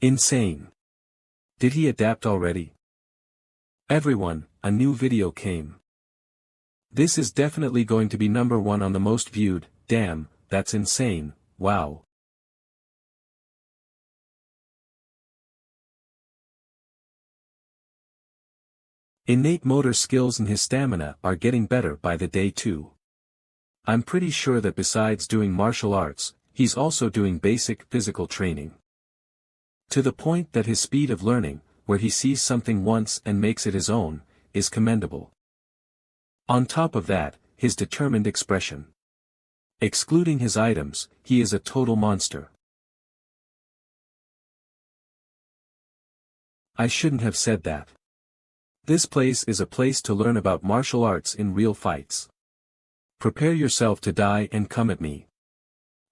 Insane. Did he adapt already? Everyone, a new video came. This is definitely going to be #1 on the most viewed. Damn, that's insane, wow. Innate motor skills and his stamina are getting better by the day too. I'm pretty sure that besides doing martial arts, he's also doing basic physical training. To the point that his speed of learning, where he sees something once and makes it his own, is commendable. On top of that, his determined expression. Excluding his items, he is a total monster. I shouldn't have said that. This place is a place to learn about martial arts in real fights. Prepare yourself to die and come at me.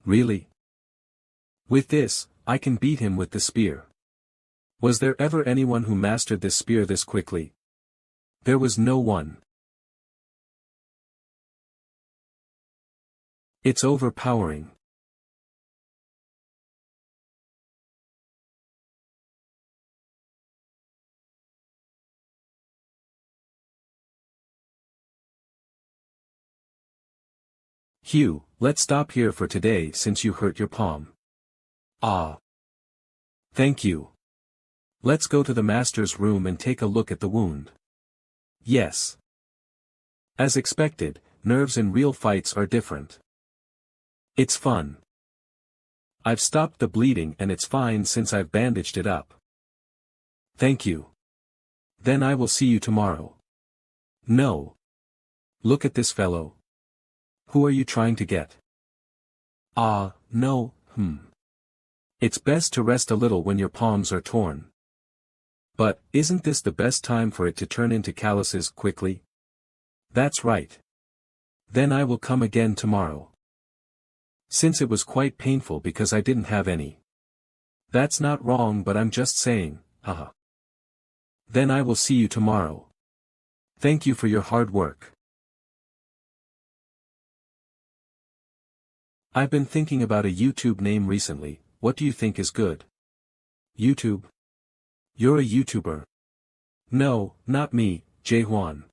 Really? With this, I can beat him with the spear. Was there ever anyone who mastered this spear this quickly? There was no one. It's overpowering. Hugh, let's stop here for today since you hurt your palm. Ah. Thank you. Let's go to the master's room and take a look at the wound. Yes. As expected, nerves in real fights are different. It's fun. I've stopped the bleeding and it's fine since I've bandaged it up. Thank you. Then I will see you tomorrow. No. Look at this fellow. Who are you trying to get? Ah, no, It's best to rest a little when your palms are torn. But, isn't this the best time for it to turn into calluses quickly? That's right. Then I will come again tomorrow. Since it was quite painful because I didn't have any. That's not wrong, but I'm just saying, haha. Then I will see you tomorrow. Thank you for your hard work. I've been thinking about a YouTube name recently. What do you think is good? YouTube? You're a YouTuber. No, not me, Jae-hwan.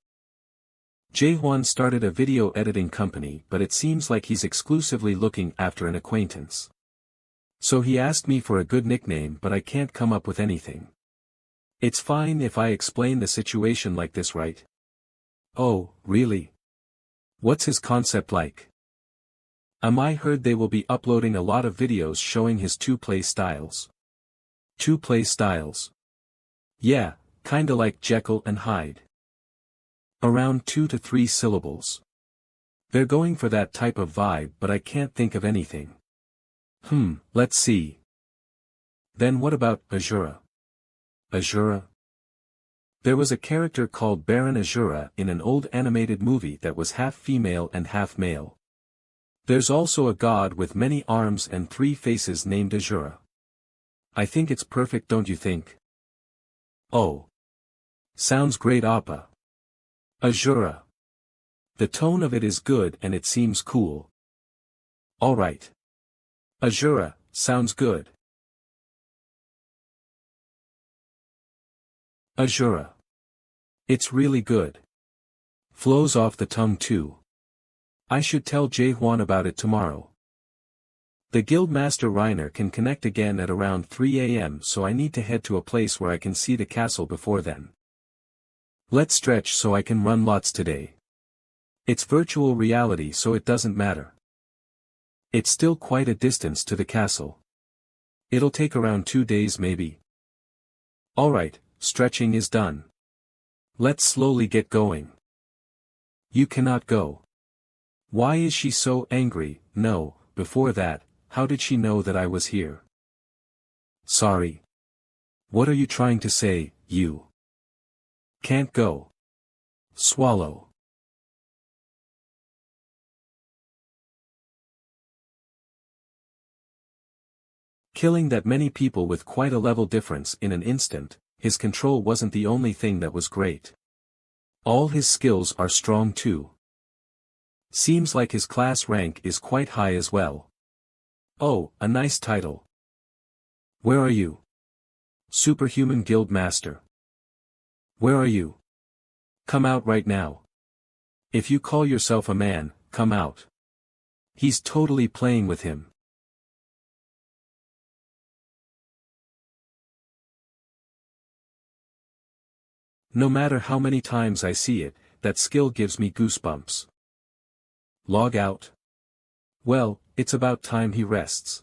Jae-hwan started a video editing company, but it seems like he's exclusively looking after an acquaintance. So he asked me for a good nickname, but I can't come up with anything. It's fine if I explain the situation like this, right? Oh, really? What's his concept like? I heard they will be uploading a lot of videos showing his two play styles. Two play styles. Yeah, kinda like Jekyll and Hyde. Around 2 to 3 syllables. They're going for that type of vibe, but I can't think of anything. Let's see. Then what about Azura? Azura? There was a character called Baron Azura in an old animated movie that was half female and half male. There's also a god with many arms and 3 faces named Azura. I think it's perfect, don't you think? Oh. Sounds great, Appa. Azura. The tone of it is good and it seems cool. Alright. Azura, sounds good. Azura. It's really good. Flows off the tongue too. I should tell Jae-hwan about it tomorrow. The Guildmaster Reiner can connect again at around 3 AM, so I need to head to a place where I can see the castle before then. Let's stretch so I can run lots today. It's virtual reality, so it doesn't matter. It's still quite a distance to the castle. It'll take around 2 days maybe. Alright, stretching is done. Let's slowly get going. You cannot go. Why is she so angry? No, before that, how did she know that I was here? Sorry. What are you trying to say, you? Can't go. Swallow. Killing that many people with quite a level difference in an instant, his control wasn't the only thing that was great. All his skills are strong too. Seems like his class rank is quite high as well. Oh, a nice title. Where are you? Superhuman Guild Master. Where are you? Come out right now. If you call yourself a man, come out. He's totally playing with him. No matter how many times I see it, that skill gives me goosebumps. Log out. Well, it's about time he rests.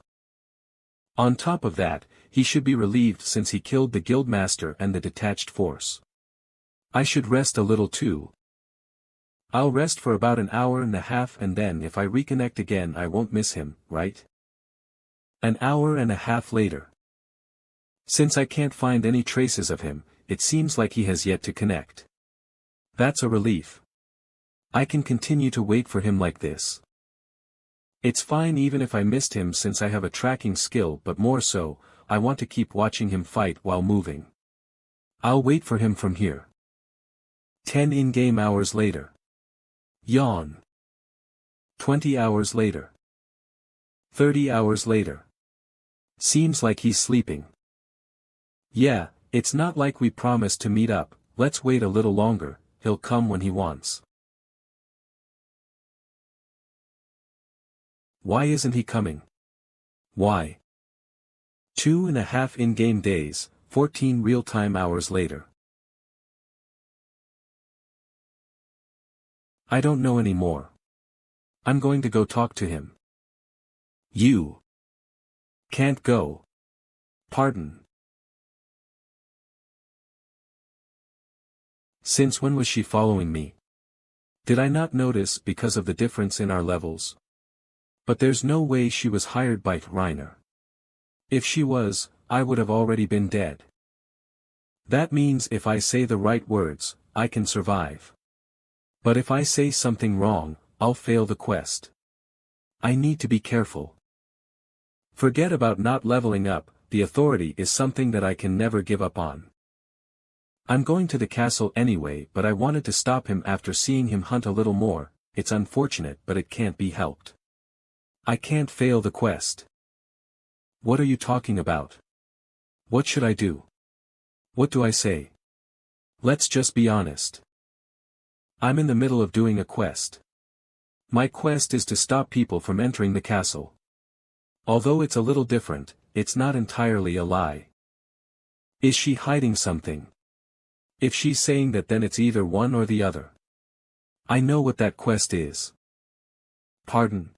On top of that, he should be relieved since he killed the guildmaster and the detached force. I should rest a little too. I'll rest for about an hour and a half, and then if I reconnect again I won't miss him, right? An hour and a half later. Since I can't find any traces of him, it seems like he has yet to connect. That's a relief. I can continue to wait for him like this. It's fine even if I missed him since I have a tracking skill, but more so, I want to keep watching him fight while moving. I'll wait for him from here. 10 in-game hours later. Yawn. 20 hours later. 30 hours later. Seems like he's sleeping. Yeah, it's not like we promised to meet up, let's wait a little longer, he'll come when he wants. Why isn't he coming? Why? 2.5 in-game days, 14 real-time hours later. I don't know anymore. I'm going to go talk to him. You can't go. Pardon. Since when was she following me? Did I not notice because of the difference in our levels? But there's no way she was hired by Reiner. If she was, I would have already been dead. That means if I say the right words, I can survive. But if I say something wrong, I'll fail the quest. I need to be careful. Forget about not leveling up, the authority is something that I can never give up on. I'm going to the castle anyway, but I wanted to stop him after seeing him hunt a little more. It's unfortunate but it can't be helped. I can't fail the quest. What are you talking about? What should I do? What do I say? Let's just be honest. I'm in the middle of doing a quest. My quest is to stop people from entering the castle. Although it's a little different, it's not entirely a lie. Is she hiding something? If she's saying that, then it's either one or the other. I know what that quest is. Pardon?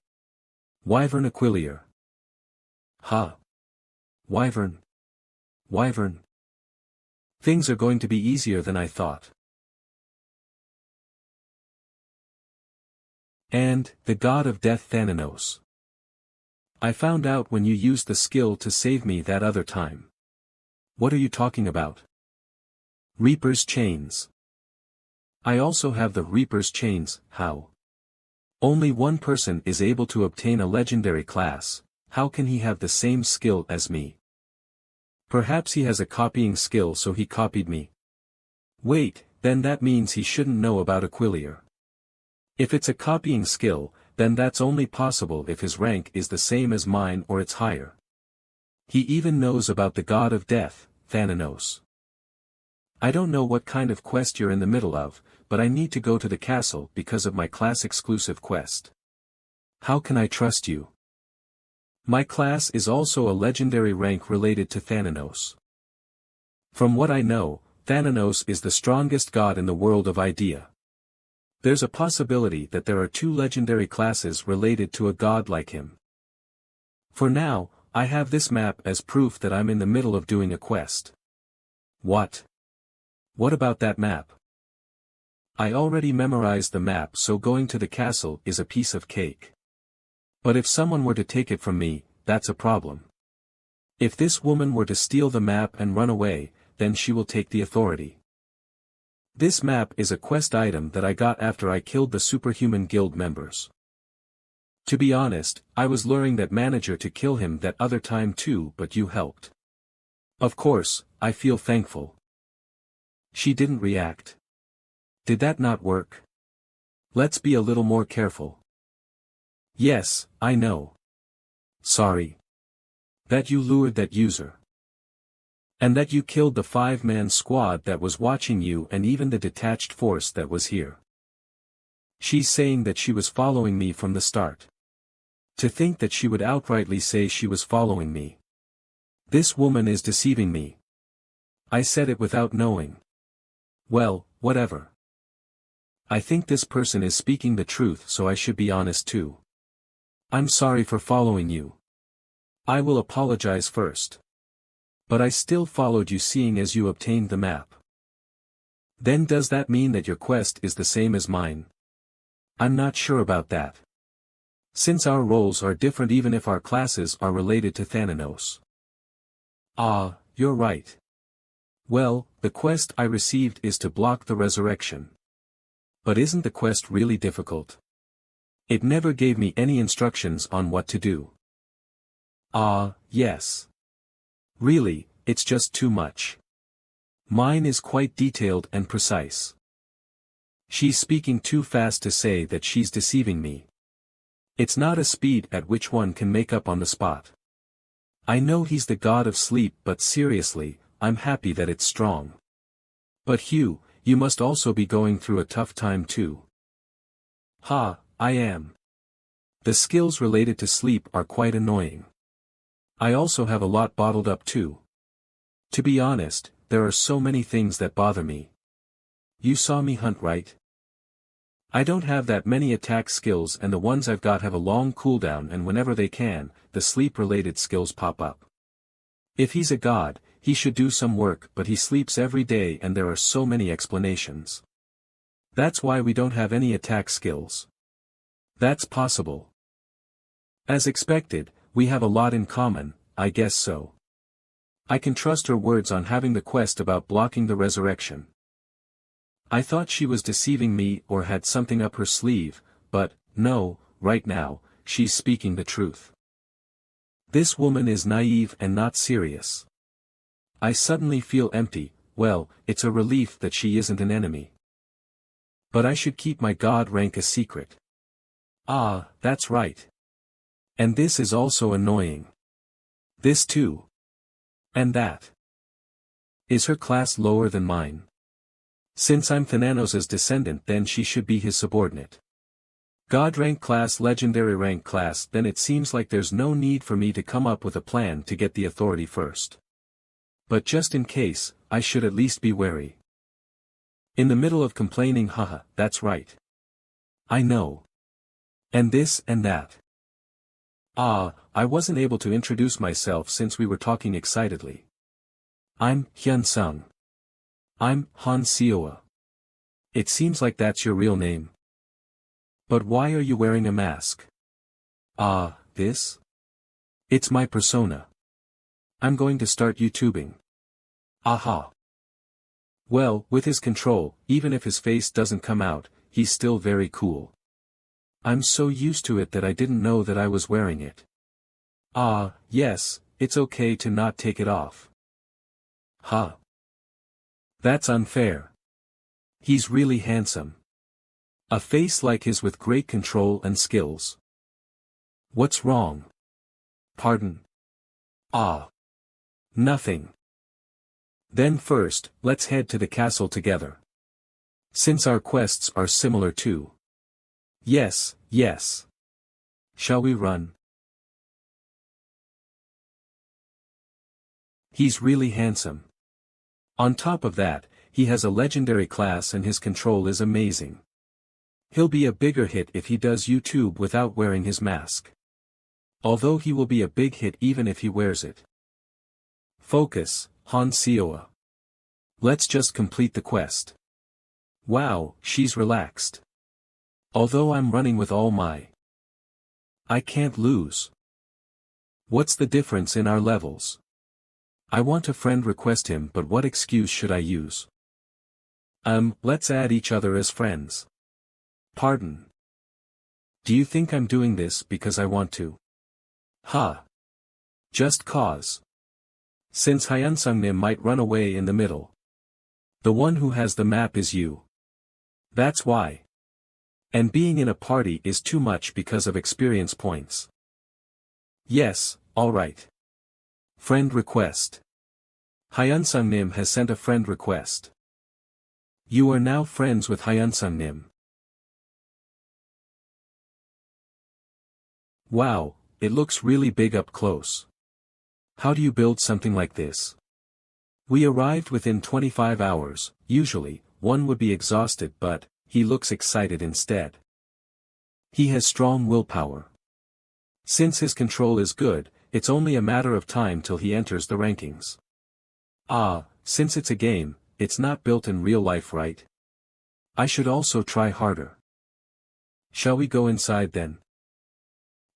Wyvern Aquilier. Huh? Wyvern? Wyvern? Things are going to be easier than I thought. And, the god of death Thanatos. I found out when you used the skill to save me that other time. What are you talking about? Reaper's Chains. I also have the Reaper's Chains. How? Only one person is able to obtain a legendary class. How can he have the same skill as me? Perhaps he has a copying skill, so he copied me. Wait, then that means he shouldn't know about Aquilier. If it's a copying skill, then that's only possible if his rank is the same as mine or it's higher. He even knows about the god of death, Thanatos. I don't know what kind of quest you're in the middle of, but I need to go to the castle because of my class-exclusive quest. How can I trust you? My class is also a legendary rank related to Thanatos. From what I know, Thanatos is the strongest god in the world of Idea. There's a possibility that there are 2 legendary classes related to a god like him. For now, I have this map as proof that I'm in the middle of doing a quest. What? What about that map? I already memorized the map, so going to the castle is a piece of cake. But if someone were to take it from me, that's a problem. If this woman were to steal the map and run away, then she will take the authority. This map is a quest item that I got after I killed the Superhuman Guild members. To be honest, I was luring that manager to kill him that other time too, but you helped. Of course, I feel thankful. She didn't react. Did that not work? Let's be a little more careful. Yes, I know. Sorry. That you lured that user. And that you killed the 5-man squad that was watching you and even the detached force that was here. She's saying that she was following me from the start. To think that she would outrightly say she was following me. This woman is deceiving me. I said it without knowing. Well, whatever. I think this person is speaking the truth, so I should be honest too. I'm sorry for following you. I will apologize first. But I still followed you seeing as you obtained the map. Then does that mean that your quest is the same as mine? I'm not sure about that. Since our roles are different even if our classes are related to Thanatos. Ah, you're right. Well, the quest I received is to block the resurrection. But isn't the quest really difficult? It never gave me any instructions on what to do. Ah, yes. Really, it's just too much. Mine is quite detailed and precise. She's speaking too fast to say that she's deceiving me. It's not a speed at which one can make up on the spot. I know he's the god of sleep, but seriously, I'm happy that it's strong. But Hugh, you must also be going through a tough time too. Ha, I am. The skills related to sleep are quite annoying. I also have a lot bottled up too. To be honest, there are so many things that bother me. You saw me hunt, right? I don't have that many attack skills, and the ones I've got have a long cooldown, and whenever they can, the sleep-related skills pop up. If he's a god, he should do some work, but he sleeps every day and there are so many explanations. That's why we don't have any attack skills. That's possible. As expected, we have a lot in common, I guess so. I can trust her words on having the quest about blocking the resurrection. I thought she was deceiving me or had something up her sleeve, but, no, right now, she's speaking the truth. This woman is naive and not serious. I suddenly feel empty. Well, it's a relief that she isn't an enemy. But I should keep my god rank a secret. Ah, that's right. And this is also annoying. This too. And that. Is her class lower than mine? Since I'm Thanatos' descendant, then she should be his subordinate. God rank class, legendary rank class, then it seems like there's no need for me to come up with a plan to get the authority first. But just in case, I should at least be wary. In the middle of complaining, haha, that's right. I know. And this and that. Ah, I wasn't able to introduce myself since we were talking excitedly. I'm Hyun Sung. I'm Han Seoa. It seems like that's your real name. But why are you wearing a mask? Ah, this? It's my persona. I'm going to start YouTubing. Aha. Well, with his control, even if his face doesn't come out, he's still very cool. I'm so used to it that I didn't know that I was wearing it. Ah, yes, it's okay to not take it off. Ha. That's unfair. He's really handsome. A face like his with great control and skills. What's wrong? Pardon? Ah. Nothing. Then first, let's head to the castle together. Since our quests are similar too. Yes, yes. Shall we run? He's really handsome. On top of that, he has a legendary class and his control is amazing. He'll be a bigger hit if he does YouTube without wearing his mask. Although he will be a big hit even if he wears it. Focus, Han Seoa. Let's just complete the quest. Wow, she's relaxed. Although I'm running with all my. I can't lose. What's the difference in our levels? I want to friend request him, but what excuse should I use? Let's add each other as friends. Pardon. Do you think I'm doing this because I want to? Ha. Just cause. Since Hyunsungnim might run away in the middle. The one who has the map is you. That's why. And being in a party is too much because of experience points. Yes, alright. Friend request. Hyunsung Nim has sent a friend request. You are now friends with Hyunsung Nim. Wow, it looks really big up close. How do you build something like this? We arrived within 25 hours, usually, one would be exhausted but, he looks excited instead. He has strong willpower. Since his control is good, it's only a matter of time till he enters the rankings. Since it's a game, it's not built in real life, right? I should also try harder. Shall we go inside then?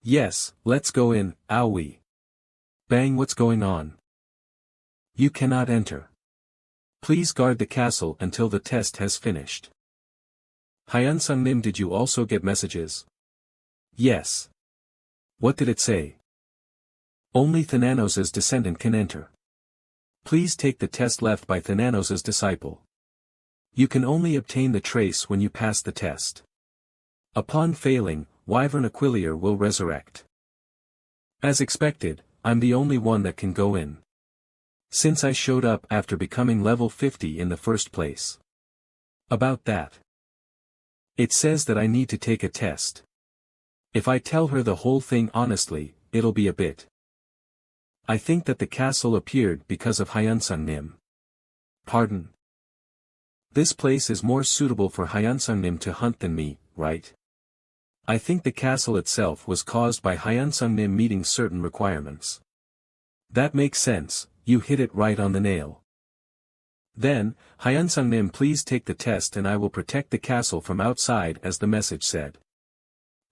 Yes, let's go in, owie. Bang, what's going on? You cannot enter. Please guard the castle until the test has finished. Hyunsung Nim, did you also get messages? Yes. What did it say? Only Thananos' descendant can enter. Please take the test left by Thananos' disciple. You can only obtain the trace when you pass the test. Upon failing, Wyvern Aquilier will resurrect. As expected, I'm the only one that can go in. Since I showed up after becoming level 50 in the first place. About that. It says that I need to take a test. If I tell her the whole thing honestly, it'll be a bit. I think that the castle appeared because of Hyunsung Nim. Pardon? This place is more suitable for Hyunsung Nim to hunt than me, right? I think the castle itself was caused by Hyunsung Nim meeting certain requirements. That makes sense, you hit it right on the nail. Then, Hyunsung Nim, please take the test and I will protect the castle from outside as the message said.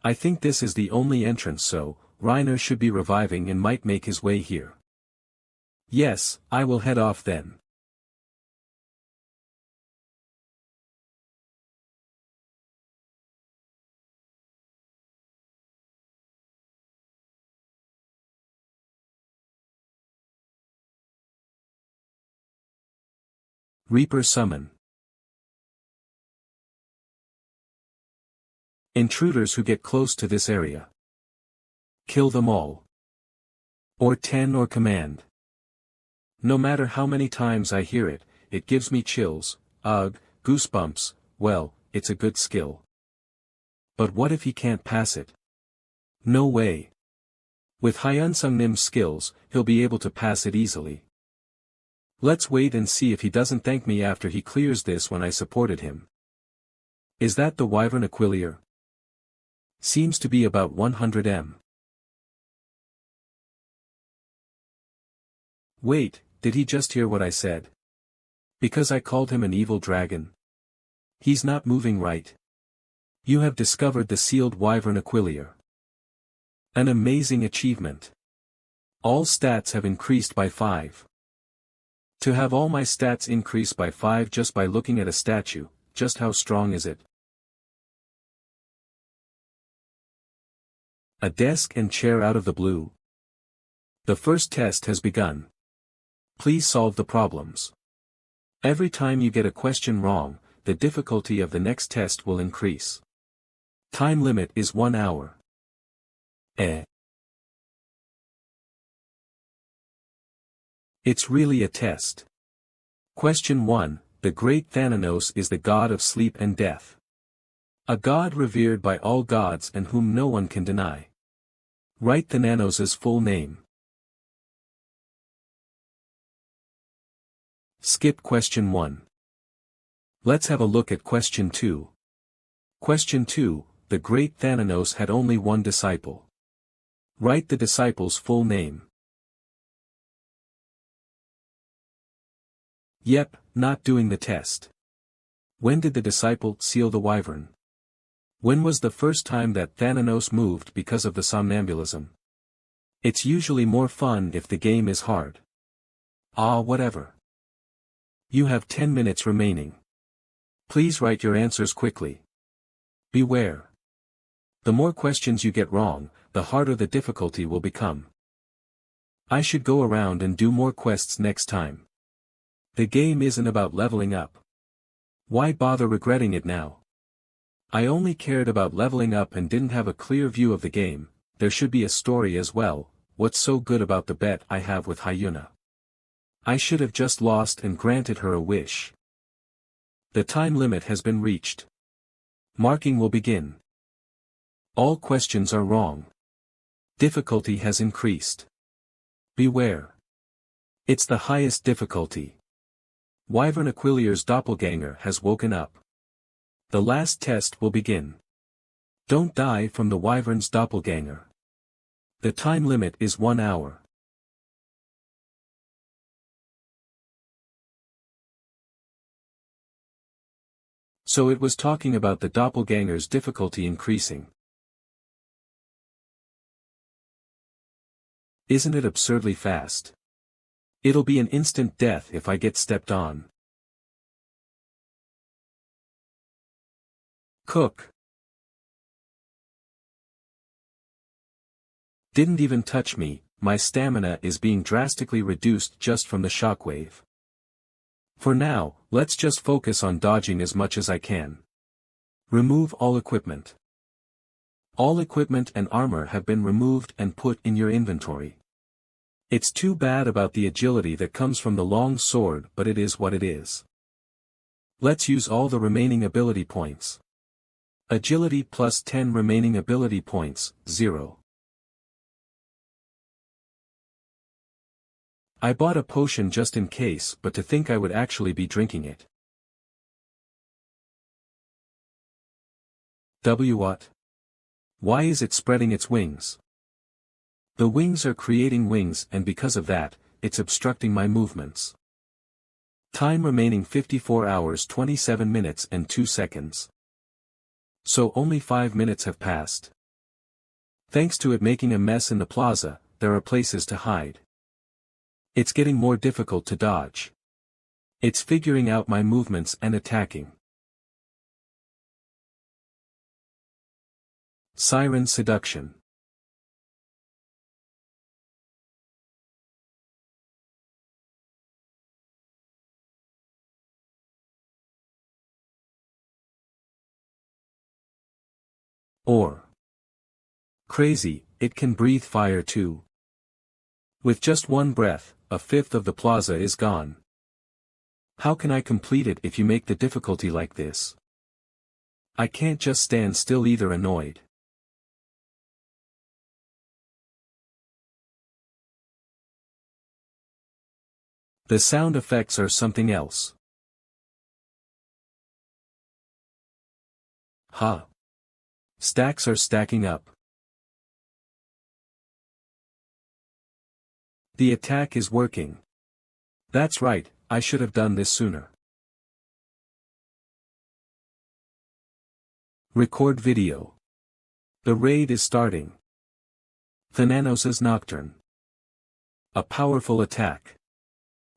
I think this is the only entrance, so, Reiner should be reviving and might make his way here. Yes, I will head off then. Reaper summon. Intruders who get close to this area. Kill them all. Or 10 or command. No matter how many times I hear it, it gives me chills, goosebumps. Well, it's a good skill. But what if he can't pass it? No way. With Hyunsung Nim's skills, he'll be able to pass it easily. Let's wait and see if he doesn't thank me after he clears this when I supported him. Is that the Wyvern Aquilier? Seems to be about 100 m. Wait, did he just hear what I said? Because I called him an evil dragon? He's not moving right. You have discovered the sealed Wyvern Aquilier. An amazing achievement. All stats have increased by 5. To have all my stats increase by 5 just by looking at a statue, just how strong is it? A desk and chair out of the blue. The first test has begun. Please solve the problems. Every time you get a question wrong, the difficulty of the next test will increase. Time limit is 1 hour. It's really a test. Question 1. The great Thananos is the god of sleep and death. A god revered by all gods and whom no one can deny. Write Thananos' full name. Skip question 1. Let's have a look at question 2. Question 2. The great Thananos had only one disciple. Write the disciple's full name. Yep, not doing the test. When did the disciple seal the wyvern? When was the first time that Thananos moved because of the somnambulism? It's usually more fun if the game is hard. Whatever. You have 10 minutes remaining. Please write your answers quickly. Beware. The more questions you get wrong, the harder the difficulty will become. I should go around and do more quests next time. The game isn't about leveling up. Why bother regretting it now? I only cared about leveling up and didn't have a clear view of the game. There should be a story as well. What's so good about the bet I have with Hyuna? I should have just lost and granted her a wish. The time limit has been reached. Marking will begin. All questions are wrong. Difficulty has increased. Beware. It's the highest difficulty. Wyvern Aquilier's doppelganger has woken up. The last test will begin. Don't die from the Wyvern's doppelganger. The time limit is 1 hour. So it was talking about the doppelganger's difficulty increasing. Isn't it absurdly fast? It'll be an instant death if I get stepped on. Cook. Didn't even touch me, my stamina is being drastically reduced just from the shockwave. For now, let's just focus on dodging as much as I can. Remove all equipment. All equipment and armor have been removed and put in your inventory. It's too bad about the agility that comes from the long sword, but it is what it is. Let's use all the remaining ability points. Agility plus 10 remaining ability points, 0. I bought a potion just in case, but to think I would actually be drinking it. What? Why is it spreading its wings? The wings are creating wings, and because of that, it's obstructing my movements. Time remaining 54 hours 27 minutes and 2 seconds. So only 5 minutes have passed. Thanks to it making a mess in the plaza, there are places to hide. It's getting more difficult to dodge. It's figuring out my movements and attacking. Siren seduction. Or crazy, it can breathe fire too. With just one breath, a fifth of the plaza is gone. How can I complete it if you make the difficulty like this? I can't just stand still either. Annoyed. The sound effects are something else. Huh. Stacks are stacking up. The attack is working. That's right, I should have done this sooner. Record video. The raid is starting. Thananos' Nocturne. A powerful attack.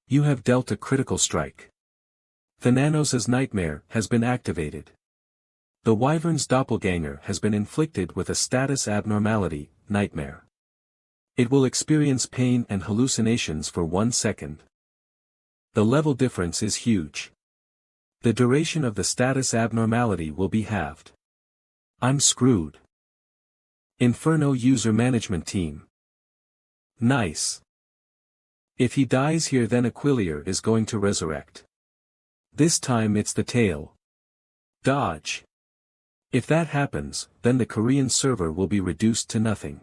You have dealt a critical strike. Thananos' Nightmare has been activated. The Wyvern's doppelganger has been inflicted with a status abnormality, Nightmare. It will experience pain and hallucinations for 1 second. The level difference is huge. The duration of the status abnormality will be halved. I'm screwed. Inferno User Management Team. Nice. If he dies here, then Aquilier is going to resurrect. This time it's the tail. Dodge. If that happens, then the Korean server will be reduced to nothing.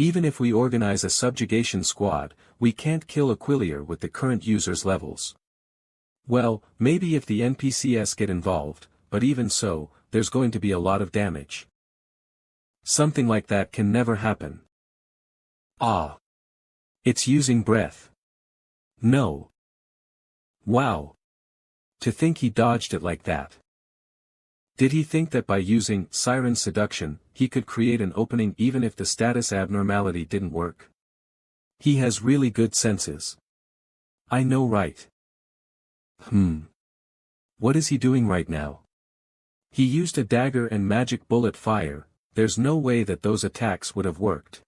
Even if we organize a subjugation squad, we can't kill Aquilier with the current users' levels. Well, maybe if the NPCs get involved, but even so, there's going to be a lot of damage. Something like that can never happen. Ah. It's using breath. No. Wow. To think he dodged it like that. Did he think that by using Siren Seduction, he could create an opening even if the status abnormality didn't work? He has really good senses. I know, right? What is he doing right now? He used a dagger and magic bullet fire. There's no way that those attacks would have worked.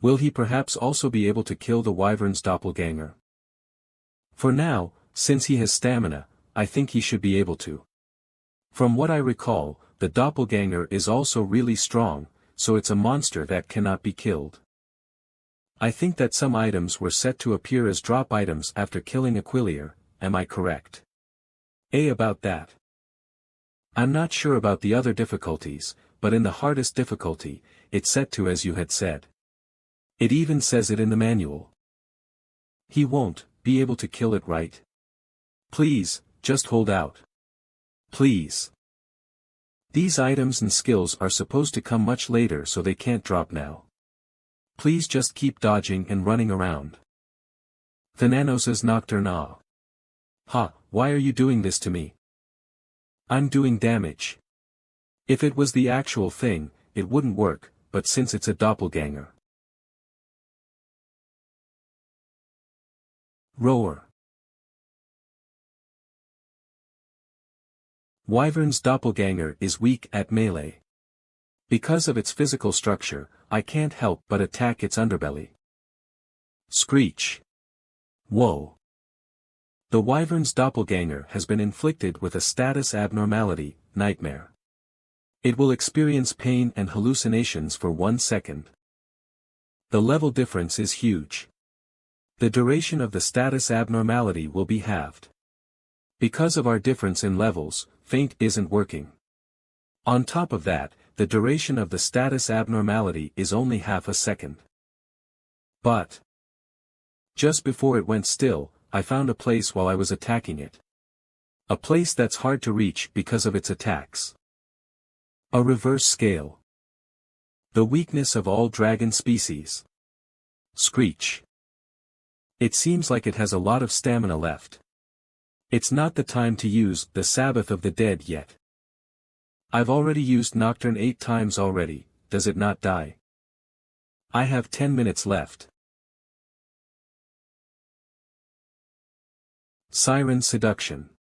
Will he perhaps also be able to kill the Wyvern's doppelganger? For now, since he has stamina, I think he should be able to. From what I recall, the doppelganger is also really strong, so it's a monster that cannot be killed. I think that some items were set to appear as drop items after killing Aquilier, am I correct? About that. I'm not sure about the other difficulties, but in the hardest difficulty, it's set to as you had said. It even says it in the manual. He won't be able to kill it, right? Please, just hold out. Please. These items and skills are supposed to come much later, so they can't drop now. Please just keep dodging and running around. Thananos' Nocturne. Ha, why are you doing this to me? I'm doing damage. If it was the actual thing, it wouldn't work, but since it's a doppelganger. Roar. Wyvern's doppelganger is weak at melee. Because of its physical structure, I can't help but attack its underbelly. Screech. Whoa. The Wyvern's doppelganger has been inflicted with a status abnormality, nightmare. It will experience pain and hallucinations for 1 second. The level difference is huge. The duration of the status abnormality will be halved. Because of our difference in levels, feint isn't working. On top of that, the duration of the status abnormality is only half a second. But just before it went still, I found a place while I was attacking it. A place that's hard to reach because of its attacks. A reverse scale. The weakness of all dragon species. Screech. It seems like it has a lot of stamina left. It's not the time to use the Sabbath of the Dead yet. I've already used Nocturne 8 times already, does it not die? I have 10 minutes left. Siren Seduction.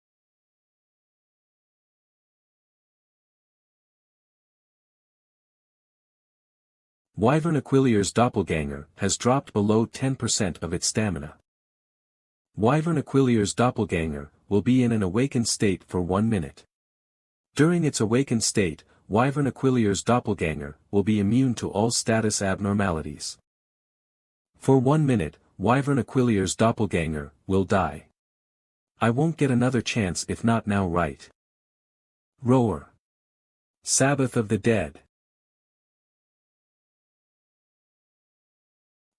Wyvern Aquilier's doppelganger has dropped below 10% of its stamina. Wyvern Aquilier's doppelganger will be in an awakened state for 1 minute. During its awakened state, Wyvern Aquilier's doppelganger will be immune to all status abnormalities. For 1 minute, Wyvern Aquilier's doppelganger will die. I won't get another chance if not now, right? Roar. Sabbath of the Dead.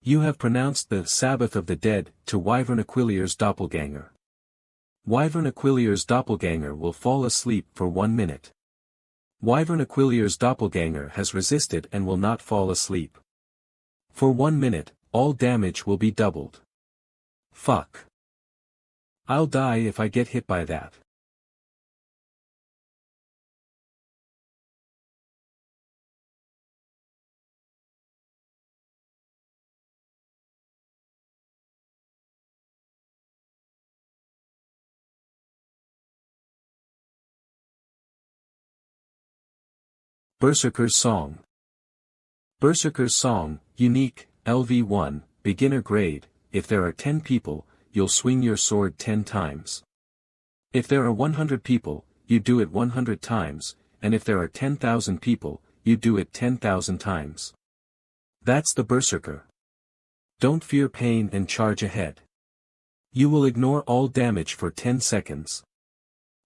You have pronounced the Sabbath of the Dead to Wyvern Aquilier's doppelganger. Wyvern Aquilier's doppelganger will fall asleep for 1 minute. Wyvern Aquilier's doppelganger has resisted and will not fall asleep. For 1 minute, all damage will be doubled. Fuck. I'll die if I get hit by that. Berserker's Song. Berserker's Song, unique, LV1, beginner grade. If there are 10 people, you'll swing your sword 10 times. If there are 100 people, you do it 100 times, and if there are 10,000 people, you do it 10,000 times. That's the Berserker. Don't fear pain and charge ahead. You will ignore all damage for 10 seconds.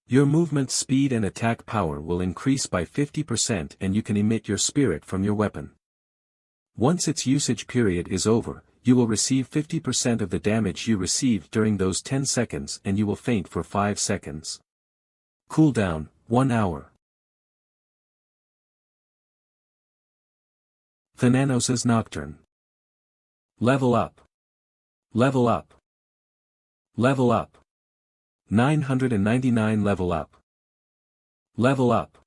Your movement speed and attack power will increase by 50% and you can emit your spirit from your weapon. Once its usage period is over, you will receive 50% of the damage you received during those 10 seconds and you will faint for 5 seconds. Cooldown, 1 hour. Thananos' Nocturne. Level up. Level up. Level up. 999 level up. Level up.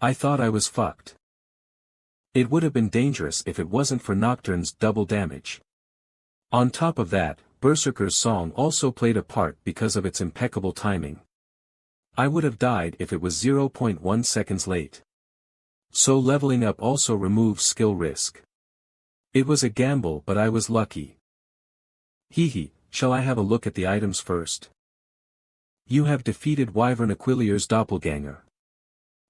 I thought I was fucked. It would have been dangerous if it wasn't for Nocturne's double damage. On top of that, Berserker's Song also played a part because of its impeccable timing. I would have died if it was 0.1 seconds late. So leveling up also removes skill risk. It was a gamble, but I was lucky. Hehe, shall I have a look at the items first? You have defeated Wyvern Aquilier's doppelganger.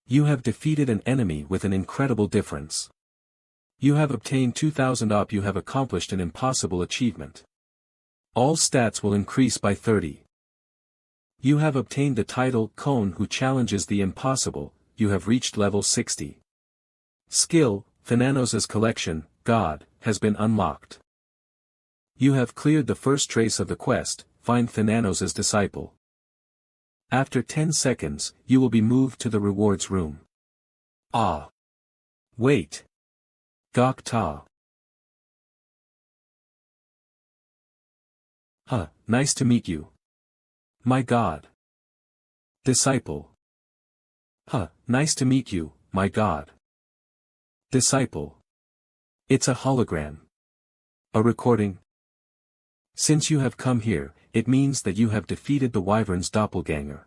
You have defeated an enemy with an incredible difference. You have obtained 2000 op. You have accomplished an impossible achievement. All stats will increase by 30. You have obtained the title Cone who challenges the impossible. You have reached level 60. Skill, Thananos' collection, God, has been unlocked. You have cleared the first trace of the quest, find Thananos' disciple. After 10 seconds, you will be moved to the rewards room. Ah. Wait. Gok Ta. Huh, nice to meet you. My God. Disciple. Huh, nice to meet you, my God. Disciple. It's a hologram. A recording. Since you have come here, it means that you have defeated the Wyvern's doppelganger.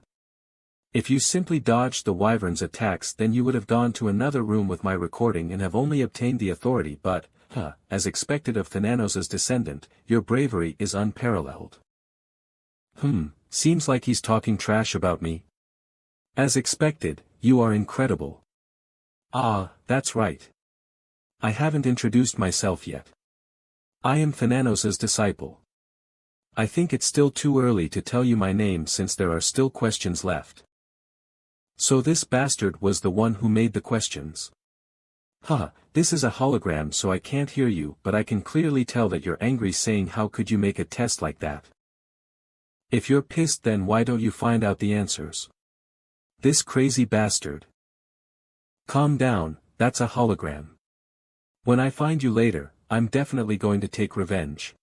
If you simply dodged the Wyvern's attacks, then you would have gone to another room with my recording and have only obtained the authority, but, as expected of Thananos' descendant, your bravery is unparalleled. Seems like he's talking trash about me. As expected, you are incredible. Ah, that's right. I haven't introduced myself yet. I am Thananos' disciple. I think it's still too early to tell you my name since there are still questions left. So this bastard was the one who made the questions. This is a hologram so I can't hear you, but I can clearly tell that you're angry, saying how could you make a test like that? If you're pissed, then why don't you find out the answers? This crazy bastard. Calm down, that's a hologram. When I find you later, I'm definitely going to take revenge.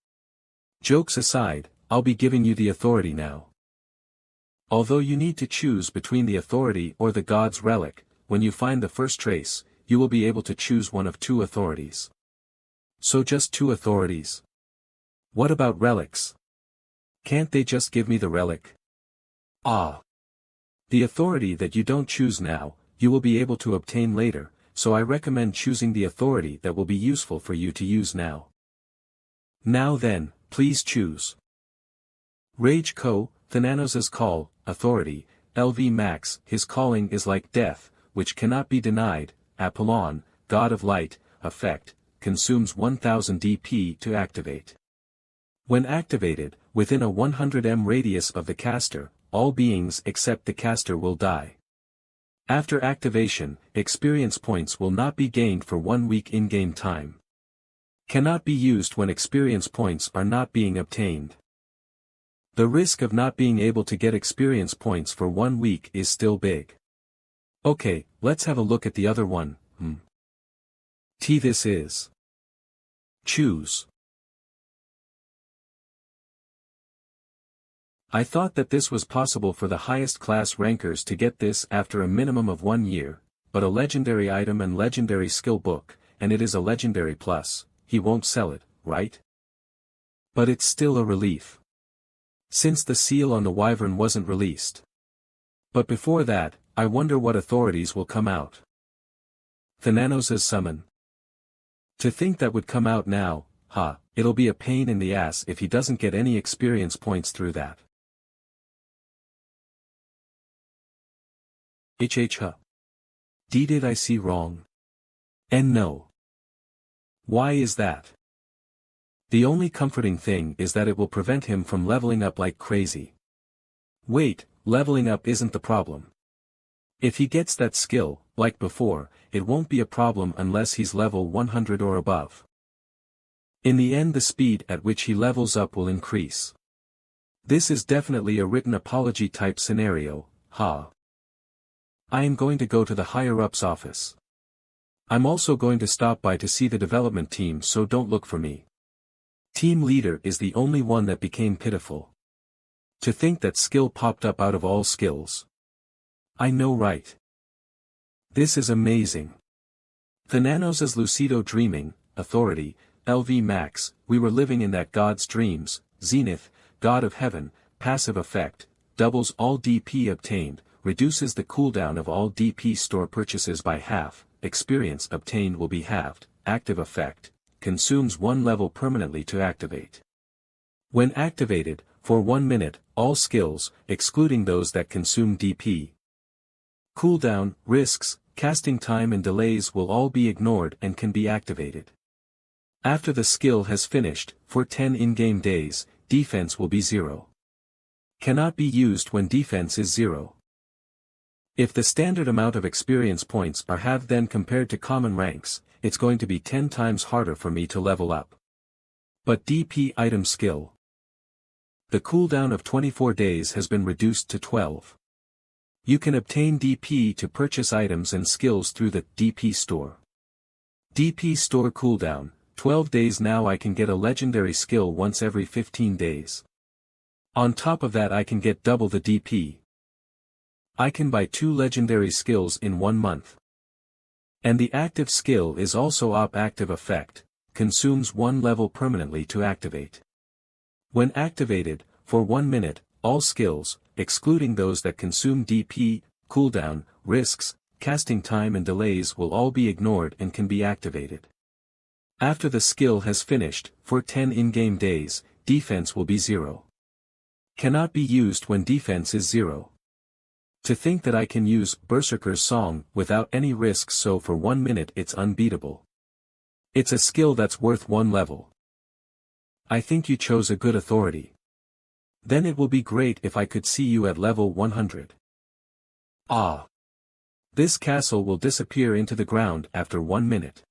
Jokes aside, I'll be giving you the authority now. Although you need to choose between the authority or the God's relic, when you find the first trace, you will be able to choose one of two authorities. So just two authorities. What about relics? Can't they just give me the relic? Ah. The authority that you don't choose now, you will be able to obtain later, so I recommend choosing the authority that will be useful for you to use now. Now then, please choose. Rage Co, Thananos' call, authority, LV Max, his calling is like death, which cannot be denied, Apollon, God of Light, effect, consumes 1000 DP to activate. When activated, within a 100 m radius of the caster, all beings except the caster will die. After activation, experience points will not be gained for 1 week in-game time. Cannot be used when experience points are not being obtained. The risk of not being able to get experience points for 1 week is still big. Okay, let's have a look at the other one. This is. Choose. I thought that this was possible for the highest class rankers to get this after a minimum of 1 year, but a legendary item and legendary skill book, and it is a legendary plus, he won't sell it, right? But it's still a relief. Since the seal on the Wyvern wasn't released. But before that, I wonder what authorities will come out. Thananos' summon. To think that would come out now, it'll be a pain in the ass if he doesn't get any experience points through that. Did I see wrong? And no. Why is that? The only comforting thing is that it will prevent him from leveling up like crazy. Wait, leveling up isn't the problem. If he gets that skill, like before, it won't be a problem unless he's level 100 or above. In the end, the speed at which he levels up will increase. This is definitely a written apology type scenario, I am going to go to the higher-ups office. I'm also going to stop by to see the development team, so don't look for me. Team leader is the only one that became pitiful. To think that skill popped up out of all skills. I know, right? This is amazing. Thananos' Lucido dreaming, authority, LV Max, we were living in that god's dreams, Zenith, God of Heaven, passive effect, doubles all DP obtained, reduces the cooldown of all DP store purchases by half, experience obtained will be halved, active effect, consumes 1 level permanently to activate. When activated, for 1 minute, all skills, excluding those that consume DP. Cooldown, risks, casting time and delays will all be ignored and can be activated. After the skill has finished, for 10 in-game days, defense will be 0. Cannot be used when defense is 0. If the standard amount of experience points are halved then compared to common ranks, it's going to be 10 times harder for me to level up. But DP item skill. The cooldown of 24 days has been reduced to 12. You can obtain DP to purchase items and skills through the DP store. DP store cooldown, 12 days. Now I can get a legendary skill once every 15 days. On top of that I can get double the DP. I can buy 2 legendary skills in 1 month. And the active skill is also op active effect, consumes 1 level permanently to activate. When activated, for 1 minute, all skills, excluding those that consume DP, cooldown, risks, casting time and delays will all be ignored and can be activated. After the skill has finished, for 10 in-game days, defense will be 0. Cannot be used when defense is 0. To think that I can use Berserker's Song without any risks, so for 1 minute it's unbeatable. It's a skill that's worth 1 level. I think you chose a good authority. Then it will be great if I could see you at level 100. Ah. This castle will disappear into the ground after 1 minute.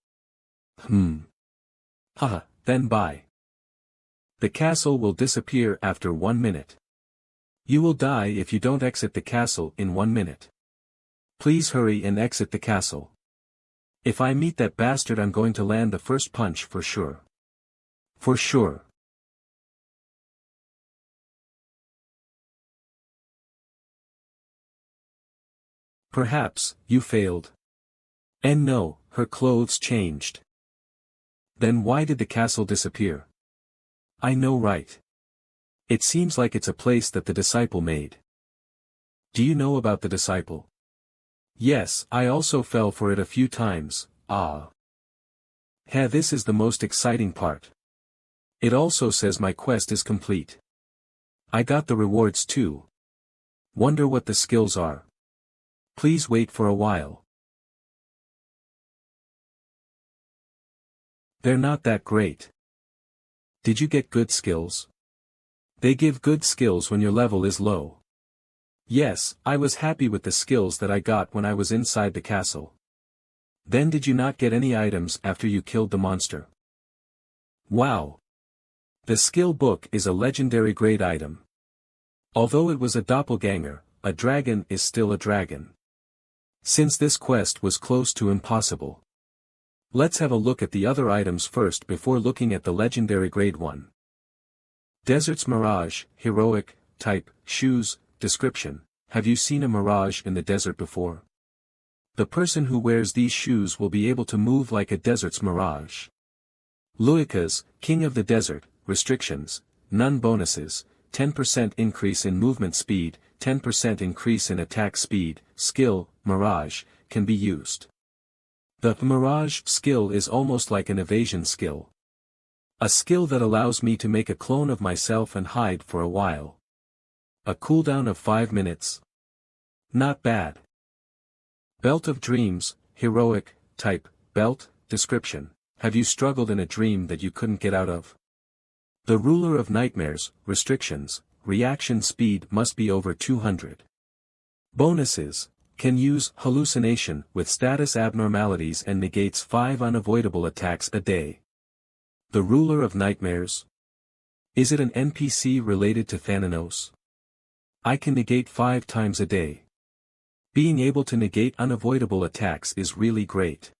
Haha, then bye. The castle will disappear after 1 minute. You will die if you don't exit the castle in 1 minute. Please hurry and exit the castle. If I meet that bastard I'm going to land the first punch for sure. For sure. Perhaps, you failed. And no, her clothes changed. Then why did the castle disappear? I know, right? It seems like it's a place that the disciple made. Do you know about the disciple? Yes, I also fell for it a few times. Ah. This is the most exciting part. It also says my quest is complete. I got the rewards too. Wonder what the skills are. Please wait for a while. They're not that great. Did you get good skills? They give good skills when your level is low. Yes, I was happy with the skills that I got when I was inside the castle. Then did you not get any items after you killed the monster? Wow. The skill book is a legendary grade item. Although it was a doppelganger, a dragon is still a dragon. Since this quest was close to impossible. Let's have a look at the other items first before looking at the legendary grade 1. Desert's Mirage, Heroic, Type, Shoes, Description. Have you seen a mirage in the desert before? The person who wears these shoes will be able to move like a desert's mirage. Luikas, King of the Desert, Restrictions, none bonuses, 10% increase in movement speed, 10% increase in attack speed, skill, Mirage, can be used. The Mirage skill is almost like an evasion skill. A skill that allows me to make a clone of myself and hide for a while. A cooldown of 5 minutes. Not bad. Belt of Dreams, Heroic, Type, Belt, Description. Have you struggled in a dream that you couldn't get out of? The Ruler of Nightmares, Restrictions, reaction speed must be over 200. Bonuses, can use Hallucination with status abnormalities and negates 5 unavoidable attacks a day. The Ruler of Nightmares? Is it an NPC related to Thanatos? I can negate 5 times a day. Being able to negate unavoidable attacks is really great.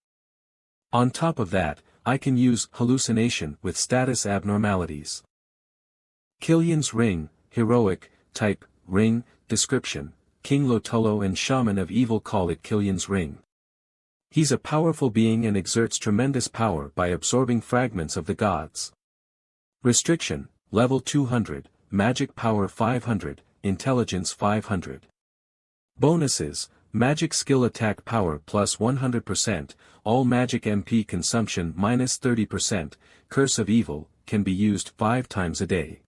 On top of that, I can use Hallucination with status abnormalities. Killian's Ring, Heroic, Type, Ring, Description, King Lotullo and Shaman of Evil call it Killian's Ring. He's a powerful being and exerts tremendous power by absorbing fragments of the gods. Restriction, Level 200, Magic Power 500, Intelligence 500. Bonuses, Magic Skill Attack Power plus 100%, all Magic MP Consumption minus 30%, Curse of Evil, can be used 5 times a day.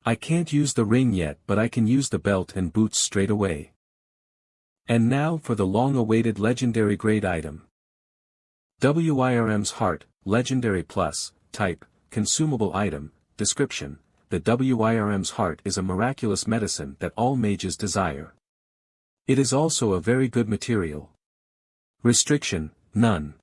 I can't use the ring yet but I can use the belt and boots straight away. And now for the long-awaited legendary grade item. WIRM's Heart, Legendary Plus, Type, Consumable Item, Description. The WIRM's Heart is a miraculous medicine that all mages desire. It is also a very good material. Restriction, none.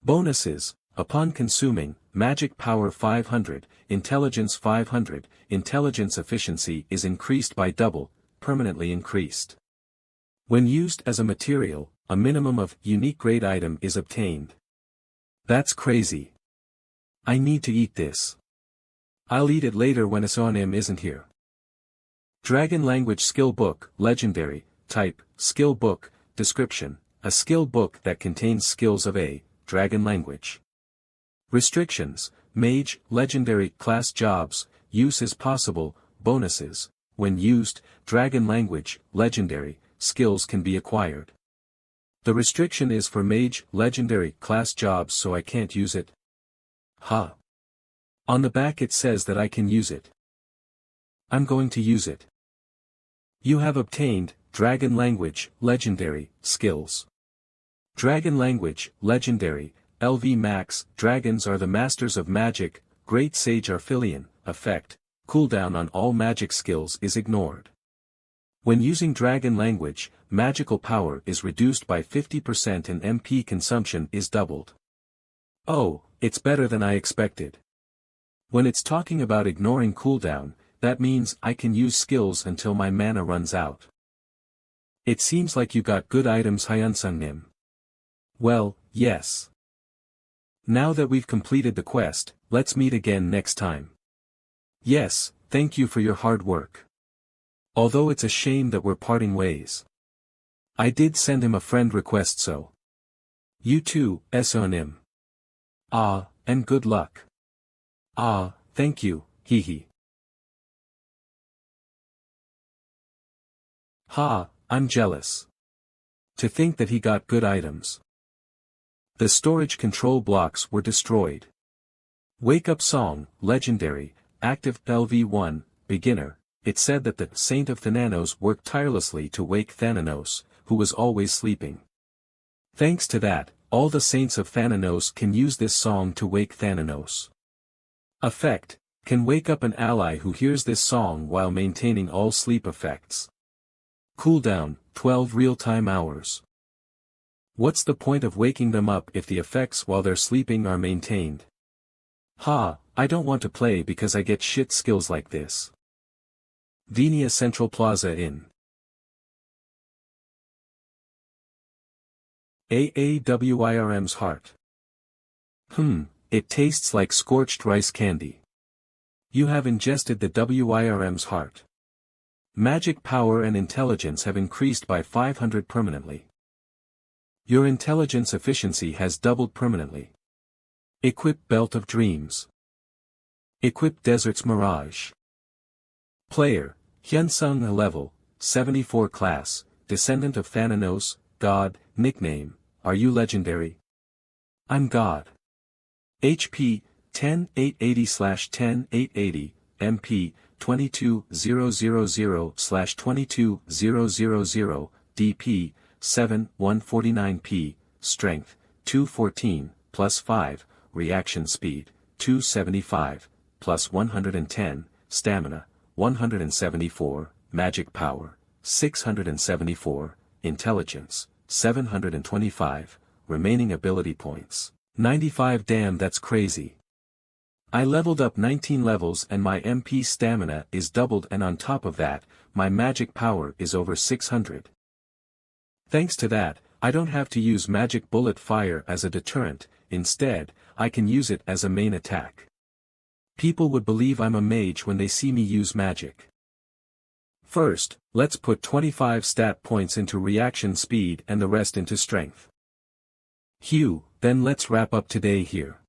Bonuses, upon consuming, magic power 500, intelligence 500, intelligence efficiency is increased by double, permanently increased. When used as a material, a minimum of unique grade item is obtained. That's crazy. I need to eat this. I'll eat it later when Asonim isn't here. Dragon Language Skill Book, Legendary, Type, Skill Book, Description, a skill book that contains skills of a dragon language. Restrictions, Mage, Legendary, Class Jobs, use is possible, bonuses, when used, dragon language, legendary, skills can be acquired. The restriction is for Mage, Legendary, Class Jobs, so I can't use it. Ha. On the back it says that I can use it. I'm going to use it. You have obtained, Dragon Language, Legendary, skills. Dragon Language, Legendary, LV Max, dragons are the masters of magic, Great Sage Arphilian, effect, cooldown on all magic skills is ignored. When using Dragon Language, magical power is reduced by 50% and MP consumption is doubled. Oh, it's better than I expected. When it's talking about ignoring cooldown, that means I can use skills until my mana runs out. It seems like you got good items, Hyansungnim. Well, yes. Now that we've completed the quest, let's meet again next time. Yes, thank you for your hard work. Although it's a shame that we're parting ways. I did send him a friend request, so. You too, Esonim. Ah, and good luck. Ah, thank you, hehe. Ha, I'm jealous. To think that he got good items. The storage control blocks were destroyed. Wake Up Song, Legendary, Active LV1, Beginner. It said that the Saint of Thananos worked tirelessly to wake Thananos, who was always sleeping. Thanks to that, all the saints of Thananos can use this song to wake Thananos. Effect, can wake up an ally who hears this song while maintaining all sleep effects. Cooldown, 12 real-time hours. What's the point of waking them up if the effects while they're sleeping are maintained? Ha, I don't want to play because I get shit skills like this. Venia Central Plaza Inn. AAWIRM's Heart. It tastes like scorched rice candy. You have ingested the WIRM's Heart. Magic power and intelligence have increased by 500 permanently. Your intelligence efficiency has doubled permanently. Equip Belt of Dreams. Equip Desert's Mirage. Player, Hyunsung level, 74 class, descendant of Thananos, God, nickname, are you legendary? I'm God. HP, 10-880/10-880, MP, 22000/22000, DP, 7-149P, Strength, 214, +5, Reaction Speed, 275, +110, Stamina, 174, Magic Power, 674, Intelligence, 725, Remaining Ability Points, 95. Damn, that's crazy. I leveled up 19 levels and my MP stamina is doubled, and on top of that, my magic power is over 600. Thanks to that, I don't have to use magic bullet fire as a deterrent, instead, I can use it as a main attack. People would believe I'm a mage when they see me use magic. First, let's put 25 stat points into reaction speed and the rest into strength. Then let's wrap up today here.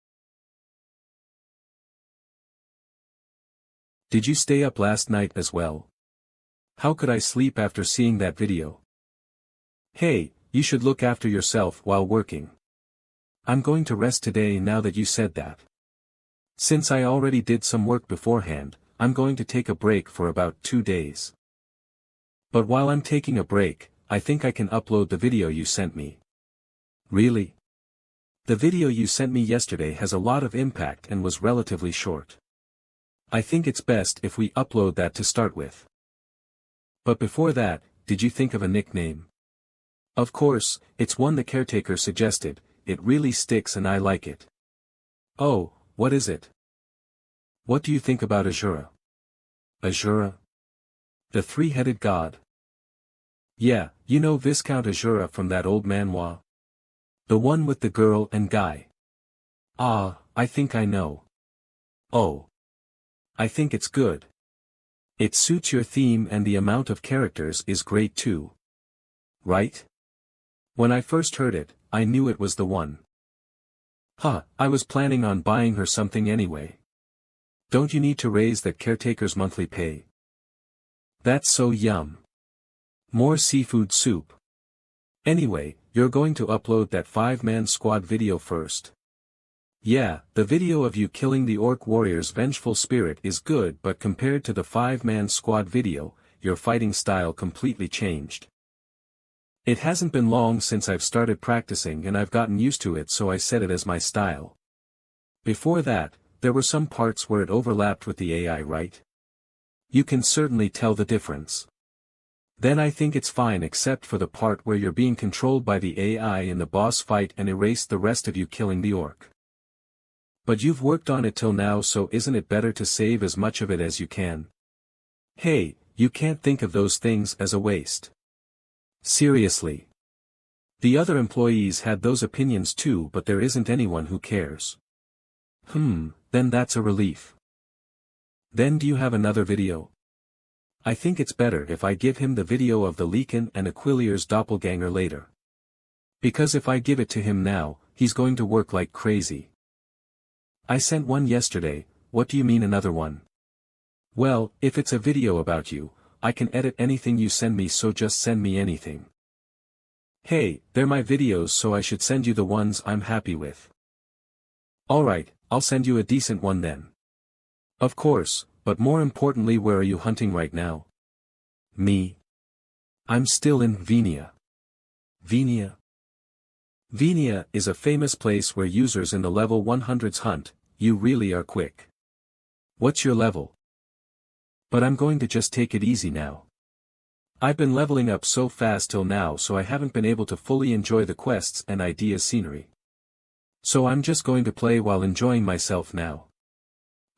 Did you stay up last night as well? How could I sleep after seeing that video? Hey, you should look after yourself while working. I'm going to rest today now that you said that. Since I already did some work beforehand, I'm going to take a break for about 2 days. But while I'm taking a break, I think I can upload the video you sent me. Really? The video you sent me yesterday has a lot of impact and was relatively short. I think it's best if we upload that to start with. But before that, did you think of a nickname? Of course, it's one the caretaker suggested, it really sticks and I like it. Oh, what is it? What do you think about Azura? Azura? The three-headed god. Yeah, you know Viscount Azura from that old manhwa? The one with the girl and guy. Ah, I think I know. Oh. I think it's good. It suits your theme and the amount of characters is great too. Right? When I first heard it, I knew it was the one. Huh, I was planning on buying her something anyway. Don't you need to raise that caretaker's monthly pay? That's so yum. More seafood soup. Anyway, you're going to upload that 5-man squad video first. Yeah, the video of you killing the orc warrior's vengeful spirit is good, but compared to the 5-man squad video, your fighting style completely changed. It hasn't been long since I've started practicing and I've gotten used to it, so I set it as my style. Before that, there were some parts where it overlapped with the AI, right? You can certainly tell the difference. Then I think it's fine except for the part where you're being controlled by the AI in the boss fight and erased the rest of you killing the orc. But you've worked on it till now, so isn't it better to save as much of it as you can? Hey, you can't think of those things as a waste. Seriously. The other employees had those opinions too, but there isn't anyone who cares. Then that's a relief. Then do you have another video? I think it's better if I give him the video of the Leakin and Aquilier's doppelganger later. Because if I give it to him now, he's going to work like crazy. I sent one yesterday, what do you mean another one? Well, if it's a video about you, I can edit anything you send me, so just send me anything. Hey, they're my videos, so I should send you the ones I'm happy with. Alright, I'll send you a decent one then. Of course, but more importantly, where are you hunting right now? Me? I'm still in Venia. Venia? Venia is a famous place where users in the level 100s hunt. You really are quick. What's your level? But I'm going to just take it easy now. I've been leveling up so fast till now, so I haven't been able to fully enjoy the quests and ideas scenery. So I'm just going to play while enjoying myself now.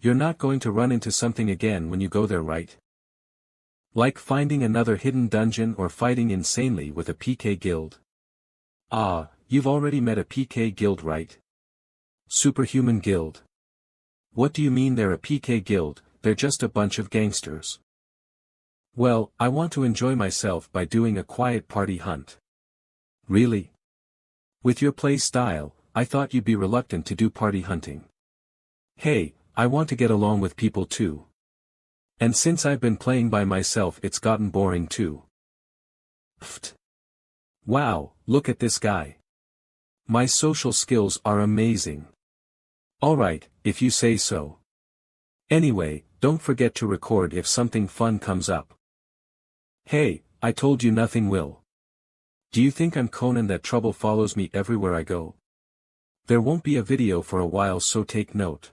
You're not going to run into something again when you go there, right? Like finding another hidden dungeon or fighting insanely with a PK guild. Ah, you've already met a PK guild, right? Superhuman guild. What do you mean they're a PK guild? They're just a bunch of gangsters. Well, I want to enjoy myself by doing a quiet party hunt. Really? With your play style, I thought you'd be reluctant to do party hunting. Hey, I want to get along with people too. And since I've been playing by myself, it's gotten boring too. Pfft. Wow, look at this guy. My social skills are amazing. Alright, if you say so. Anyway, don't forget to record if something fun comes up. Hey, I told you nothing will. Do you think I'm Conan that trouble follows me everywhere I go? There won't be a video for a while, so take note.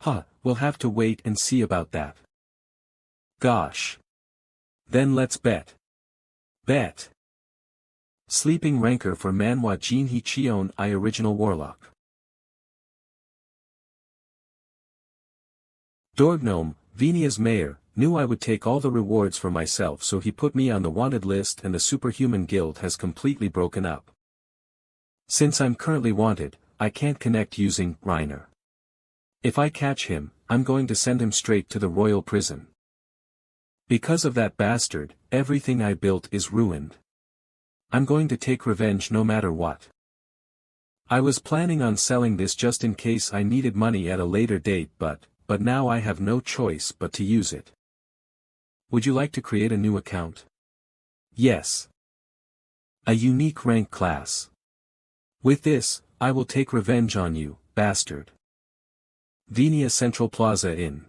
Huh, we'll have to wait and see about that. Gosh. Then let's bet. Bet. Sleeping Rancor for Manhwa Jinhee Cheon I Original Warlock. Dorgnome, Venia's mayor, knew I would take all the rewards for myself, so he put me on the wanted list, and the Superhuman Guild has completely broken up. Since I'm currently wanted, I can't connect using Reiner. If I catch him, I'm going to send him straight to the royal prison. Because of that bastard, everything I built is ruined. I'm going to take revenge no matter what. I was planning on selling this just in case I needed money at a later date, but now I have no choice but to use it. Would you like to create a new account? Yes. A unique rank class. With this, I will take revenge on you, bastard. Venia Central Plaza Inn.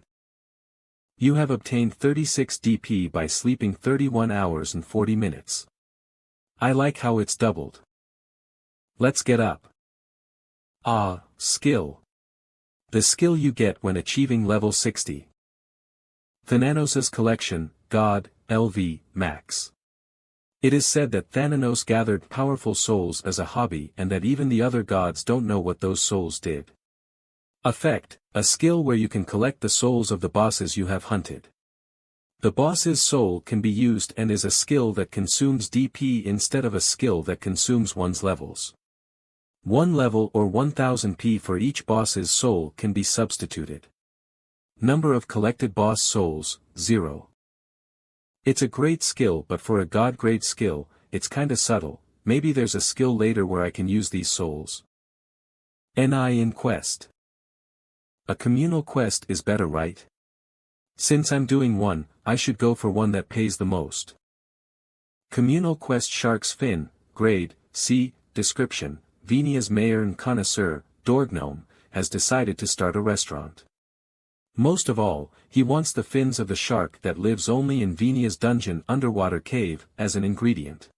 You have obtained 36 DP by sleeping 31 hours and 40 minutes. I like how it's doubled. Let's get up. Ah, skill. The skill you get when achieving level 60. Thananos' collection, God, LV, Max. It is said that Thananos gathered powerful souls as a hobby and that even the other gods don't know what those souls did. Effect, a skill where you can collect the souls of the bosses you have hunted. The boss's soul can be used and is a skill that consumes DP instead of a skill that consumes one's levels. 1 level or 1000 P for each boss's soul can be substituted. Number of collected boss souls, 0. It's a great skill, but for a god grade skill, it's kinda subtle. Maybe there's a skill later where I can use these souls. NI in quest. A communal quest is better, right? Since I'm doing one, I should go for one that pays the most. Communal quest Shark's Fin, grade, C, description, Venia's mayor and connoisseur, Dorgnome, has decided to start a restaurant. Most of all, he wants the fins of the shark that lives only in Venia's dungeon underwater cave as an ingredient.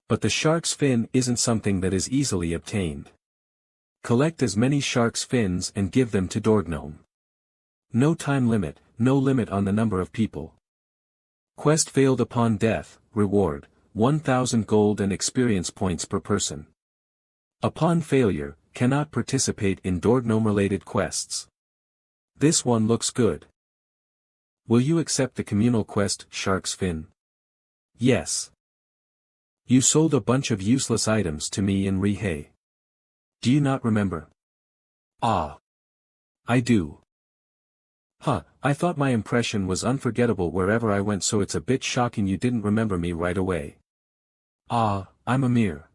But the shark's fin isn't something that is easily obtained. Collect as many shark's fins and give them to Dorgnome. No time limit, no limit on the number of people. Quest failed upon death, reward, 1000 gold and experience points per person. Upon failure, cannot participate in Dorgnome-related quests. This one looks good. Will you accept the communal quest, Shark's Fin? Yes. You sold a bunch of useless items to me in Rihei. Do you not remember? Ah. I do. Huh, I thought my impression was unforgettable wherever I went, so it's a bit shocking you didn't remember me right away. Ah, I'm Amir.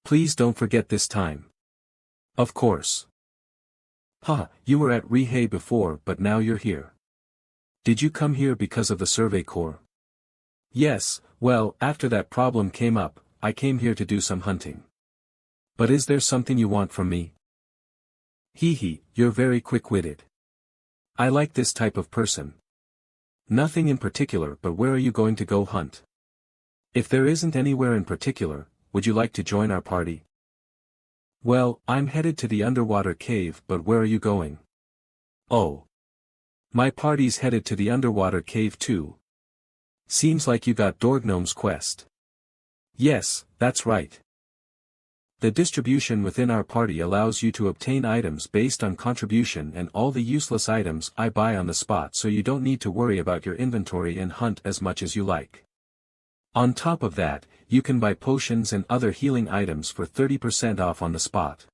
Please don't forget this time. Of course. Huh, you were at Rihei before but now you're here. Did you come here because of the Survey Corps? Yes, well, after that problem came up, I came here to do some hunting. But is there something you want from me? Hee, you're very quick-witted. I like this type of person. Nothing in particular, but where are you going to go hunt? If there isn't anywhere in particular, would you like to join our party? Well, I'm headed to the underwater cave, but where are you going? Oh. My party's headed to the underwater cave too. Seems like you got Dorgnome's quest. Yes, that's right. The distribution within our party allows you to obtain items based on contribution and all the useless items I buy on the spot, so you don't need to worry about your inventory and hunt as much as you like. On top of that, you can buy potions and other healing items for 30% off on the spot.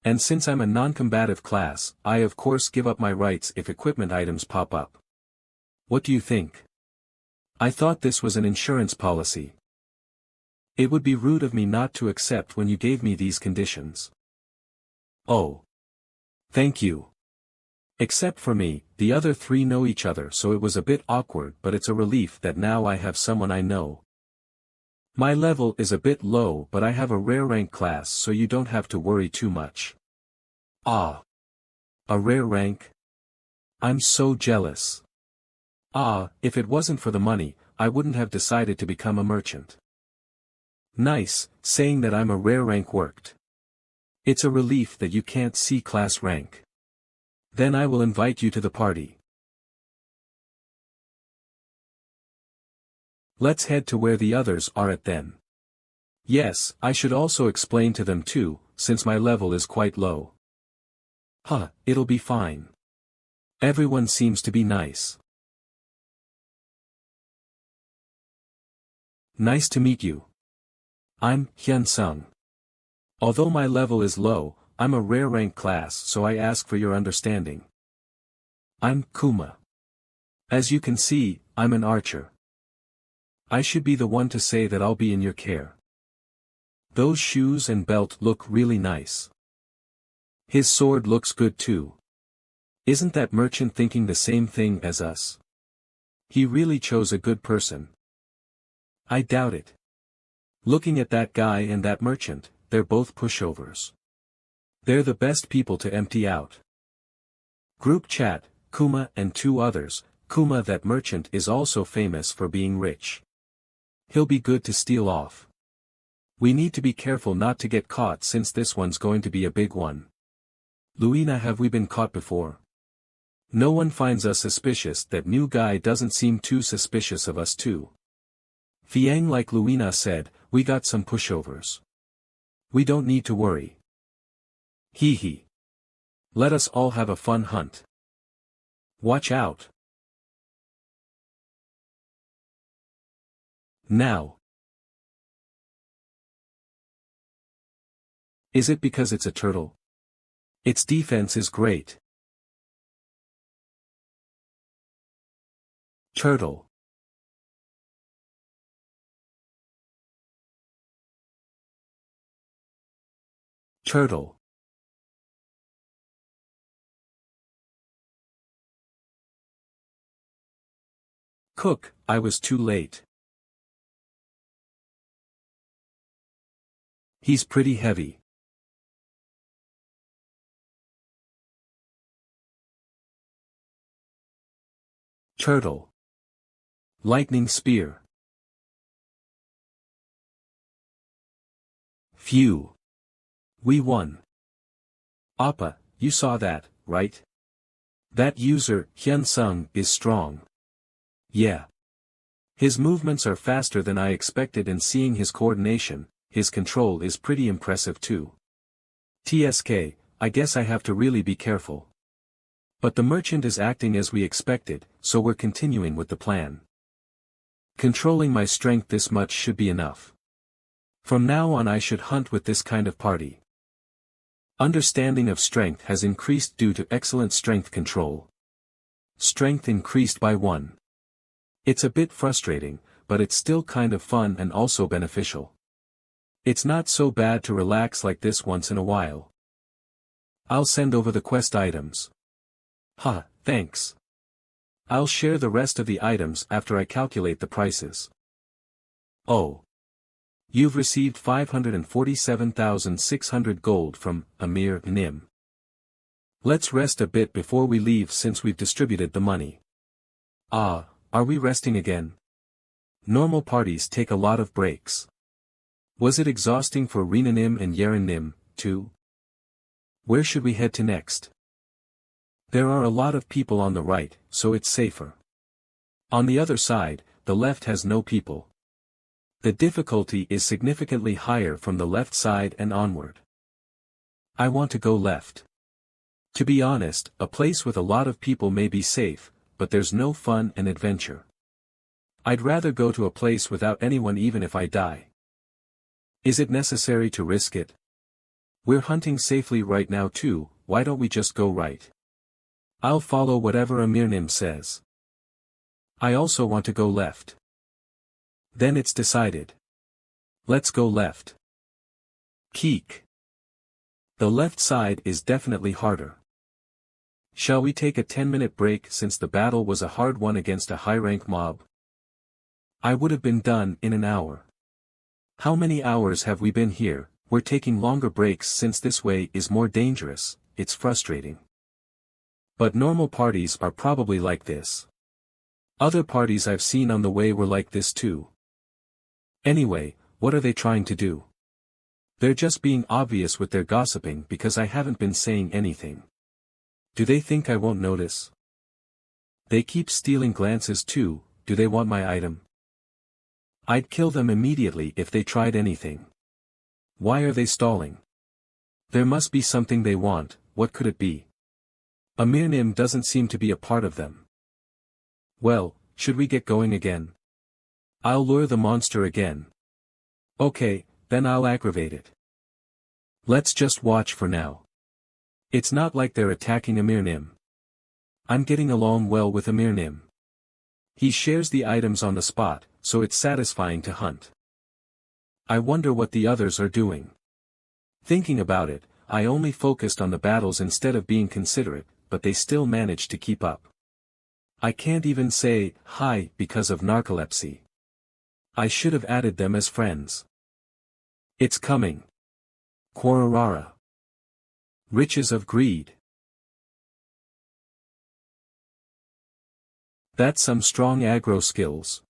And since I'm a non-combative class, I of course give up my rights if equipment items pop up. What do you think? I thought this was an insurance policy. It would be rude of me not to accept when you gave me these conditions. Oh. Thank you. Except for me, the other three know each other, so it was a bit awkward, but it's a relief that now I have someone I know. My level is a bit low, but I have a rare rank class, so you don't have to worry too much. Ah. A rare rank? I'm so jealous. Ah, if it wasn't for the money, I wouldn't have decided to become a merchant. Nice, saying that I'm a rare rank worked. It's a relief that you can't see class rank. Then I will invite you to the party. Let's head to where the others are at then. Yes, I should also explain to them too, since my level is quite low. Huh, it'll be fine. Everyone seems to be nice. Nice to meet you. I'm Hyun-sung. Although my level is low, I'm a rare rank class, so I ask for your understanding. I'm Kuma. As you can see, I'm an archer. I should be the one to say that I'll be in your care. Those shoes and belt look really nice. His sword looks good too. Isn't that merchant thinking the same thing as us? He really chose a good person. I doubt it. Looking at that guy and that merchant, they're both pushovers. They're the best people to empty out. Group chat, Kuma and 2 others. Kuma, that merchant, is also famous for being rich. He'll be good to steal off. We need to be careful not to get caught since this one's going to be a big one. Luina, have we been caught before? No one finds us suspicious. That new guy doesn't seem too suspicious of us too. Fiang, like Luina said, we got some pushovers. We don't need to worry. Hee hee. Let us all have a fun hunt. Watch out. Now. Is it because it's a turtle? Its defense is great. Turtle. Turtle. Cook, I was too late. He's pretty heavy. Turtle. Lightning spear. Phew. We won. Appa, you saw that, right? That user, Hyun-sung, is strong. Yeah. His movements are faster than I expected, and seeing his coordination, his control is pretty impressive too. TSK, I guess I have to really be careful. But the merchant is acting as we expected, so we're continuing with the plan. Controlling my strength this much should be enough. From now on I should hunt with this kind of party. Understanding of strength has increased due to excellent strength control. Strength increased by 1. It's a bit frustrating, but it's still kind of fun and also beneficial. It's not so bad to relax like this once in a while. I'll send over the quest items. Ha, thanks. I'll share the rest of the items after I calculate the prices. Oh. You've received 547,600 gold from Amir Nim. Let's rest a bit before we leave since we've distributed the money. Ah, are we resting again? Normal parties take a lot of breaks. Was it exhausting for Renanim and Yeranim, too? Where should we head to next? There are a lot of people on the right, so it's safer. On the other side, the left has no people. The difficulty is significantly higher from the left side and onward. I want to go left. To be honest, a place with a lot of people may be safe, but there's no fun and adventure. I'd rather go to a place without anyone even if I die. Is it necessary to risk it? We're hunting safely right now too, why don't we just go right? I'll follow whatever Amirnim says. I also want to go left. Then it's decided. Let's go left. Keek. The left side is definitely harder. Shall we take a 10-minute break since the battle was a hard one against a high-rank mob? I would have been done in an hour. How many hours have we been here? We're taking longer breaks since this way is more dangerous, it's frustrating. But normal parties are probably like this. Other parties I've seen on the way were like this too. Anyway, what are they trying to do? They're just being obvious with their gossiping because I haven't been saying anything. Do they think I won't notice? They keep stealing glances too, do they want my item? I'd kill them immediately if they tried anything. Why are they stalling? There must be something they want, what could it be? Amirnim doesn't seem to be a part of them. Well, should we get going again? I'll lure the monster again. Okay, then I'll aggravate it. Let's just watch for now. It's not like they're attacking Amirnim. I'm getting along well with Amirnim. He shares the items on the spot, so it's satisfying to hunt. I wonder what the others are doing. Thinking about it, I only focused on the battles instead of being considerate, but they still managed to keep up. I can't even say hi because of narcolepsy. I should have added them as friends. It's coming. Quararara. Riches of greed. That's some strong aggro skills.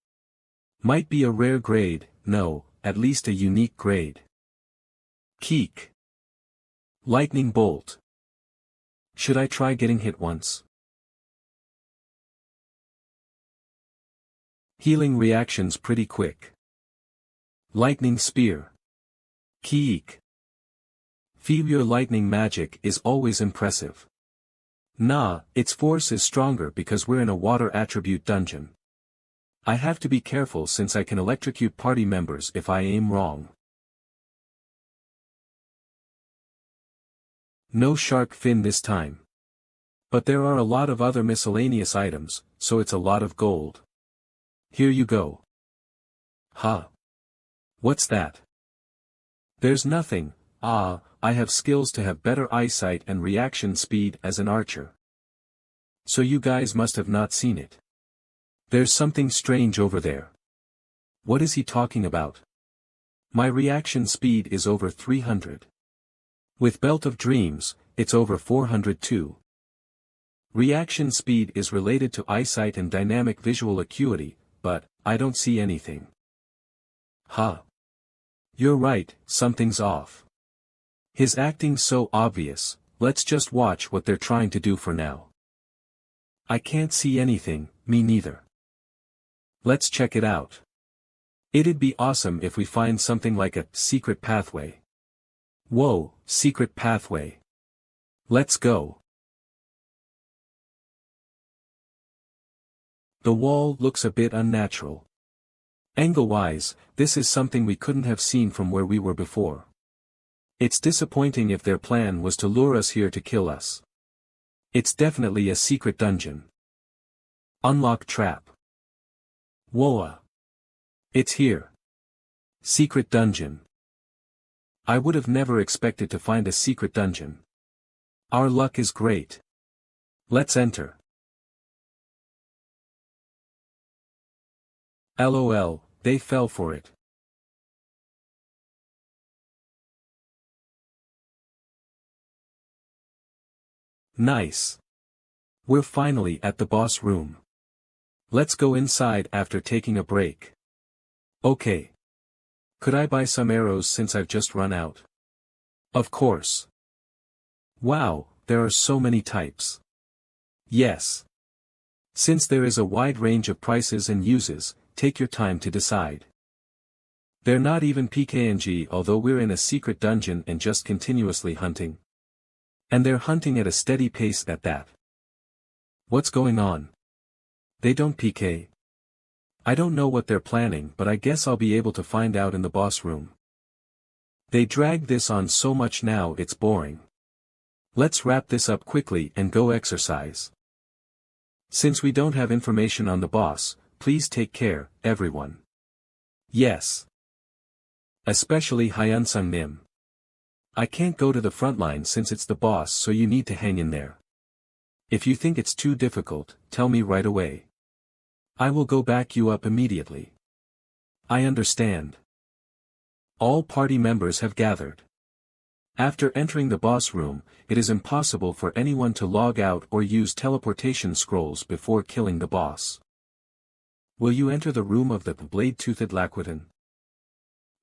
Might be a rare grade, no, at least a unique grade. Keek. Lightning bolt. Should I try getting hit once? Healing reactions pretty quick. Lightning spear. Keek. Your lightning magic is always impressive. Nah, its force is stronger because we're in a water attribute dungeon. I have to be careful since I can electrocute party members if I aim wrong. No shark fin this time. But there are a lot of other miscellaneous items, so it's a lot of gold. Here you go. Huh. What's that? There's nothing. I have skills to have better eyesight and reaction speed as an archer. So you guys must have not seen it. There's something strange over there. What is he talking about? My reaction speed is over 300. With Belt of Dreams, it's over 400 too. Reaction speed is related to eyesight and dynamic visual acuity, but I don't see anything. Huh. You're right, something's off. His acting's so obvious, let's just watch what they're trying to do for now. I can't see anything, me neither. Let's check it out. It'd be awesome if we find something like a secret pathway. Whoa, secret pathway. Let's go. The wall looks a bit unnatural. Angle-wise, this is something we couldn't have seen from where we were before. It's disappointing if their plan was to lure us here to kill us. It's definitely a secret dungeon. Unlock trap. Whoa. It's here. Secret dungeon. I would have never expected to find a secret dungeon. Our luck is great. Let's enter. LOL, they fell for it. Nice. We're finally at the boss room. Let's go inside after taking a break. Okay. Could I buy some arrows since I've just run out? Of course. Wow, there are so many types. Yes. Since there is a wide range of prices and uses, take your time to decide. They're not even PKNG although we're in a secret dungeon and just continuously hunting. And they're hunting at a steady pace at that. What's going on? They don't PK. I don't know what they're planning but I guess I'll be able to find out in the boss room. They drag this on so much now it's boring. Let's wrap this up quickly and go exercise. Since we don't have information on the boss, please take care, everyone. Yes. Especially Hyunsung Nim. I can't go to the front line since it's the boss so you need to hang in there. If you think it's too difficult, tell me right away. I will go back you up immediately. I understand. All party members have gathered. After entering the boss room, it is impossible for anyone to log out or use teleportation scrolls before killing the boss. Will you enter the room of the blade-toothed Laquidon?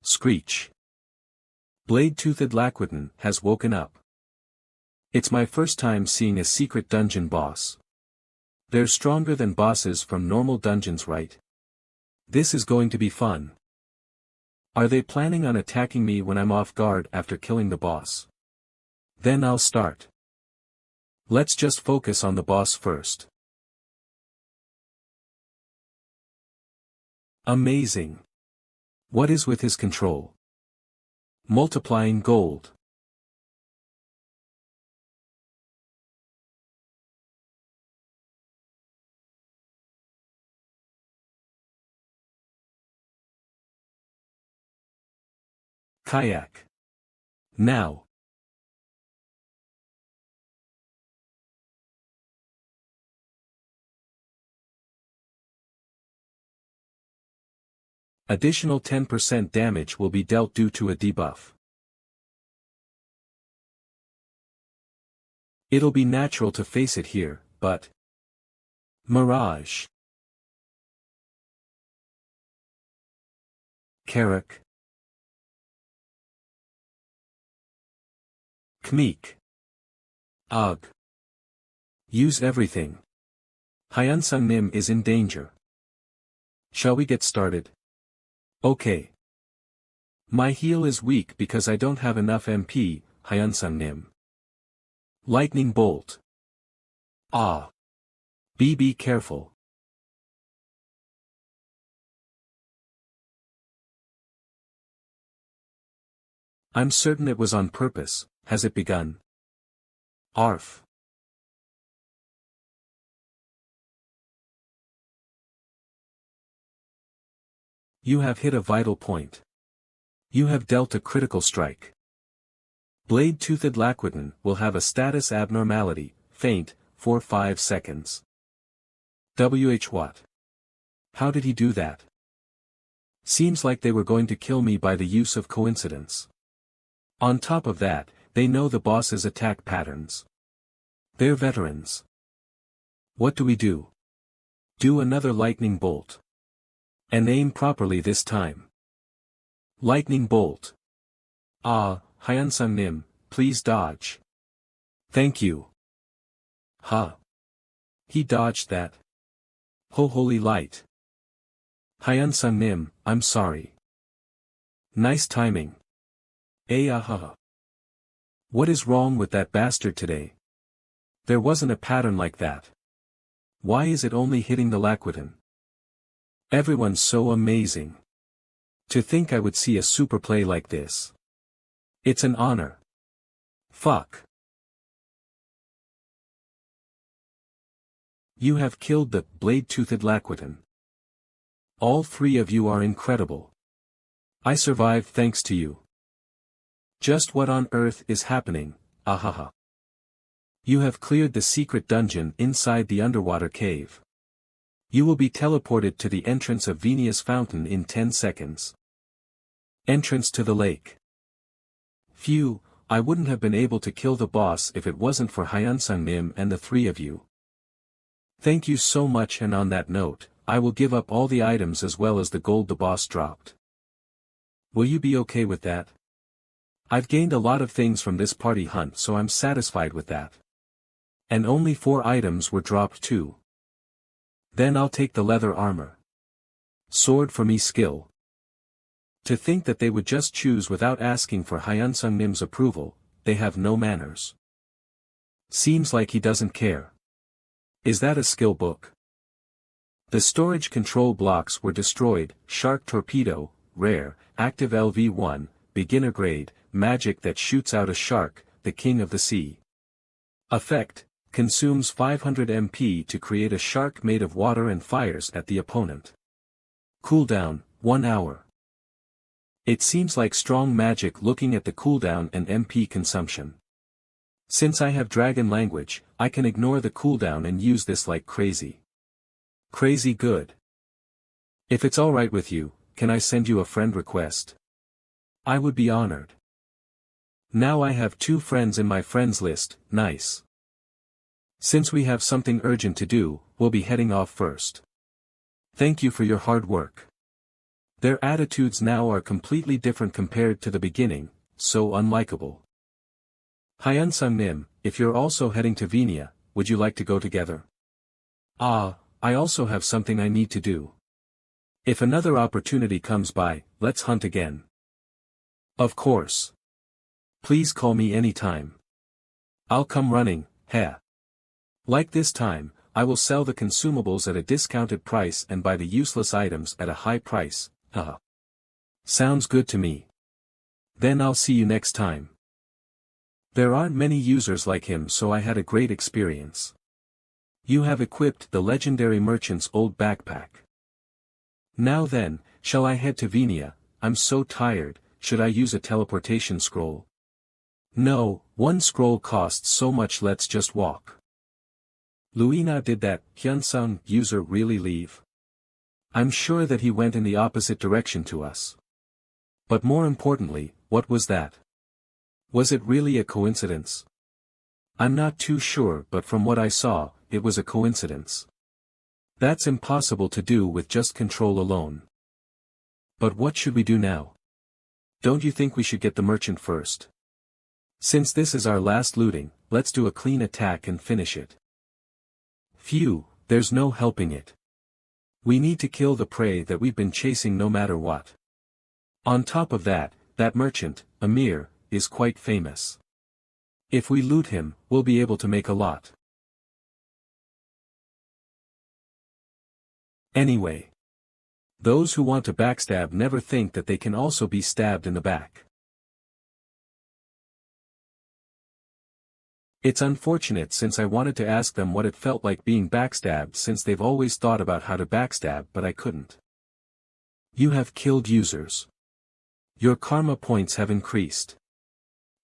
Screech. Blade-toothed Laquidon has woken up. It's my first time seeing a secret dungeon boss. They're stronger than bosses from normal dungeons, right? This is going to be fun. Are they planning on attacking me when I'm off guard after killing the boss? Then I'll start. Let's just focus on the boss first. Amazing. What is with his control? Multiplying gold. Kayak. Now. Additional 10% damage will be dealt due to a debuff. It'll be natural to face it here, but... Mirage. Carrick. Kmeek. Ugh. Use everything. Hyunsung Nim is in danger. Shall we get started? Okay. My heal is weak because I don't have enough MP, Hyunsung Nim. Lightning bolt. Ah. Be careful. I'm certain it was on purpose. Has it begun? Arf. You have hit a vital point. You have dealt a critical strike. Blade-toothed Laquidin will have a status abnormality, faint, for 5 seconds. What? How did he do that? Seems like they were going to kill me by the use of coincidence. On top of that, they know the boss's attack patterns. They're veterans. What do we do? Do another lightning bolt. And aim properly this time. Lightning bolt. Ah, Hyunsung Nim, please dodge. Thank you. Huh. He dodged that. Ho holy light. Hyunsung Nim, I'm sorry. Nice timing. What is wrong with that bastard today? There wasn't a pattern like that. Why is it only hitting the Laquidin? Everyone's so amazing. To think I would see a super play like this. It's an honor. Fuck. You have killed the blade-toothed Laquidin. All 3 of you are incredible. I survived thanks to you. Just what on earth is happening, ahaha. You have cleared the secret dungeon inside the underwater cave. You will be teleported to the entrance of Venia's fountain in 10 seconds. Entrance to the lake. Phew, I wouldn't have been able to kill the boss if it wasn't for Hyunsung Nim and the 3 of you. Thank you so much, and on that note, I will give up all the items as well as the gold the boss dropped. Will you be okay with that? I've gained a lot of things from this party hunt, so I'm satisfied with that. And only 4 items were dropped too. Then I'll take the leather armor. Sword for me skill. To think that they would just choose without asking for Hyunsung Nim's approval, they have no manners. Seems like he doesn't care. Is that a skill book? The storage control blocks were destroyed. Shark torpedo, rare, active LV1, beginner grade, magic that shoots out a shark, the king of the sea. Effect, consumes 500 MP to create a shark made of water and fires at the opponent. Cooldown, 1 hour. It seems like strong magic looking at the cooldown and MP consumption. Since I have dragon language, I can ignore the cooldown and use this like crazy. Crazy good. If it's alright with you, can I send you a friend request? I would be honored. Now I have 2 friends in my friends list, nice. Since we have something urgent to do, we'll be heading off first. Thank you for your hard work. Their attitudes now are completely different compared to the beginning, so unlikable. Hyunsung Nim, if you're also heading to Venia, would you like to go together? Ah, I also have something I need to do. If another opportunity comes by, let's hunt again. Of course. Please call me anytime. I'll come running, heh. Like this time, I will sell the consumables at a discounted price and buy the useless items at a high price, haha. Sounds good to me. Then I'll see you next time. There aren't many users like him, so I had a great experience. You have equipped the legendary merchant's old backpack. Now then, shall I head to Venia? I'm so tired. Should I use a teleportation scroll? No, 1 scroll costs so much, let's just walk. Luina, did that Hyunsung user really leave? I'm sure that he went in the opposite direction to us. But more importantly, what was that? Was it really a coincidence? I'm not too sure, but from what I saw, it was a coincidence. That's impossible to do with just control alone. But what should we do now? Don't you think we should get the merchant first? Since this is our last looting, let's do a clean attack and finish it. Phew, there's no helping it. We need to kill the prey that we've been chasing no matter what. On top of that, that merchant, Amir, is quite famous. If we loot him, we'll be able to make a lot. Anyway. Those who want to backstab never think that they can also be stabbed in the back. It's unfortunate since I wanted to ask them what it felt like being backstabbed since they've always thought about how to backstab but I couldn't. You have killed users. Your karma points have increased.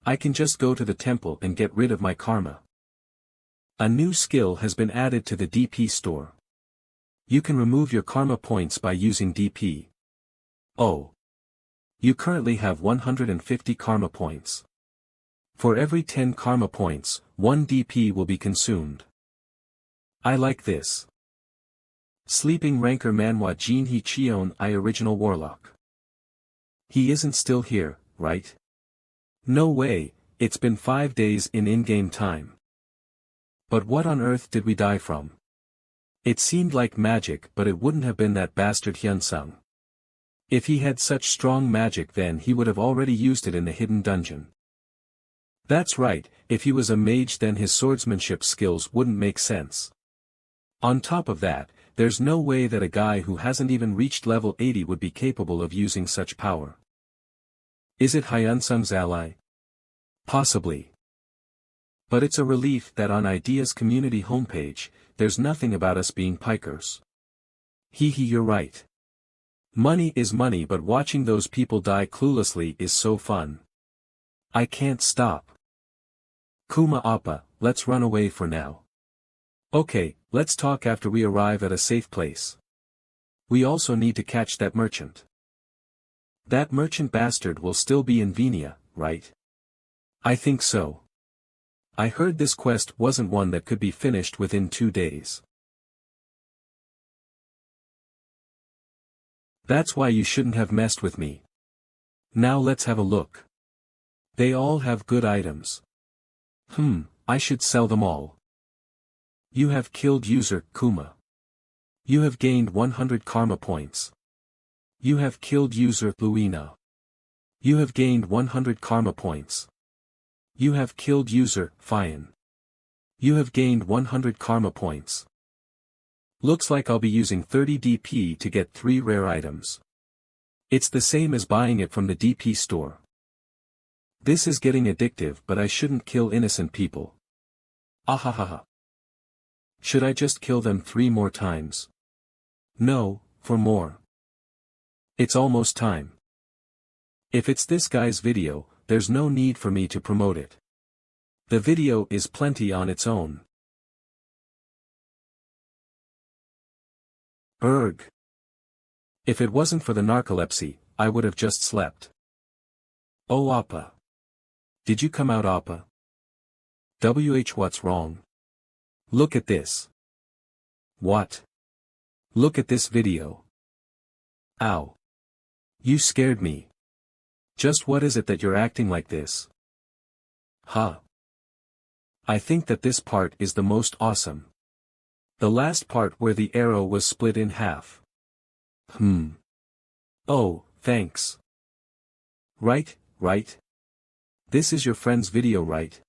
I can just go to the temple and get rid of my karma. A new skill has been added to the DP store. You can remove your karma points by using DP. Oh. You currently have 150 karma points. For every 10 karma points, 1 DP will be consumed. I like this. Sleeping Ranker Manhwa Jin He Cheon I Original Warlock. He isn't still here, right? No way, it's been 5 days in-game time. But what on earth did we die from? It seemed like magic but it wouldn't have been that bastard Hyunsung. If he had such strong magic then he would have already used it in the hidden dungeon. That's right, if he was a mage then his swordsmanship skills wouldn't make sense. On top of that, there's no way that a guy who hasn't even reached level 80 would be capable of using such power. Is it Hyunsung's ally? Possibly. But it's a relief that on Idea's community homepage, there's nothing about us being pikers. Hehe, you're right. Money is money but watching those people die cluelessly is so fun. I can't stop. Kuma Appa, let's run away for now. Okay, let's talk after we arrive at a safe place. We also need to catch that merchant. That merchant bastard will still be in Venia, right? I think so. I heard this quest wasn't one that could be finished within 2 days. That's why you shouldn't have messed with me. Now let's have a look. They all have good items. I should sell them all. You have killed user Kuma. You have gained 100 karma points. You have killed user Luina. You have gained 100 karma points. You have killed user Fian. You have gained 100 karma points. Looks like I'll be using 30 DP to get 3 rare items. It's the same as buying it from the DP store. This is getting addictive but I shouldn't kill innocent people. Ahahaha. Should I just kill them 3 more times? No, for more. It's almost time. If it's this guy's video, there's no need for me to promote it. The video is plenty on its own. Erg. If it wasn't for the narcolepsy, I would have just slept. Oh Appa. Did you come out Appa? What's wrong? Look at this. What? Look at this video. Ow. You scared me. Just what is it that you're acting like this? Huh. I think that this part is the most awesome. The last part where the arrow was split in half. Oh, thanks. Right. This is your friend's video, right?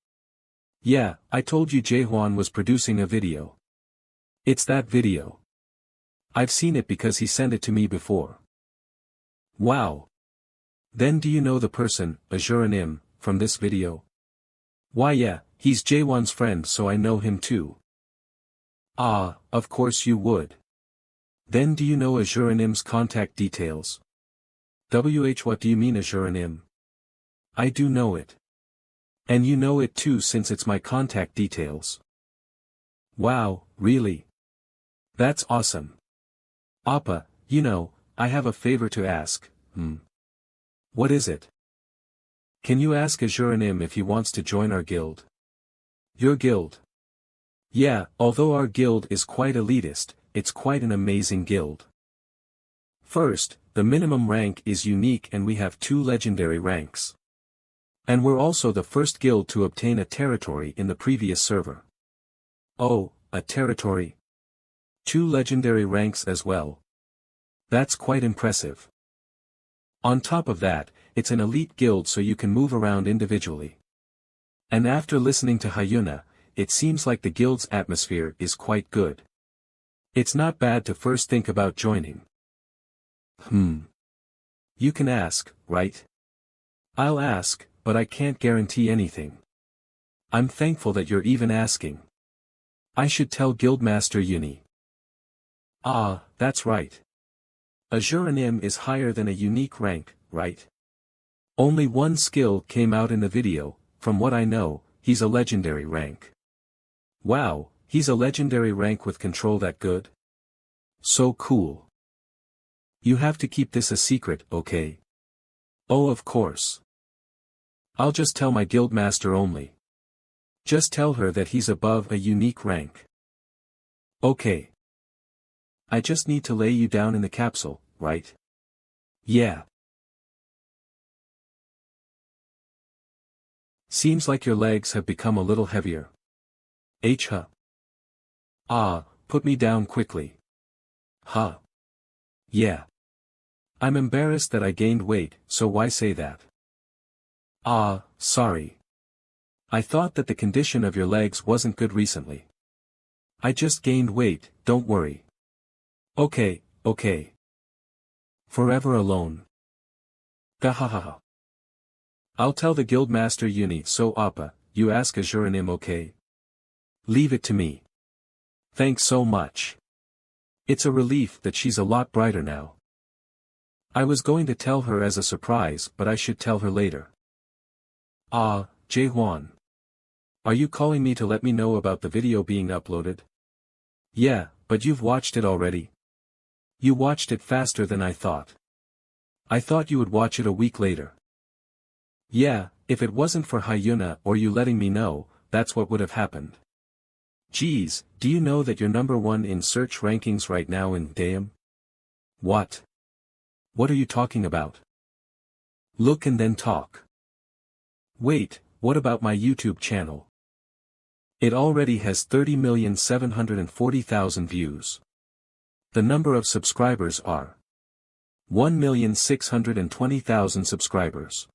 Yeah, I told you Jaehwan was producing a video. It's that video. I've seen it because he sent it to me before. Wow. Then do you know the person, Azuranim, from this video? Why yeah, he's Jaehwan's friend so I know him too. Ah, of course you would. Then do you know Azuranim's contact details? What do you mean Azuranim? I do know it. And you know it too since it's my contact details. Wow, really? That's awesome. Appa, you know, I have a favor to ask. What is it? Can you ask Azuranim if he wants to join our guild? Your guild? Yeah, although our guild is quite elitist, it's quite an amazing guild. First, the minimum rank is unique and we have 2 legendary ranks. And we're also the first guild to obtain a territory in the previous server. Oh, a territory? 2 legendary ranks as well. That's quite impressive. On top of that, it's an elite guild so you can move around individually. And after listening to Hyuna, it seems like the guild's atmosphere is quite good. It's not bad to first think about joining. You can ask, right? I'll ask, but I can't guarantee anything. I'm thankful that you're even asking. I should tell Guildmaster Uni. Ah, that's right. A Juranim is higher than a unique rank, right? Only one skill came out in the video. From what I know, he's a legendary rank. Wow, he's a legendary rank with control that good? So cool. You have to keep this a secret, okay? Oh, of course. I'll just tell my guildmaster only. Just tell her that he's above a unique rank. Okay. I just need to lay you down in the capsule, right? Yeah. Seems like your legs have become a little heavier. Huh. Ah, put me down quickly. Huh. Yeah. I'm embarrassed that I gained weight, so why say that? Ah, sorry. I thought that the condition of your legs wasn't good recently. I just gained weight, don't worry. Okay, okay. Forever alone. Gahahaha. I'll tell the guildmaster Uni so Appa, you ask Azuranim okay? Leave it to me. Thanks so much. It's a relief that she's a lot brighter now. I was going to tell her as a surprise but I should tell her later. Ah, Jaehwan. Are you calling me to let me know about the video being uploaded? Yeah, but you've watched it already. You watched it faster than I thought. I thought you would watch it a week later. Yeah, if it wasn't for Hyuna or you letting me know, that's what would have happened. Geez, do you know that you're number 1 in search rankings right now in Daeum? What? What are you talking about? Look and then talk. Wait, what about my YouTube channel? It already has 30,740,000 views. The number of subscribers are 1,620,000 subscribers.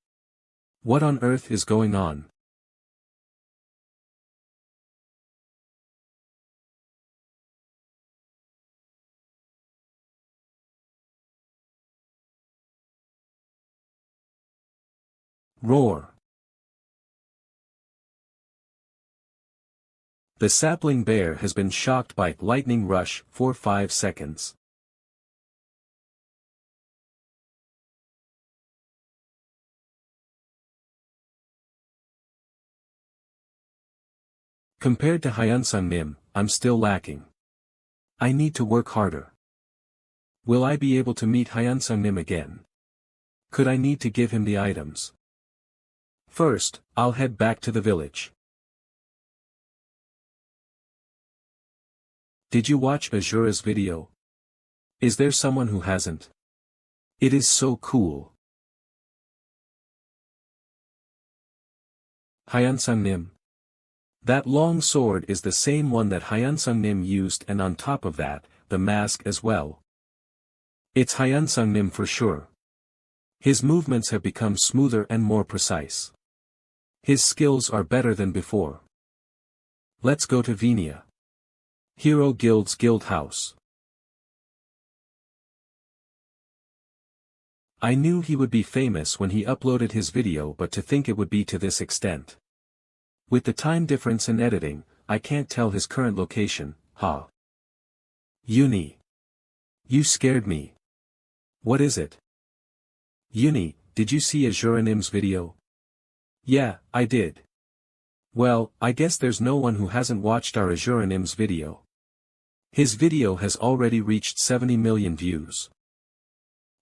What on earth is going on? Roar. The sapling bear has been shocked by lightning rush for 5 seconds. Compared to Hyunsung Nim, I'm still lacking. I need to work harder. Will I be able to meet Hyunsung Nim again? Could I need to give him the items? First, I'll head back to the village. Did you watch Azura's video? Is there someone who hasn't? It is so cool. Hyunsung Nim. That long sword is the same one that Hyunsung Nim used and on top of that, the mask as well. It's Hyunsung Nim for sure. His movements have become smoother and more precise. His skills are better than before. Let's go to Venia. Hero Guild's Guild House. I knew he would be famous when he uploaded his video, but to think it would be to this extent. With the time difference and editing, I can't tell his current location, huh? Uni. You scared me. What is it? Uni, did you see Azuranim's video? Yeah, I did. Well, I guess there's no one who hasn't watched our Azuranim's video. His video has already reached 70 million views.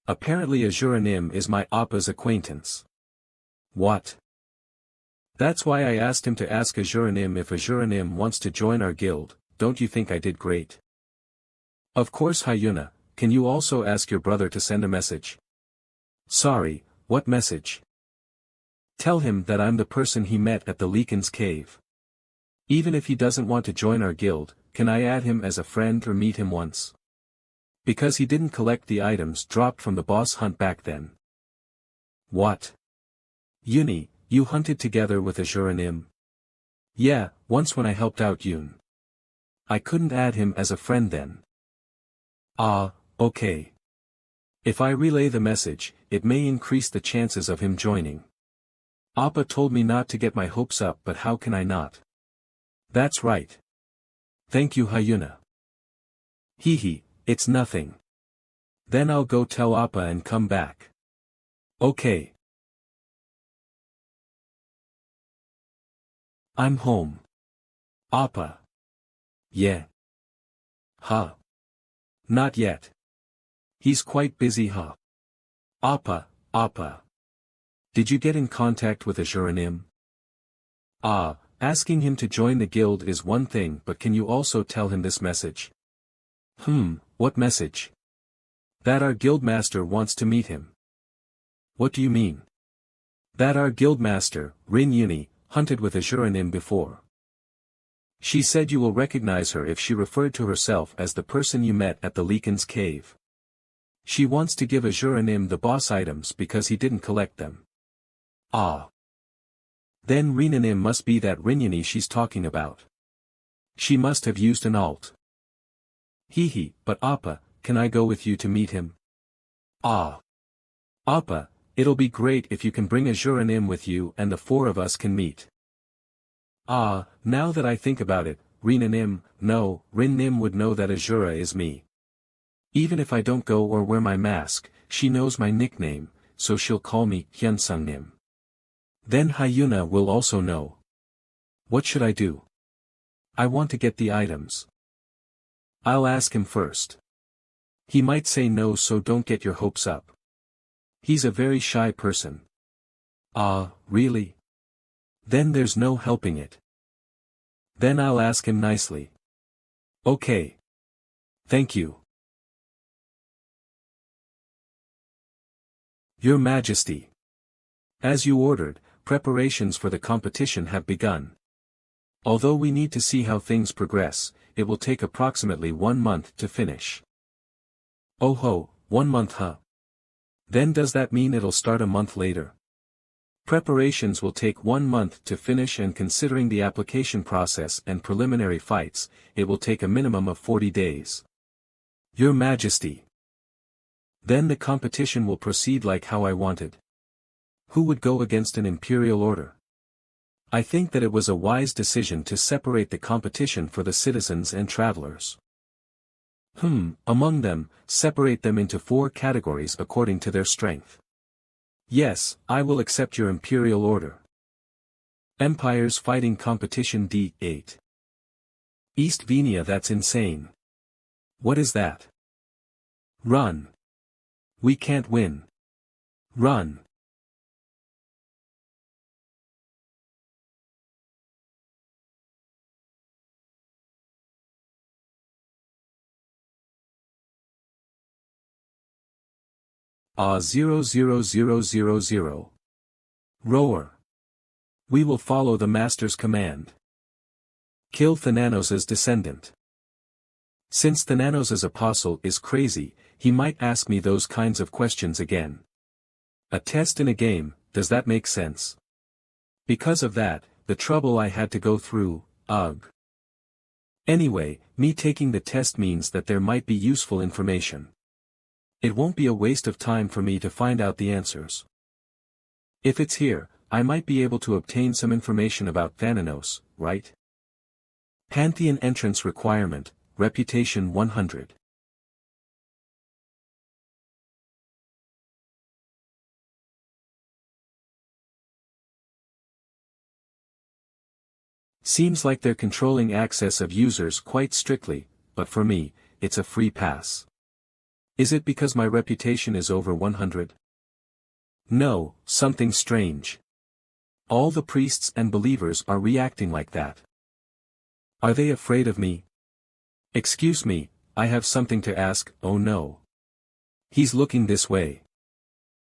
Apparently Azuranim is my Appa's acquaintance. What? That's why I asked him to ask Azuranim if Azuranim wants to join our guild. Don't you think I did great? Of course Hyuna, can you also ask your brother to send a message? Sorry, what message? Tell him that I'm the person he met at the Leakin's cave. Even if he doesn't want to join our guild, can I add him as a friend or meet him once? Because he didn't collect the items dropped from the boss hunt back then. What? Uni, you hunted together with Azure and Im? Yeah, once when I helped out Yoon. I couldn't add him as a friend then. Ah, okay. If I relay the message, it may increase the chances of him joining. Appa told me not to get my hopes up, but how can I not? That's right. Thank you, Hyuna. Hee, it's nothing. Then I'll go tell Appa and come back. Okay. I'm home. Appa. Yeah. Huh. Not yet. He's quite busy, huh? Appa. Did you get in contact with Azure and Im? Ah, asking him to join the guild is one thing, but can you also tell him this message? What message? That our guildmaster wants to meet him. What do you mean? That our guildmaster, Rin Uni, hunted with Azure and Im before. She said you will recognize her if she referred to herself as the person you met at the Leakin's cave. She wants to give Azure and Im the boss items because he didn't collect them. Ah. Then Rin and Im must be that Rin Uni she's talking about. She must have used an alt. Hee, but Appa, can I go with you to meet him? Ah. Appa, it'll be great if you can bring Azure and Im with you and the four of us can meet. Ah, now that I think about it, Rin and Im, no, Rin Im would know that Azure is me. Even if I don't go or wear my mask, she knows my nickname, so she'll call me Hyunsung Nim. Then Hyuna will also know. What should I do? I want to get the items. I'll ask him first. He might say no, so don't get your hopes up. He's a very shy person. Ah, really? Then there's no helping it. Then I'll ask him nicely. Okay. Thank you. Your Majesty. As you ordered, preparations for the competition have begun. Although we need to see how things progress, it will take approximately 1 month to finish. Oh ho, 1 month huh? Then does that mean it'll start a month later? Preparations will take 1 month to finish, and considering the application process and preliminary fights, it will take a minimum of 40 days. Your Majesty. Then the competition will proceed like how I wanted. Who would go against an imperial order? I think that it was a wise decision to separate the competition for the citizens and travelers. Among them, separate them into 4 categories according to their strength. Yes, I will accept your imperial order. Empires Fighting Competition D8. East Venia, that's insane. What is that? Run. We can't win. Run. Ah 00000. Roar. We will follow the Master's command. Kill Thananos' descendant. Since Thananos' apostle is crazy, he might ask me those kinds of questions again. A test in a game, does that make sense? Because of that, the trouble I had to go through, ugh. Anyway, me taking the test means that there might be useful information. It won't be a waste of time for me to find out the answers. If it's here, I might be able to obtain some information about Thananos, right? Pantheon entrance requirement, reputation 100. Seems like they're controlling access of users quite strictly, but for me, it's a free pass. Is it because my reputation is over 100? No, something strange. All the priests and believers are reacting like that. Are they afraid of me? Excuse me, I have something to ask. Oh no. He's looking this way.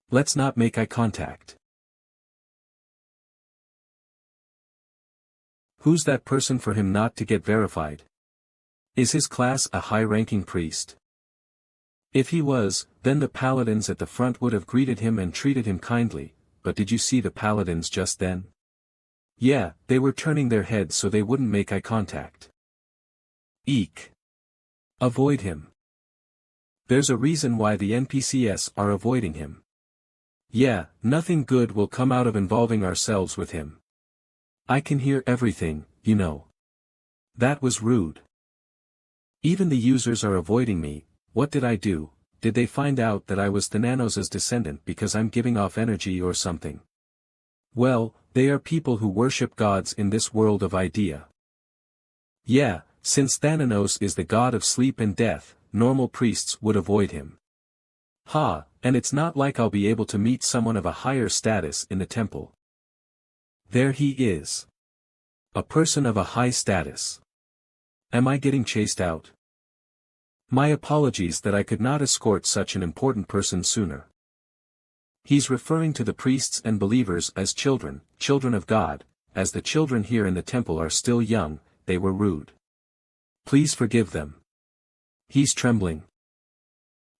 Let's not make eye contact. Who's that person for him not to get verified? Is his class a high-ranking priest? If he was, then the paladins at the front would have greeted him and treated him kindly, but did you see the paladins just then? Yeah, they were turning their heads so they wouldn't make eye contact. Eek. Avoid him. There's a reason why the NPCs are avoiding him. Yeah, nothing good will come out of involving ourselves with him. I can hear everything, you know. That was rude. Even the users are avoiding me. What did I do? Did they find out that I was Thananos's descendant because I'm giving off energy or something? Well, they are people who worship gods in this world of idea. Yeah, since Thananos is the god of sleep and death, normal priests would avoid him. Ha, and it's not like I'll be able to meet someone of a higher status in the temple. There he is. A person of a high status. Am I getting chased out? My apologies that I could not escort such an important person sooner. He's referring to the priests and believers as children, children of God, as the children here in the temple are still young, they were rude. Please forgive them. He's trembling.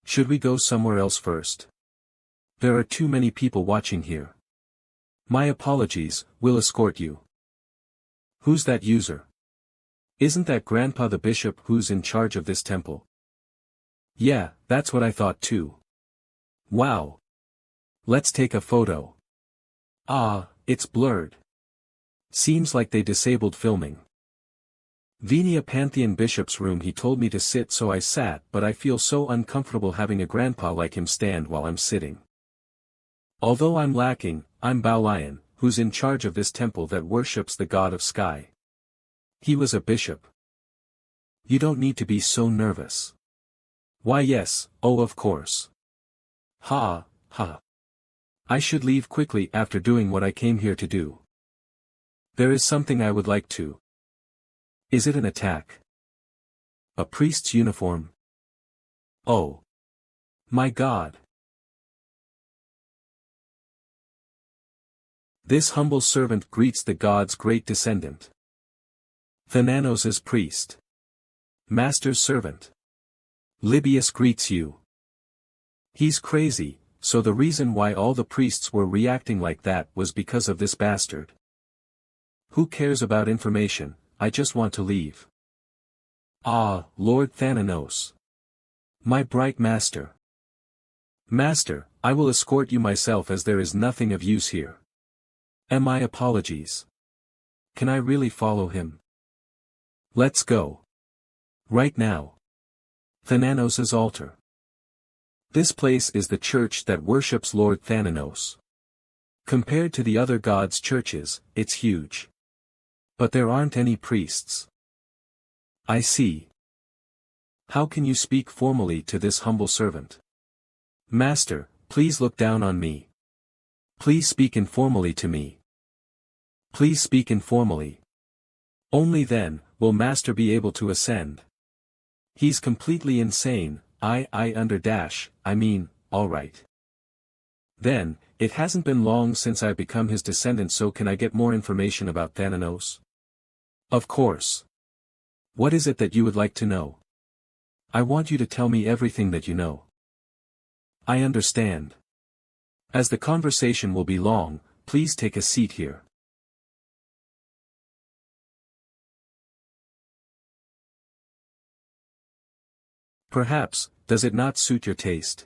Should we go somewhere else first? There are too many people watching here. My apologies, we'll escort you. Who's that user? Isn't that Grandpa the bishop who's in charge of this temple? Yeah, that's what I thought too. Wow. Let's take a photo. Ah, it's blurred. Seems like they disabled filming. Venia Pantheon Bishop's room. He told me to sit, so I sat, but I feel so uncomfortable having a grandpa like him stand while I'm sitting. Although I'm lacking, I'm Baolian, who's in charge of this temple that worships the god of sky. He was a bishop. You don't need to be so nervous. Why yes, oh of course. Ha, ha. I should leave quickly after doing what I came here to do. There is something I would like to. Is it an attack? A priest's uniform? Oh. My God. This humble servant greets the god's great descendant. Thananos's priest. Master's servant. Libius greets you. He's crazy, so the reason why all the priests were reacting like that was because of this bastard. Who cares about information, I just want to leave. Ah, Lord Thananos. My bright master. Master, I will escort you myself as there is nothing of use here. And my apologies. Can I really follow him? Let's go. Right now. Thananos's altar. This place is the church that worships Lord Thananos. Compared to the other gods' churches, it's huge. But there aren't any priests. I see. How can you speak formally to this humble servant? Master, please look down on me. Please speak informally to me. Please speak informally. Only then, will Master be able to ascend. He's completely insane, I mean, alright. Then, it hasn't been long since I've become his descendant, so can I get more information about Thananos? Of course. What is it that you would like to know? I want you to tell me everything that you know. I understand. As the conversation will be long, please take a seat here. Perhaps, does it not suit your taste?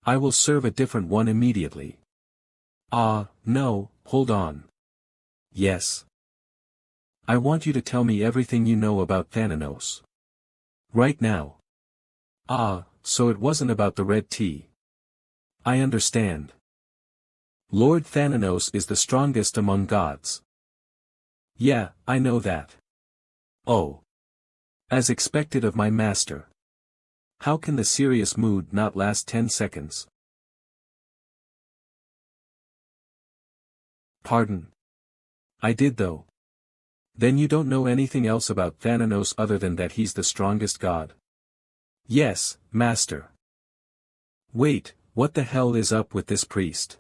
I will serve a different one immediately. Ah, no, hold on. Yes. I want you to tell me everything you know about Thananos. Right now. Ah, so it wasn't about the red tea. I understand. Lord Thananos is the strongest among gods. Yeah, I know that. Oh. As expected of my master. How can the serious mood not last 10 seconds? Pardon. I did though. Then you don't know anything else about Thananos other than that he's the strongest god? Yes, master. Wait, what the hell is up with this priest?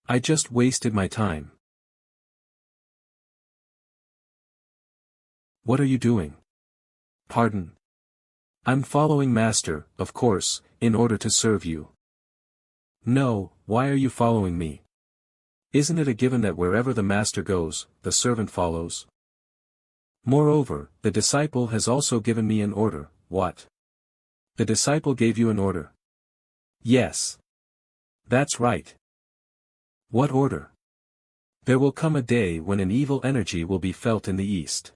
I just wasted my time. What are you doing? Pardon. I'm following Master, of course, in order to serve you. No, why are you following me? Isn't it a given that wherever the Master goes, the servant follows? Moreover, the disciple has also given me an order. What? The disciple gave you an order? Yes. That's right. What order? There will come a day when an evil energy will be felt in the East.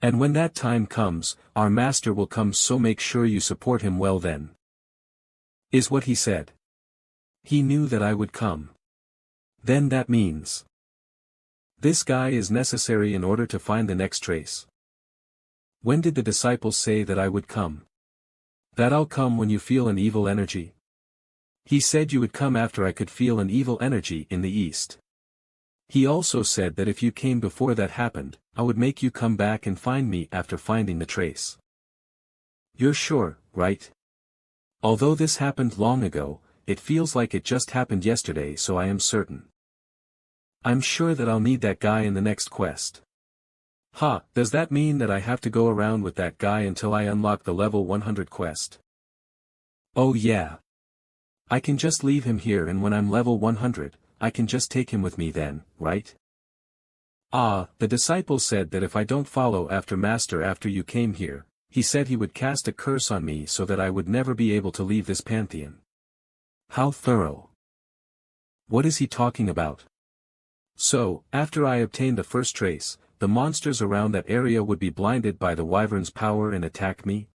And when that time comes, our Master will come, so make sure you support him well then. Is what he said. He knew that I would come. Then that means this guy is necessary in order to find the next trace. When did the disciples say that I would come? That I'll come when you feel an evil energy? He said you would come after I could feel an evil energy in the East. He also said that if you came before that happened, I would make you come back and find me after finding the trace. You're sure, right? Although this happened long ago, it feels like it just happened yesterday, so I am certain. I'm sure that I'll need that guy in the next quest. Ha, does that mean that I have to go around with that guy until I unlock the level 100 quest? Oh yeah. I can just leave him here, and when I'm level 100, I can just take him with me then, right? Ah, the disciple said that if I don't follow after Master after you came here, he said he would cast a curse on me so that I would never be able to leave this pantheon. How thorough. What is he talking about? So, after I obtained the first trace, the monsters around that area would be blinded by the wyvern's power and attack me?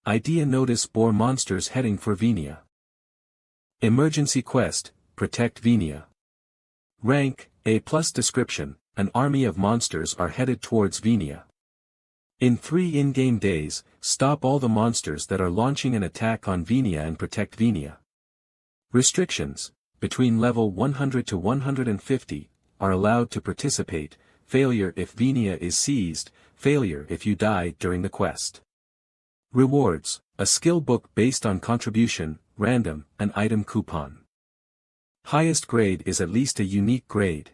Idea notice bore monsters heading for Venia. Emergency quest, protect Venia. Rank, A+. Description, an army of monsters are headed towards Venia. In 3 in-game days, stop all the monsters that are launching an attack on Venia and protect Venia. Restrictions, between level 100 to 150, are allowed to participate, failure if Venia is seized, failure if you die during the quest. Rewards, a skill book based on contribution, random, an item coupon. Highest grade is at least a unique grade.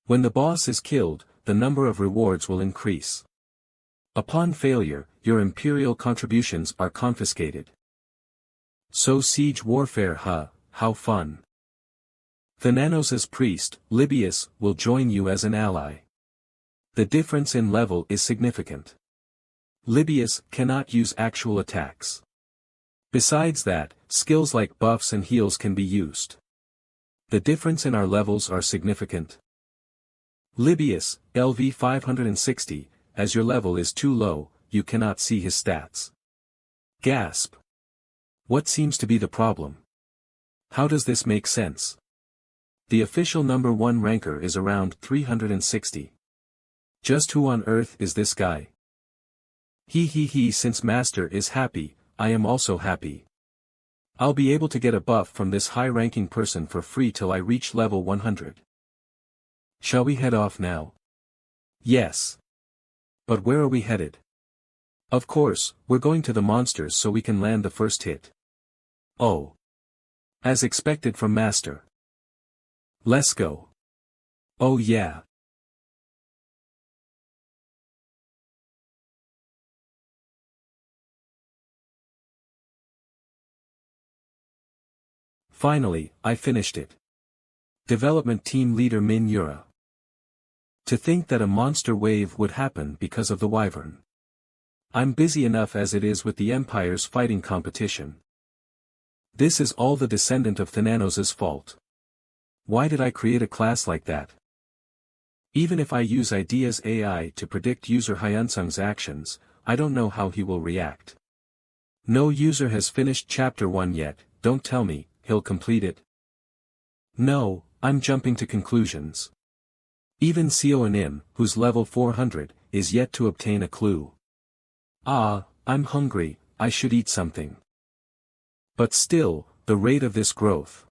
When the boss is killed, the number of rewards will increase. Upon failure, your imperial contributions are confiscated. So siege warfare, how fun. Thananos' priest, Libius, will join you as an ally. The difference in level is significant. Libius cannot use actual attacks. Besides that, skills like buffs and heals can be used. The difference in our levels are significant. Libius, LV 560, as your level is too low, you cannot see his stats. Gasp. What seems to be the problem? How does this make sense? The official number 1 ranker is around 360. Just who on earth is this guy? Since Master is happy, I am also happy. I'll be able to get a buff from this high-ranking person for free till I reach level 100. Shall we head off now? Yes. But where are we headed? Of course, we're going to the monsters so we can land the first hit. Oh. As expected from Master. Let's go. Oh yeah. Finally, I finished it. Development Team Leader MANHWA. To think that a monster wave would happen because of the wyvern. I'm busy enough as it is with the Empire's fighting competition. This is all the descendant of Thananos' fault. Why did I create a class like that? Even if I use Idea's AI to predict user Hyunsung's actions, I don't know how he will react. No user has finished chapter 1 yet, don't tell me, he'll complete it. No, I'm jumping to conclusions. Even Seonim, who's level 400, is yet to obtain a clue. Ah, I'm hungry, I should eat something. But still, the rate of this growth.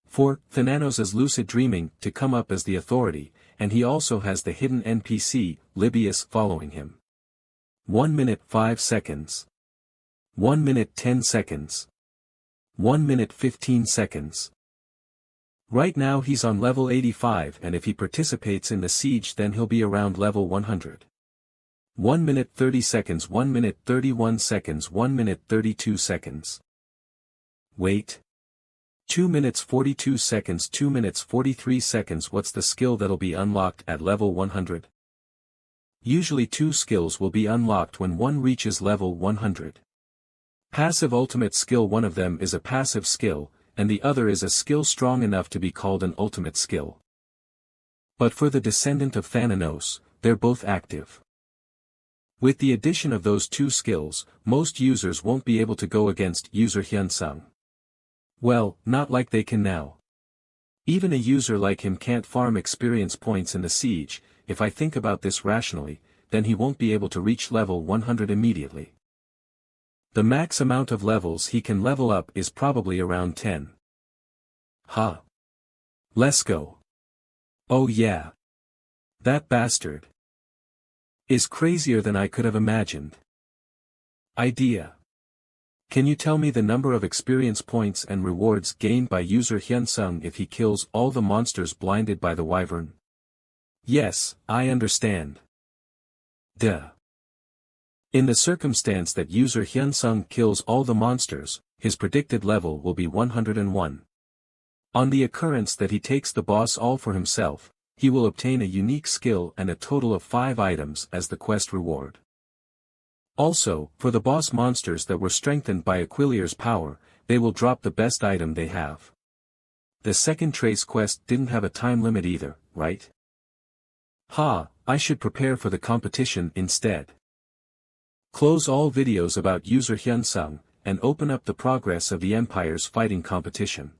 For, Thananos is lucid dreaming to come up as the authority, and he also has the hidden NPC, Libius, following him. 1 minute 5 seconds. 1 minute 10 seconds. 1 minute 15 seconds. Right now he's on level 85, and if he participates in the siege then he'll be around level 100. 1 minute 30 seconds, 1 minute 31 seconds, 1 minute 32 seconds. Wait. 2 minutes 42 seconds, 2 minutes 43 seconds. What's the skill that'll be unlocked at level 100? Usually 2 skills will be unlocked when one reaches level 100. Passive ultimate skill. One of them is a passive skill, and the other is a skill strong enough to be called an ultimate skill. But for the descendant of Thananos, they're both active. With the addition of those 2 skills, most users won't be able to go against user Hyunsung. Well, not like they can now. Even a user like him can't farm experience points in the siege. If I think about this rationally, then he won't be able to reach level 100 immediately. The max amount of levels he can level up is probably around 10. Huh. Let's go. Oh yeah. That bastard is crazier than I could have imagined. Idea. Can you tell me the number of experience points and rewards gained by user Hyunsung if he kills all the monsters blinded by the wyvern? Yes, I understand. Duh. In the circumstance that user Hyunsung kills all the monsters, his predicted level will be 101. On the occurrence that he takes the boss all for himself, he will obtain a unique skill and a total of 5 items as the quest reward. Also, for the boss monsters that were strengthened by Aquilier's power, they will drop the best item they have. The second trace quest didn't have a time limit either, right? Ha, I should prepare for the competition instead. Close all videos about user Hyunsung, and open up the progress of the Empire's fighting competition.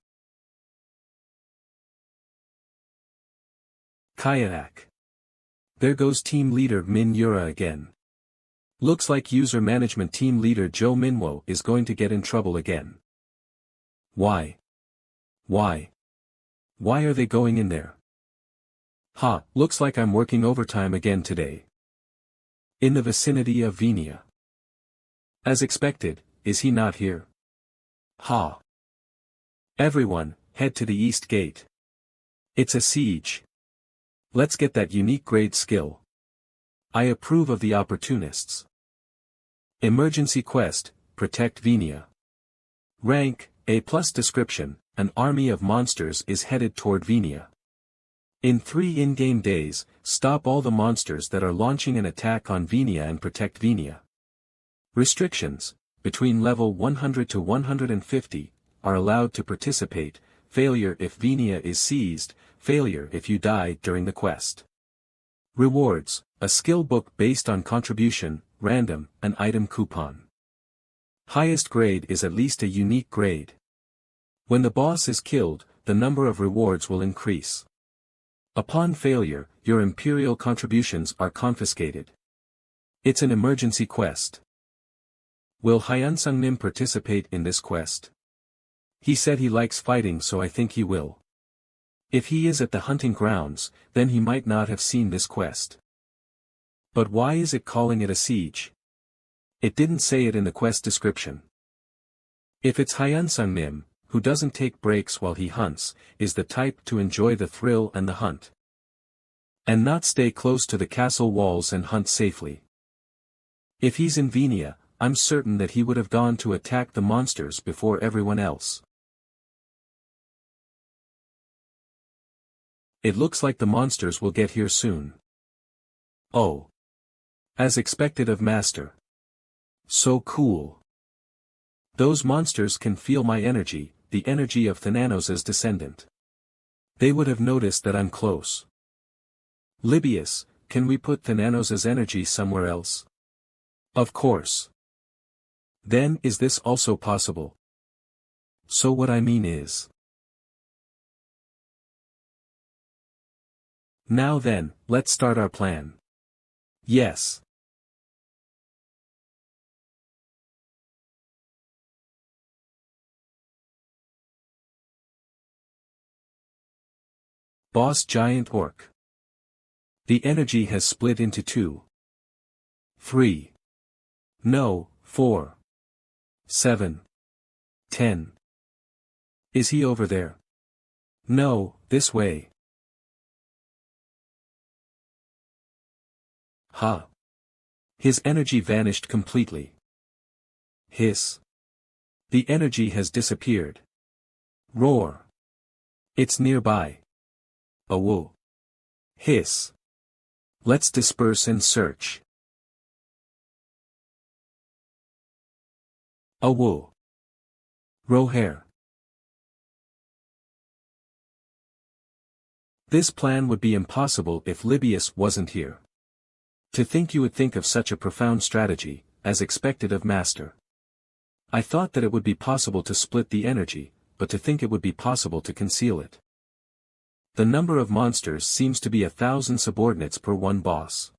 Kayak. There goes team leader MANHWA again. Looks like user management team leader Joe Minwo is going to get in trouble again. Why? Why? Why are they going in there? Ha, looks like I'm working overtime again today. In the vicinity of Venia. As expected, is he not here? Ha. Everyone, head to the east gate. It's a siege. Let's get that unique grade skill. I approve of the opportunists. Emergency quest, protect Venia. Rank, A+. Description, an army of monsters is headed toward Venia. In 3 in-game days, stop all the monsters that are launching an attack on Venia and protect Venia. Restrictions, between level 100 to 150, are allowed to participate, failure if Venia is seized, failure if you die during the quest. Rewards, a skill book based on contribution, random, an item coupon. Highest grade is at least a unique grade. When the boss is killed, the number of rewards will increase. Upon failure, your imperial contributions are confiscated. It's an emergency quest. Will Hyunsung Nim participate in this quest? He said he likes fighting, so I think he will. If he is at the hunting grounds, then he might not have seen this quest. But why is it calling it a siege? It didn't say it in the quest description. If it's Hyunsung Nim, who doesn't take breaks while he hunts, is the type to enjoy the thrill and the hunt. And not stay close to the castle walls and hunt safely. If he's in Venia, I'm certain that he would have gone to attack the monsters before everyone else. It looks like the monsters will get here soon. Oh. As expected of Master. So cool. Those monsters can feel my energy, the energy of Thananos' descendant. They would have noticed that I'm close. Libius, can we put Thananos' energy somewhere else? Of course. Then is this also possible? So what I mean is. Now then, let's start our plan. Yes. Boss Giant Orc. The energy has split into 2. 3. No, 4. 7. 10. Is he over there? No, this way. Ha! His energy vanished completely. Hiss. The energy has disappeared. Roar. It's nearby. Awoo. Hiss. Let's disperse and search. Awoo. Roher. This plan would be impossible if Libius wasn't here. To think you would think of such a profound strategy, as expected of Master. I thought that it would be possible to split the energy, but to think it would be possible to conceal it. The number of monsters seems to be 1,000 subordinates per one boss.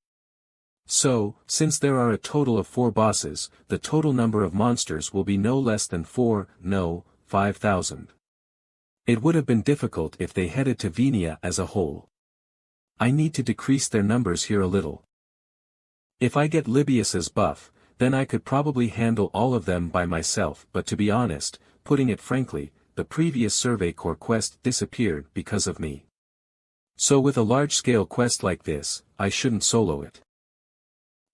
So, since there are a total of 4 bosses, the total number of monsters will be no less than 5,000. It would have been difficult if they headed to Venia as a whole. I need to decrease their numbers here a little. If I get Libius's buff, then I could probably handle all of them by myself, but to be honest, putting it frankly, the previous Survey Corps quest disappeared because of me. So with a large-scale quest like this, I shouldn't solo it.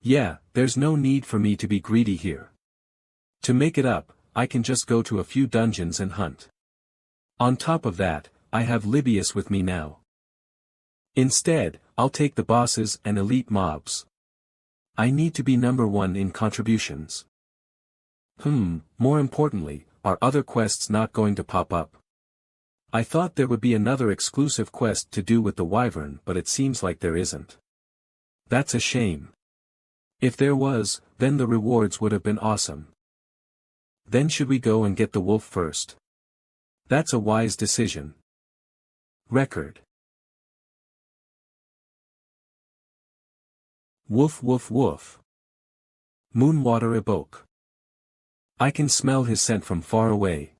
Yeah, there's no need for me to be greedy here. To make it up, I can just go to a few dungeons and hunt. On top of that, I have Libius with me now. Instead, I'll take the bosses and elite mobs. I need to be number 1 in contributions. More importantly, are other quests not going to pop up? I thought there would be another exclusive quest to do with the Wyvern, but it seems like there isn't. That's a shame. If there was, then the rewards would have been awesome. Then should we go and get the wolf first? That's a wise decision. Record. Woof woof woof. Moonwater Eboke. I can smell his scent from far away.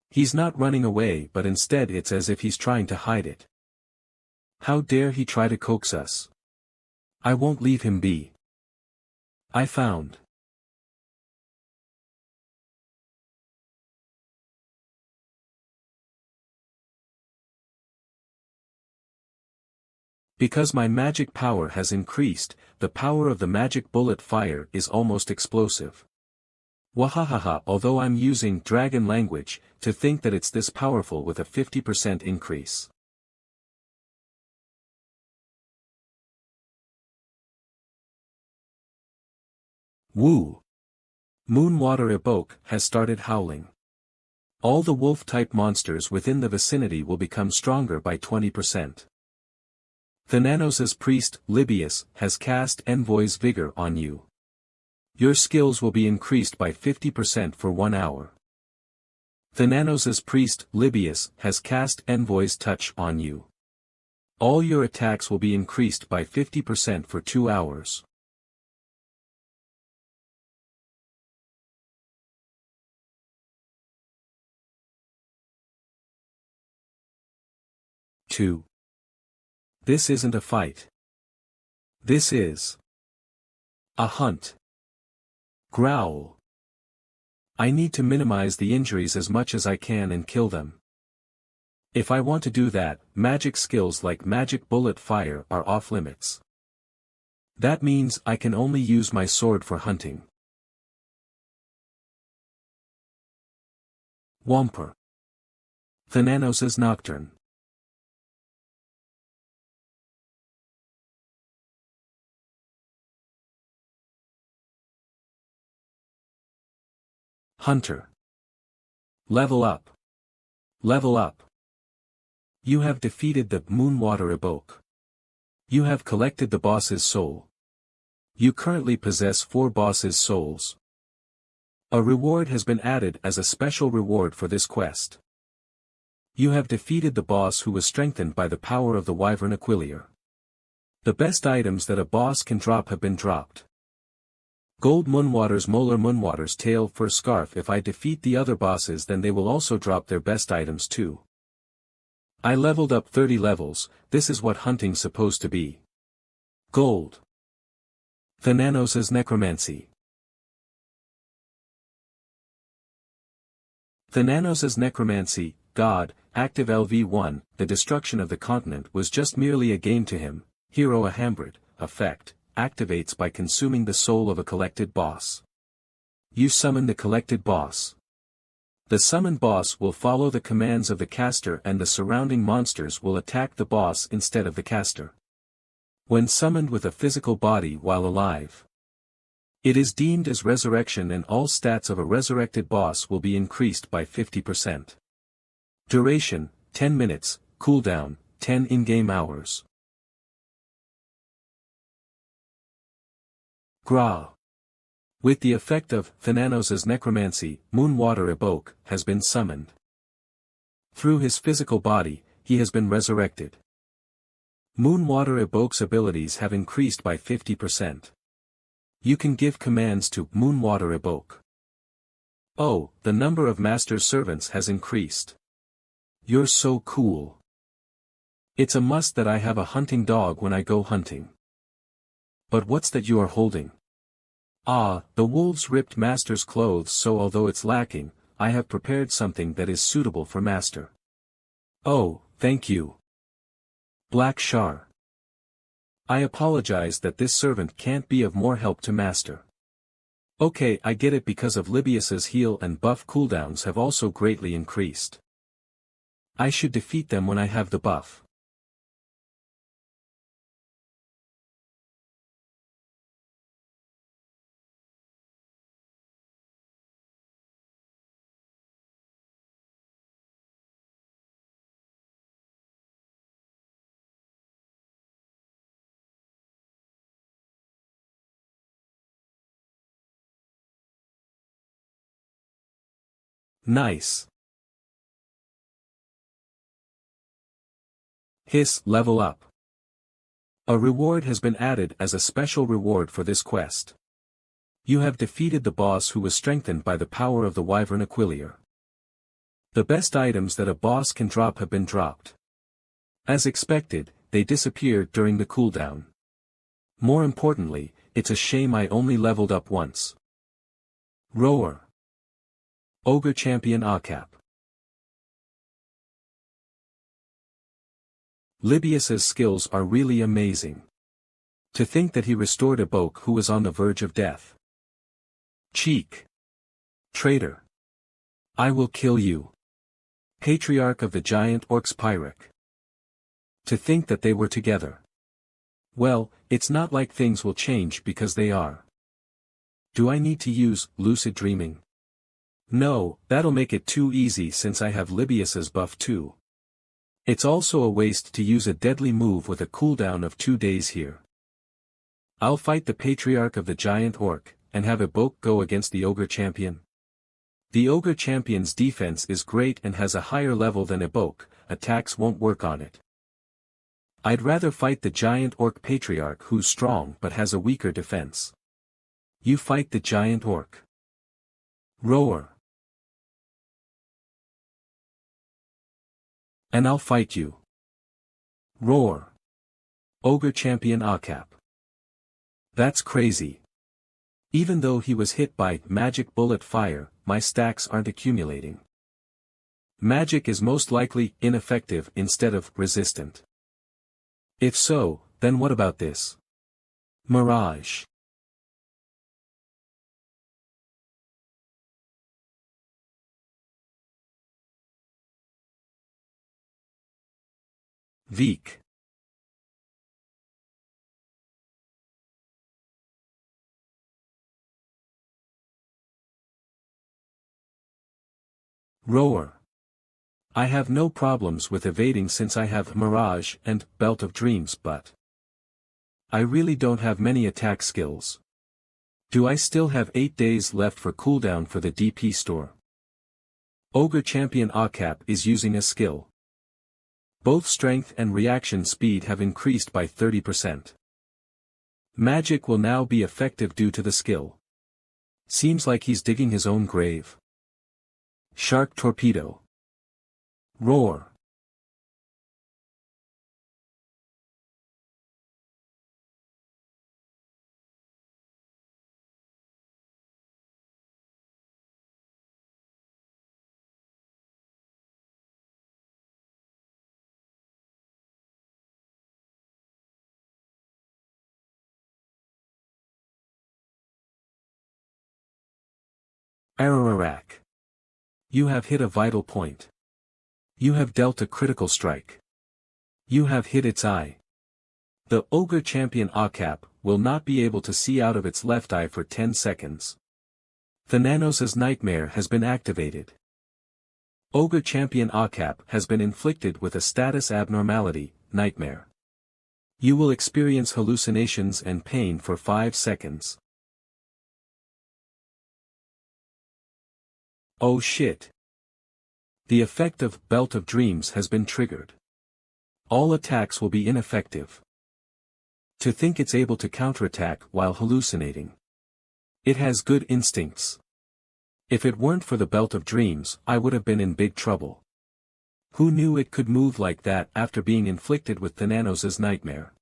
He's not running away, but instead it's as if he's trying to hide it. How dare he try to coax us? I won't leave him be. I found. Because my magic power has increased, the power of the magic bullet fire is almost explosive. Wahahaha, although I'm using dragon language, to think that it's this powerful with a 50% increase. Woo! Moonwater Eboke has started howling. All the wolf-type monsters within the vicinity will become stronger by 20%. Thananos' priest, Libius, has cast Envoy's Vigor on you. Your skills will be increased by 50% for 1 hour. Thananos' priest, Libius, has cast Envoy's Touch on you. All your attacks will be increased by 50% for 2 hours. Two. This isn't a fight. This is a hunt. Growl. I need to minimize the injuries as much as I can and kill them. If I want to do that, magic skills like magic bullet fire are off limits. That means I can only use my sword for hunting. Whomper. Thananos' Nocturne. Hunter. Level up. Level up. You have defeated the Moonwater Eboke. You have collected the boss's soul. You currently possess 4 boss's souls. A reward has been added as a special reward for this quest. You have defeated the boss who was strengthened by the power of the Wyvern Aquilier. The best items that a boss can drop have been dropped. Gold Moonwater's Molar Moonwater's Tail for Scarf. If I defeat the other bosses, then they will also drop their best items too. I leveled up 30 levels, this is what hunting's supposed to be. Gold. Thananos' Necromancy. Thananos' Necromancy, God, active LV1, the destruction of the continent was just merely a game to him. Hero a Hambred, effect, activates by consuming the soul of a collected boss. You summon the collected boss. The summoned boss will follow the commands of the caster and the surrounding monsters will attack the boss instead of the caster. When summoned with a physical body while alive, it is deemed as resurrection and all stats of a resurrected boss will be increased by 50%. Duration, 10 minutes, cooldown, 10 in-game hours. Gra. With the effect of Thananos' necromancy, Moonwater Evoke has been summoned. Through his physical body, he has been resurrected. Moonwater Evoke's abilities have increased by 50%. You can give commands to Moonwater Evoke. Oh, the number of master servants has increased. You're so cool. It's a must that I have a hunting dog when I go hunting. But what's that you are holding? Ah, the wolves ripped master's clothes, so although it's lacking, I have prepared something that is suitable for master. Oh, thank you. Black Shar. I apologize that this servant can't be of more help to master. Okay, I get it because of Libius's heal and buff cooldowns have also greatly increased. I should defeat them when I have the buff. Nice. Hiss, level up. A reward has been added as a special reward for this quest. You have defeated the boss who was strengthened by the power of the Wyvern Aquilier. The best items that a boss can drop have been dropped. As expected, they disappeared during the cooldown. More importantly, it's a shame I only leveled up once. Roar. Ogre Champion Akap. Libius's skills are really amazing. To think that he restored a Boke who was on the verge of death. Cheek. Traitor. I will kill you. Patriarch of the Giant Orcs Pyric. To think that they were together. Well, it's not like things will change because they are. Do I need to use lucid dreaming? No, that'll make it too easy since I have Libius's buff too. It's also a waste to use a deadly move with a cooldown of 2 days here. I'll fight the Patriarch of the Giant Orc, and have a Boke go against the Ogre Champion. The Ogre Champion's defense is great and has a higher level than a Boke, attacks won't work on it. I'd rather fight the Giant Orc Patriarch who's strong but has a weaker defense. You fight the Giant Orc. Roar. And I'll fight you. Roar. Ogre Champion Akap. That's crazy. Even though he was hit by magic bullet fire, my stacks aren't accumulating. Magic is most likely ineffective instead of resistant. If so, then what about this? Mirage. Veek. Roar. I have no problems with evading since I have Mirage and Belt of Dreams, but I really don't have many attack skills. Do I still have 8 days left for cooldown for the DP store? Ogre Champion Akap is using a skill. Both strength and reaction speed have increased by 30%. Magic will now be effective due to the skill. Seems like he's digging his own grave. Shark Torpedo. Roar. Ararak. You have hit a vital point. You have dealt a critical strike. You have hit its eye. The Ogre Champion Akap will not be able to see out of its left eye for 10 seconds. Thananos' nightmare has been activated. Ogre Champion Akap has been inflicted with a status abnormality, nightmare. You will experience hallucinations and pain for 5 seconds. Oh shit. The effect of Belt of Dreams has been triggered. All attacks will be ineffective. To think it's able to counterattack while hallucinating. It has good instincts. If it weren't for the Belt of Dreams, I would have been in big trouble. Who knew it could move like that after being inflicted with Thananos' nightmare?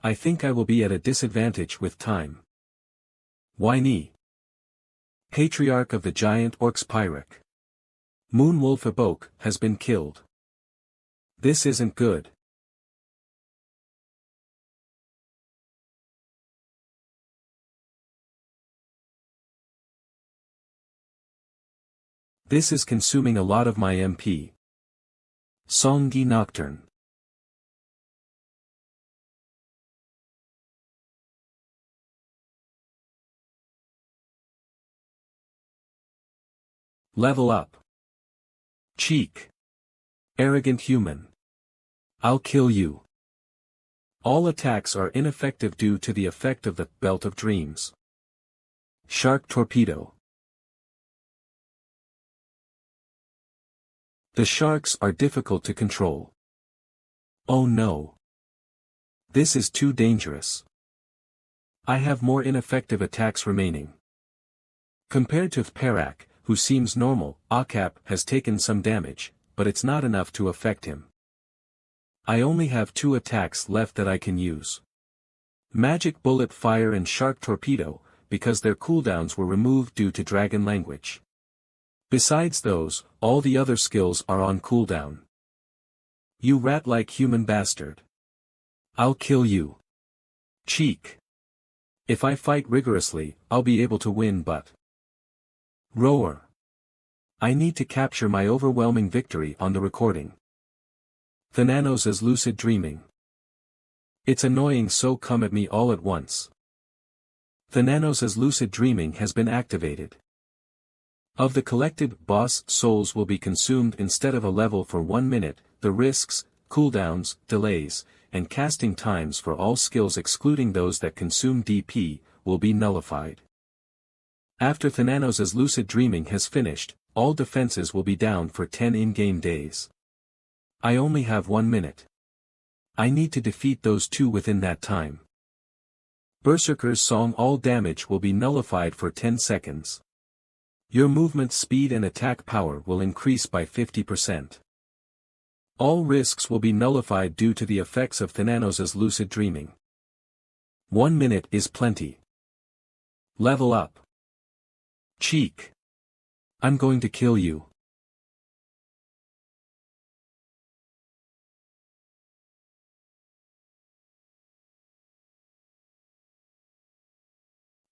I think I will be at a disadvantage with time. Whiny. Patriarch of the Giant Orcs Pyrak. Moonwolf Abok has been killed. This isn't good. This is consuming a lot of my MP. Songi Nocturne. Level up. Cheek. Arrogant human. I'll kill you. All attacks are ineffective due to the effect of the Belt of Dreams. Shark Torpedo. The sharks are difficult to control. Oh no. This is too dangerous. I have more ineffective attacks remaining. Compared to Parak, who seems normal, Akap has taken some damage, but it's not enough to affect him. I only have 2 attacks left that I can use. Magic Bullet Fire and Shark Torpedo, because their cooldowns were removed due to Dragon Language. Besides those, all the other skills are on cooldown. You rat-like human bastard. I'll kill you. Cheek. If I fight rigorously, I'll be able to win but... Roar. I need to capture my overwhelming victory on the recording. Thananos' lucid dreaming. It's annoying, so come at me all at once. Thananos' lucid dreaming has been activated. Of the collected boss souls will be consumed instead of a level for 1 minute, the risks, cooldowns, delays, and casting times for all skills excluding those that consume DP, will be nullified. After Thananos' lucid dreaming has finished, all defenses will be down for 10 in-game days. I only have 1 minute. I need to defeat those 2 within that time. Berserker's Song, all damage will be nullified for 10 seconds. Your movement speed and attack power will increase by 50%. All risks will be nullified due to the effects of Thananos' lucid dreaming. 1 minute is plenty. Level up. Cheek. I'm going to kill you.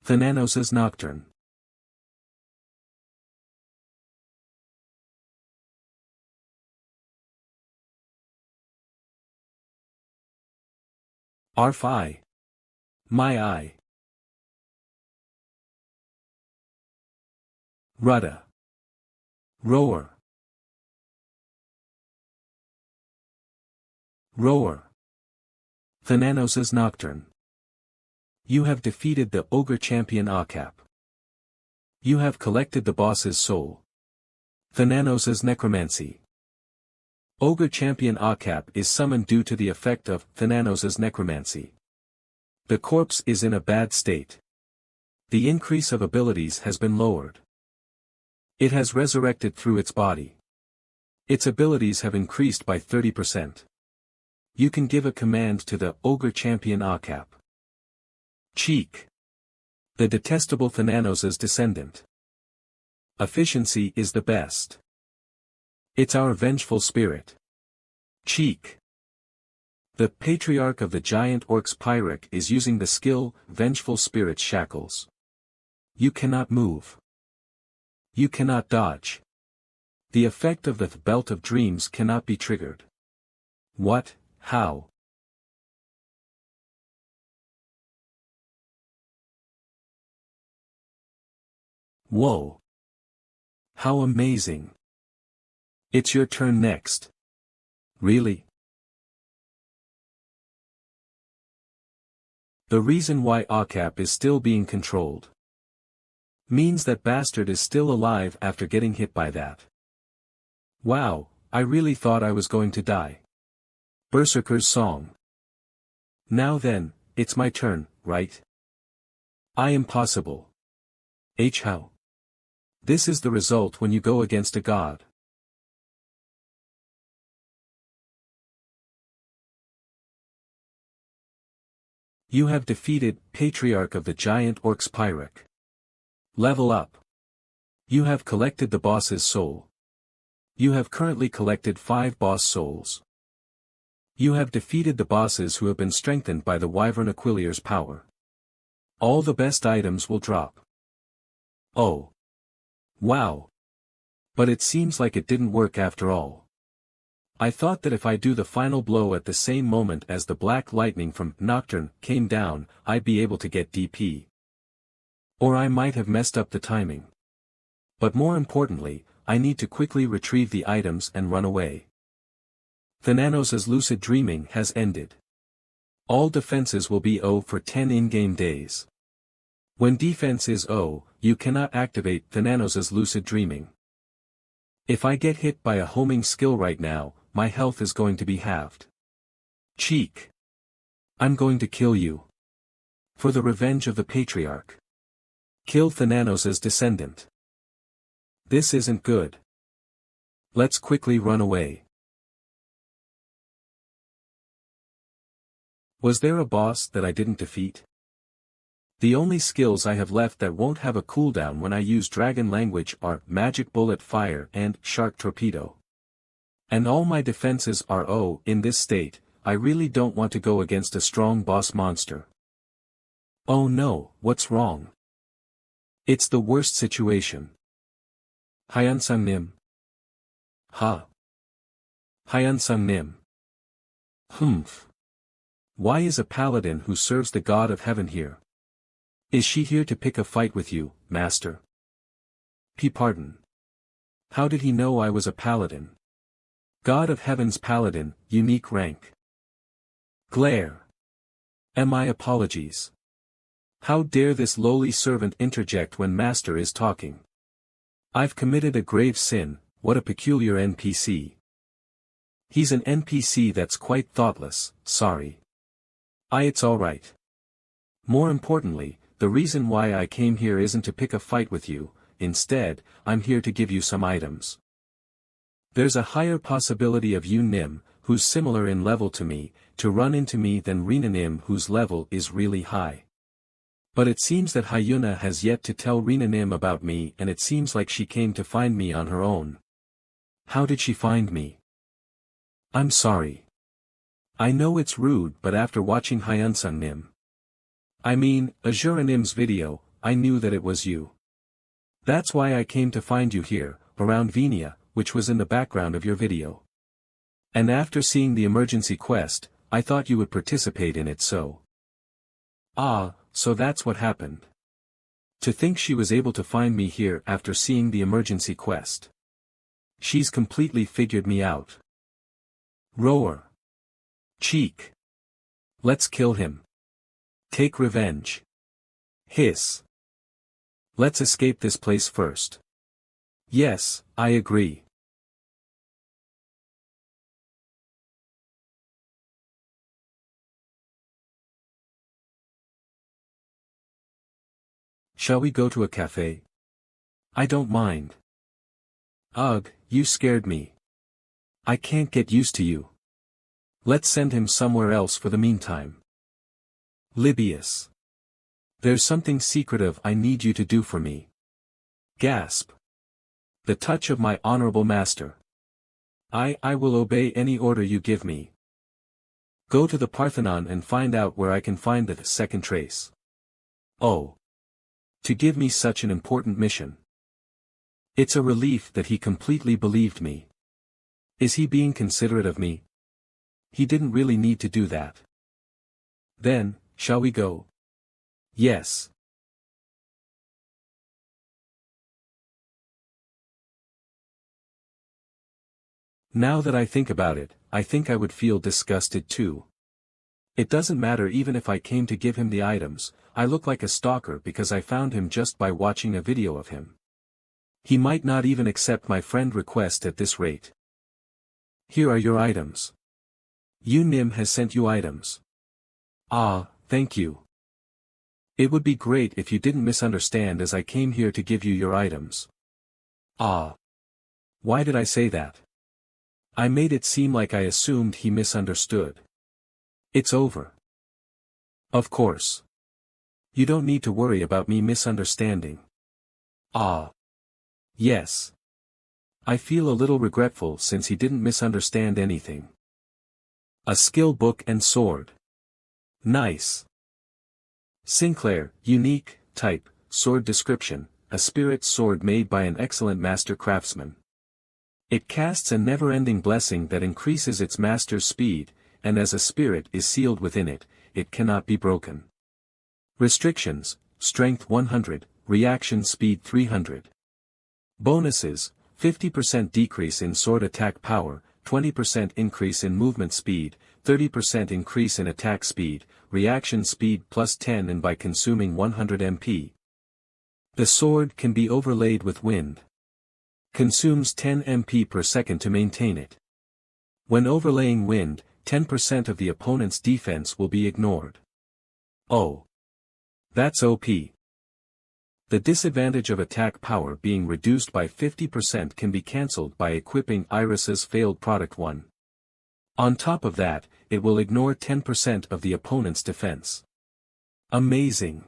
Thananos' Nocturne. Arfi. My eye. Rudda. Roar. Roar. Thananos' Nocturne. You have defeated the Ogre Champion Akap. You have collected the boss's soul. Thananos' Necromancy. Ogre Champion Akap is summoned due to the effect of Thananos' Necromancy. The corpse is in a bad state. The increase of abilities has been lowered. It has resurrected through its body. Its abilities have increased by 30%. You can give a command to the Ogre Champion Akap. Cheek. The detestable Thananos' descendant. Efficiency is the best. It's our vengeful spirit. Cheek. The patriarch of the giant orc's Pyric is using the skill, Vengeful Spirit's shackles. You cannot move. You cannot dodge. The effect of the Belt of Dreams cannot be triggered. What? How? Whoa. How amazing. It's your turn next. Really? The reason why Okap is still being controlled means that bastard is still alive after getting hit by that. Wow, I really thought I was going to die. Berserker's song. Now then, it's my turn, right? I am possible. How? This is the result when you go against a god. You have defeated Patriarch of the Giant Orc's Pyric. Level up. You have collected the boss's soul. You have currently collected 5 boss souls. You have defeated the bosses who have been strengthened by the Wyvern Aquilier's power. All the best items will drop. Oh. Wow. But it seems like it didn't work after all. I thought that if I do the final blow at the same moment as the black lightning from Nocturne came down, I'd be able to get DP. Or I might have messed up the timing. But more importantly, I need to quickly retrieve the items and run away. Thananos' lucid dreaming has ended. All defenses will be O for 10 in-game days. When defense is O, you cannot activate Thananos' lucid dreaming. If I get hit by a homing skill right now, my health is going to be halved. Cheek. I'm going to kill you. For the revenge of the Patriarch. Kill Thananos' descendant. This isn't good. Let's quickly run away. Was there a boss that I didn't defeat? The only skills I have left that won't have a cooldown when I use Dragon Language are Magic Bullet Fire and Shark Torpedo. And all my defenses are O. In this state, I really don't want to go against a strong boss monster. Oh no, what's wrong? It's the worst situation. Hyansang Nim. Ha. Hyansang Nim. Humph. Why is a paladin who serves the god of heaven here? Is she here to pick a fight with you, master? Pardon. How did he know I was a paladin? God of heaven's paladin, unique rank. Glare. My apologies. How dare this lowly servant interject when master is talking? I've committed a grave sin. What a peculiar NPC. He's an NPC that's quite thoughtless, sorry. It's alright. More importantly, the reason why I came here isn't to pick a fight with you, instead, I'm here to give you some items. There's a higher possibility of you Nim, who's similar in level to me, to run into me than Rina Nim whose level is really high. But it seems that Hyuna has yet to tell Rina Nim about me and it seems like she came to find me on her own. How did she find me? I'm sorry. I know it's rude but after watching Hyansang Nim. Azura Nim's video, I knew that it was you. That's why I came to find you here, around Venia, which was in the background of your video. And after seeing the emergency quest, I thought you would participate in it so. So that's what happened. To think she was able to find me here after seeing the emergency quest. She's completely figured me out. Roar. Cheek. Let's kill him. Take revenge. Hiss. Let's escape this place first. Yes, I agree. Shall we go to a cafe? I don't mind. Ugh, you scared me. I can't get used to you. Let's send him somewhere else for the meantime. Libius. There's something secretive I need you to do for me. Gasp. The touch of my honorable master. I will obey any order you give me. Go to the Parthenon and find out where I can find the second trace. Oh. To give me such an important mission. It's a relief that he completely believed me. Is he being considerate of me? He didn't really need to do that. Then, shall we go? Yes. Now that I think about it, I think I would feel disgusted too. It doesn't matter even if I came to give him the items, I look like a stalker because I found him just by watching a video of him. He might not even accept my friend request at this rate. Here are your items. Nim has sent you items. Ah, thank you. It would be great if you didn't misunderstand as I came here to give you your items. Ah. Why did I say that? I made it seem like I assumed he misunderstood. It's over. Of course. You don't need to worry about me misunderstanding. Ah. Yes. I feel a little regretful since he didn't misunderstand anything. A skill book and sword. Nice. Sinclair, unique, type, sword description, a spirit sword made by an excellent master craftsman. It casts a never-ending blessing that increases its master's speed, and as a spirit is sealed within it, it cannot be broken. Restrictions, strength 100, reaction speed 300. Bonuses, 50% decrease in sword attack power, 20% increase in movement speed, 30% increase in attack speed, reaction speed plus 10 and by consuming 100 MP. The sword can be overlaid with wind. Consumes 10 MP per second to maintain it. When overlaying wind, 10% of the opponent's defense will be ignored. Oh. That's OP. The disadvantage of attack power being reduced by 50% can be cancelled by equipping Iris's failed product 1. On top of that, it will ignore 10% of the opponent's defense. Amazing.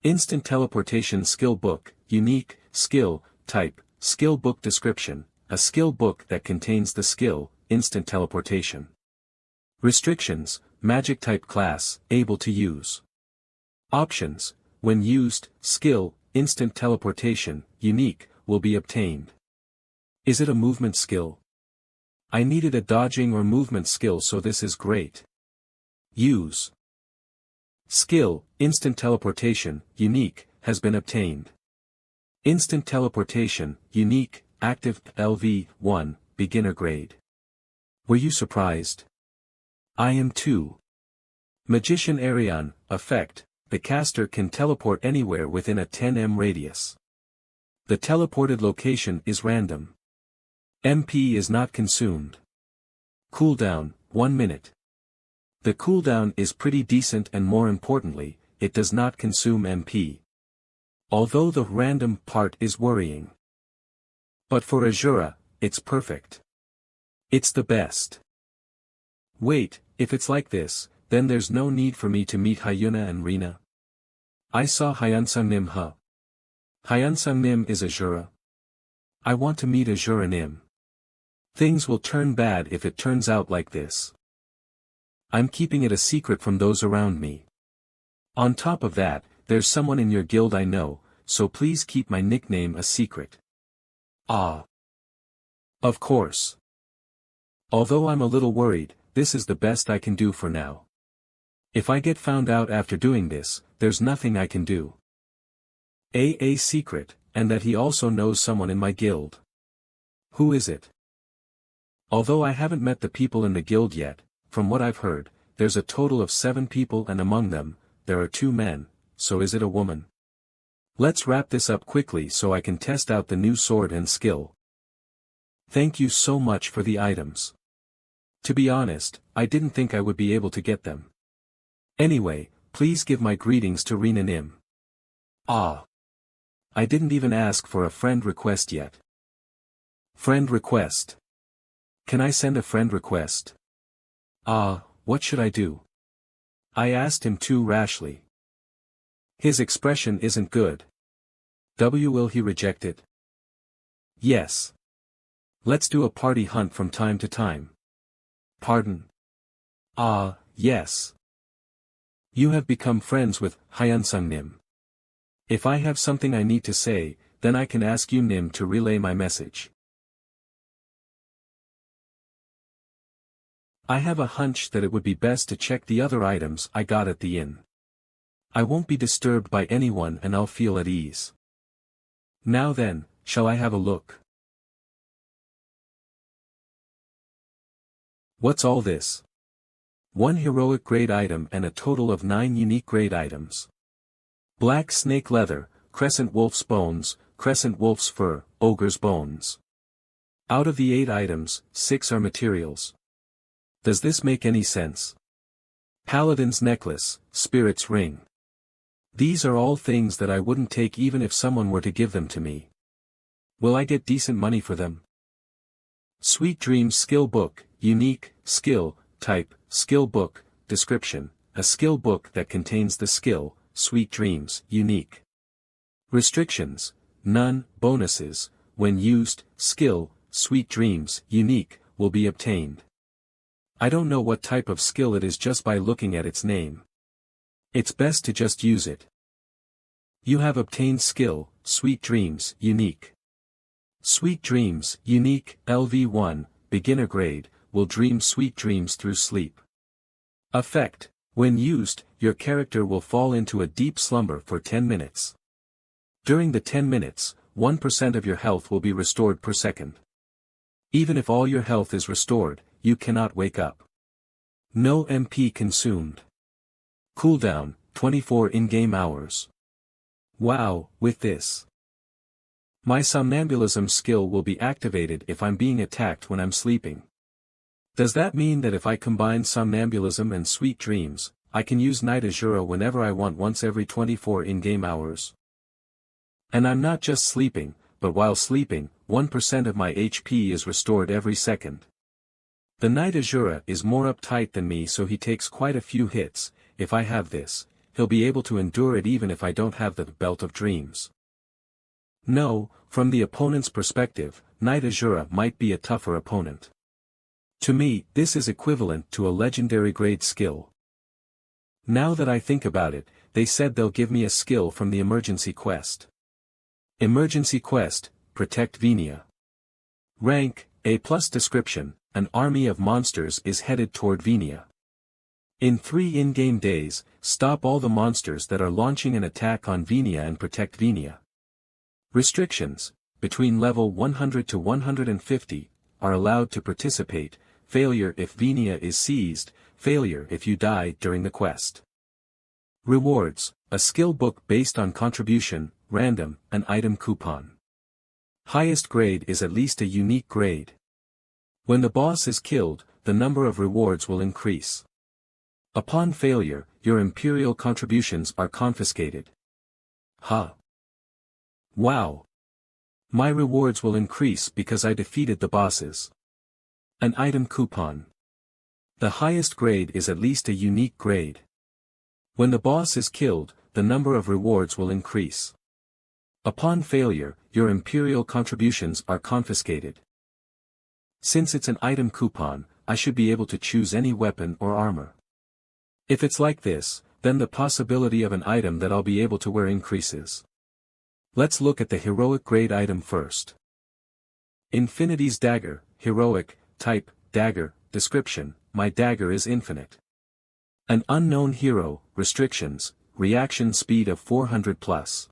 Instant teleportation skill book, unique, skill, type, skill book description, a skill book that contains the skill, instant teleportation. Restrictions, magic type class, able to use. Options, when used, skill, instant teleportation, unique, will be obtained. Is it a movement skill? I needed a dodging or movement skill, so this is great. Use. Skill, instant teleportation, unique, has been obtained. Instant teleportation, unique, active, LV, 1, beginner grade. Were you surprised? I am too. Magician Arion, effect, the caster can teleport anywhere within a 10 m radius. The teleported location is random. MP is not consumed. Cooldown, 1 minute. The cooldown is pretty decent and more importantly, it does not consume MP. Although the random part is worrying. But for Azura, it's perfect. It's the best. Wait, if it's like this, then there's no need for me to meet Hyuna and Rina. I saw Hyunsung Nim. Hyunsung Nim is Azura. I want to meet Azura Nim. Things will turn bad if it turns out like this. I'm keeping it a secret from those around me. On top of that, there's someone in your guild I know, so please keep my nickname a secret. Ah. Of course. Although I'm a little worried, this is the best I can do for now. If I get found out after doing this, there's nothing I can do. A secret, and that he also knows someone in my guild. Who is it? Although I haven't met the people in the guild yet, from what I've heard, there's a total of 7 people and among them, there are 2 men, so is it a woman? Let's wrap this up quickly so I can test out the new sword and skill. Thank you so much for the items. To be honest, I didn't think I would be able to get them. Anyway, please give my greetings to Rina Nim. Ah. I didn't even ask for a friend request yet. Friend request. Can I send a friend request? Ah, what should I do? I asked him too rashly. His expression isn't good. Will he reject it? Yes. Let's do a party hunt from time to time. Pardon? Ah, yes. You have become friends with Hyunsung Nim. If I have something I need to say, then I can ask you Nim to relay my message. I have a hunch that it would be best to check the other items I got at the inn. I won't be disturbed by anyone and I'll feel at ease. Now then, shall I have a look? What's all this? One heroic grade item and a total of 9 unique grade items. Black snake leather, crescent wolf's bones, crescent wolf's fur, ogre's bones. Out of the 8 items, 6 are materials. Does this make any sense? Paladin's necklace, spirit's ring. These are all things that I wouldn't take even if someone were to give them to me. Will I get decent money for them? Sweet Dreams skill book, unique, skill, type, skill book, description, a skill book that contains the skill, Sweet Dreams, unique. Restrictions, none, bonuses, when used, skill, Sweet Dreams, unique, will be obtained. I don't know what type of skill it is just by looking at its name. It's best to just use it. You have obtained skill, Sweet Dreams, unique. Sweet Dreams, unique, LV1, beginner grade, will dream sweet dreams through sleep. Effect, when used, your character will fall into a deep slumber for 10 minutes. During the 10 minutes, 1% of your health will be restored per second. Even if all your health is restored, you cannot wake up. No MP consumed. Cooldown, 24 in-game hours. Wow, with this. My somnambulism skill will be activated if I'm being attacked when I'm sleeping. Does that mean that if I combine somnambulism and sweet dreams, I can use Night Azura whenever I want once every 24 in-game hours? And I'm not just sleeping, but while sleeping, 1% of my HP is restored every second. The Night Azura is more uptight than me, so he takes quite a few hits. If I have this, he'll be able to endure it even if I don't have the Belt of Dreams. No, from the opponent's perspective, Night Azura might be a tougher opponent. To me, this is equivalent to a legendary grade skill. Now that I think about it, they said they'll give me a skill from the emergency quest. Emergency quest, Protect Venia. Rank, A+. Description, an army of monsters is headed toward Venia. In 3 in-game days, stop all the monsters that are launching an attack on Venia and protect Venia. Restrictions, between level 100 to 150, are allowed to participate, failure if Venia is seized, failure if you die during the quest. Rewards, a skill book based on contribution, random, an item coupon. Highest grade is at least a unique grade. When the boss is killed, the number of rewards will increase. Upon failure, your imperial contributions are confiscated. Huh. Wow. My rewards will increase because I defeated the bosses. An item coupon. The highest grade is at least a unique grade. When the boss is killed, the number of rewards will increase. Upon failure, your imperial contributions are confiscated. Since it's an item coupon, I should be able to choose any weapon or armor. If it's like this, then the possibility of an item that I'll be able to wear increases. Let's look at the heroic grade item first. Infinity's Dagger, heroic, type, dagger, description, my dagger is infinite. An unknown hero, restrictions, reaction speed of 400+.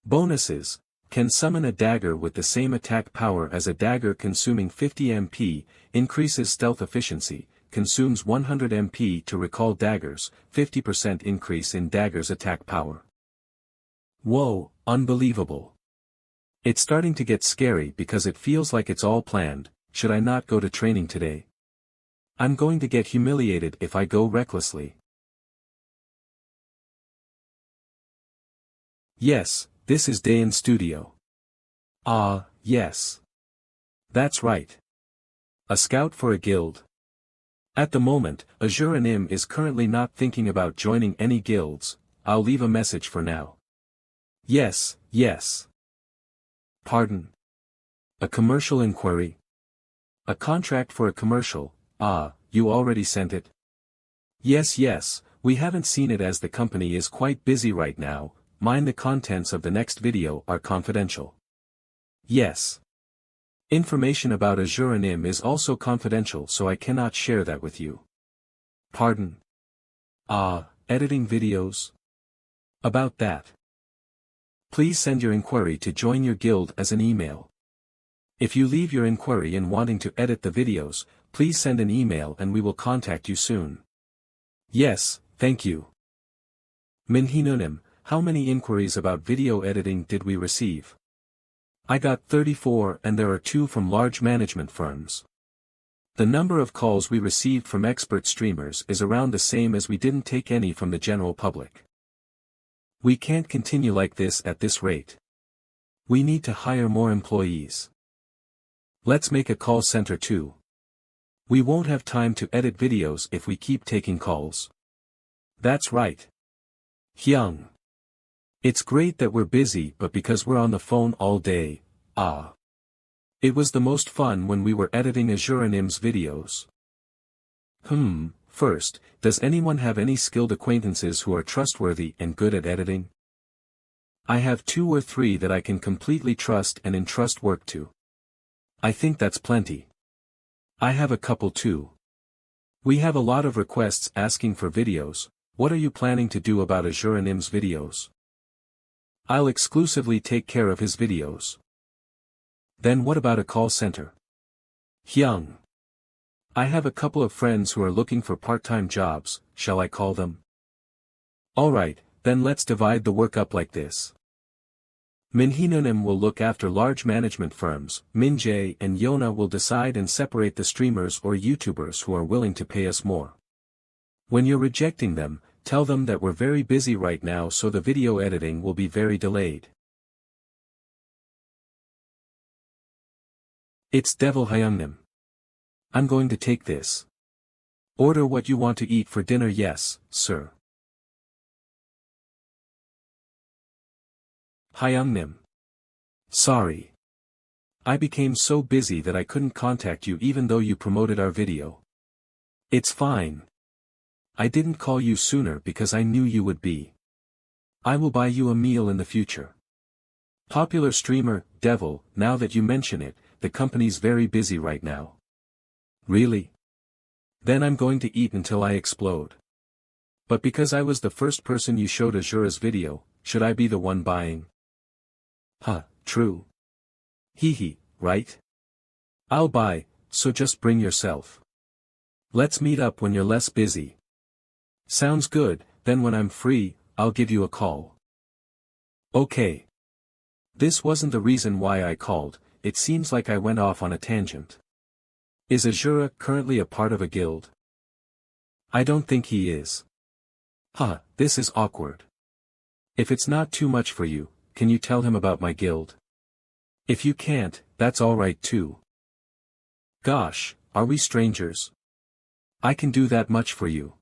Bonuses, can summon a dagger with the same attack power as a dagger consuming 50 MP, increases stealth efficiency, consumes 100 MP to recall daggers, 50% increase in dagger's attack power. Whoa, unbelievable. It's starting to get scary because it feels like it's all planned. Should I not go to training today? I'm going to get humiliated if I go recklessly. Yes, this is Day in Studio. Ah, yes. That's right. A scout for a guild. At the moment, Azura Nim is currently not thinking about joining any guilds. I'll leave a message for now. Yes, yes. Pardon. A commercial inquiry? A contract for a commercial, you already sent it? Yes, we haven't seen it as the company is quite busy right now, mind the contents of the next video are confidential. Yes. Information about Azure NIM is also confidential, so I cannot share that with you. Pardon? Editing videos? About that. Please send your inquiry to join your guild as an email. If you leave your inquiry in wanting to edit the videos, please send an email and we will contact you soon. Yes, thank you. Minhinunim, how many inquiries about video editing did we receive? I got 34 and there are 2 from large management firms. The number of calls we received from expert streamers is around the same as we didn't take any from the general public. We can't continue like this at this rate. We need to hire more employees. Let's make a call center too. We won't have time to edit videos if we keep taking calls. That's right. Hyung. It's great that we're busy, but because we're on the phone all day, It was the most fun when we were editing Azure NIM's videos. First, does anyone have any skilled acquaintances who are trustworthy and good at editing? I have 2 or 3 that I can completely trust and entrust work to. I think that's plenty. I have a couple too. We have a lot of requests asking for videos. What are you planning to do about Azure NIM's videos? I'll exclusively take care of his videos. Then what about a call center? Hyung. I have a couple of friends who are looking for part-time jobs, shall I call them? Alright, then let's divide the work up like this. Minhinunim will look after large management firms, Minjae and Yona will decide and separate the streamers or YouTubers who are willing to pay us more. When you're rejecting them, tell them that we're very busy right now, so the video editing will be very delayed. It's Devil Hyungnim. I'm going to take this. Order what you want to eat for dinner. Yes, sir. Hyungnim. Sorry. I became so busy that I couldn't contact you even though you promoted our video. It's fine. I didn't call you sooner because I knew you would be. I will buy you a meal in the future. Popular streamer, Devil, now that you mention it, the company's very busy right now. Really? Then I'm going to eat until I explode. But because I was the first person you showed Azure's video, should I be the one buying? True. Hee, right? I'll buy, so just bring yourself. Let's meet up when you're less busy. Sounds good, then when I'm free, I'll give you a call. Okay. This wasn't the reason why I called, it seems like I went off on a tangent. Is Azure currently a part of a guild? I don't think he is. This is awkward. If it's not too much for you, can you tell him about my guild? If you can't, that's alright too. Gosh, are we strangers? I can do that much for you.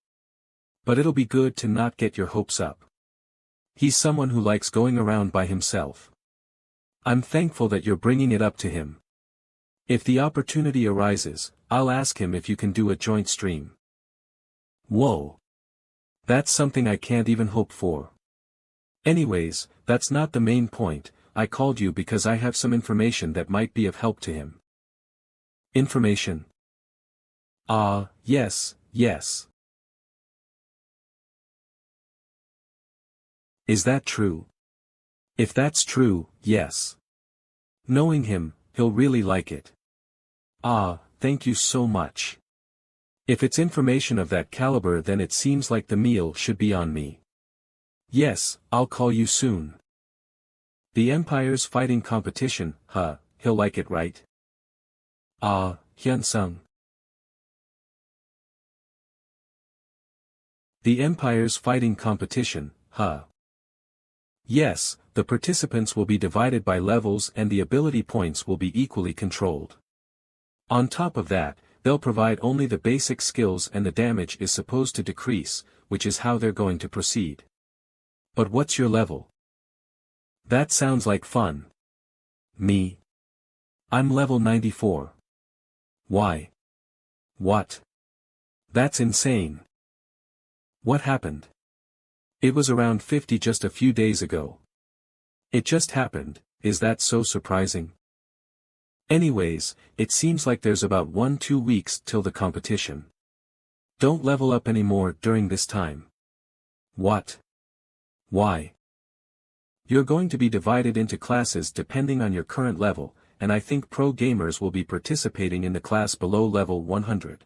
But it'll be good to not get your hopes up. He's someone who likes going around by himself. I'm thankful that you're bringing it up to him. If the opportunity arises, I'll ask him if you can do a joint stream. Whoa. That's something I can't even hope for. Anyways, that's not the main point. I called you because I have some information that might be of help to him. Information? Yes. Is that true? If that's true, yes. Knowing him, he'll really like it. Thank you so much. If it's information of that caliber, then it seems like the meal should be on me. Yes, I'll call you soon. The Empire's fighting competition, he'll like it, right? Hyunsung. The Empire's fighting competition, Yes, the participants will be divided by levels and the ability points will be equally controlled. On top of that, they'll provide only the basic skills and the damage is supposed to decrease, which is how they're going to proceed. But what's your level? That sounds like fun. Me? I'm level 94. Why? What? That's insane. What happened? It was around 50 just a few days ago. It just happened, is that so surprising? Anyways, it seems like there's about 1-2 weeks till the competition. Don't level up anymore during this time. What? Why? You're going to be divided into classes depending on your current level, and I think pro gamers will be participating in the class below level 100.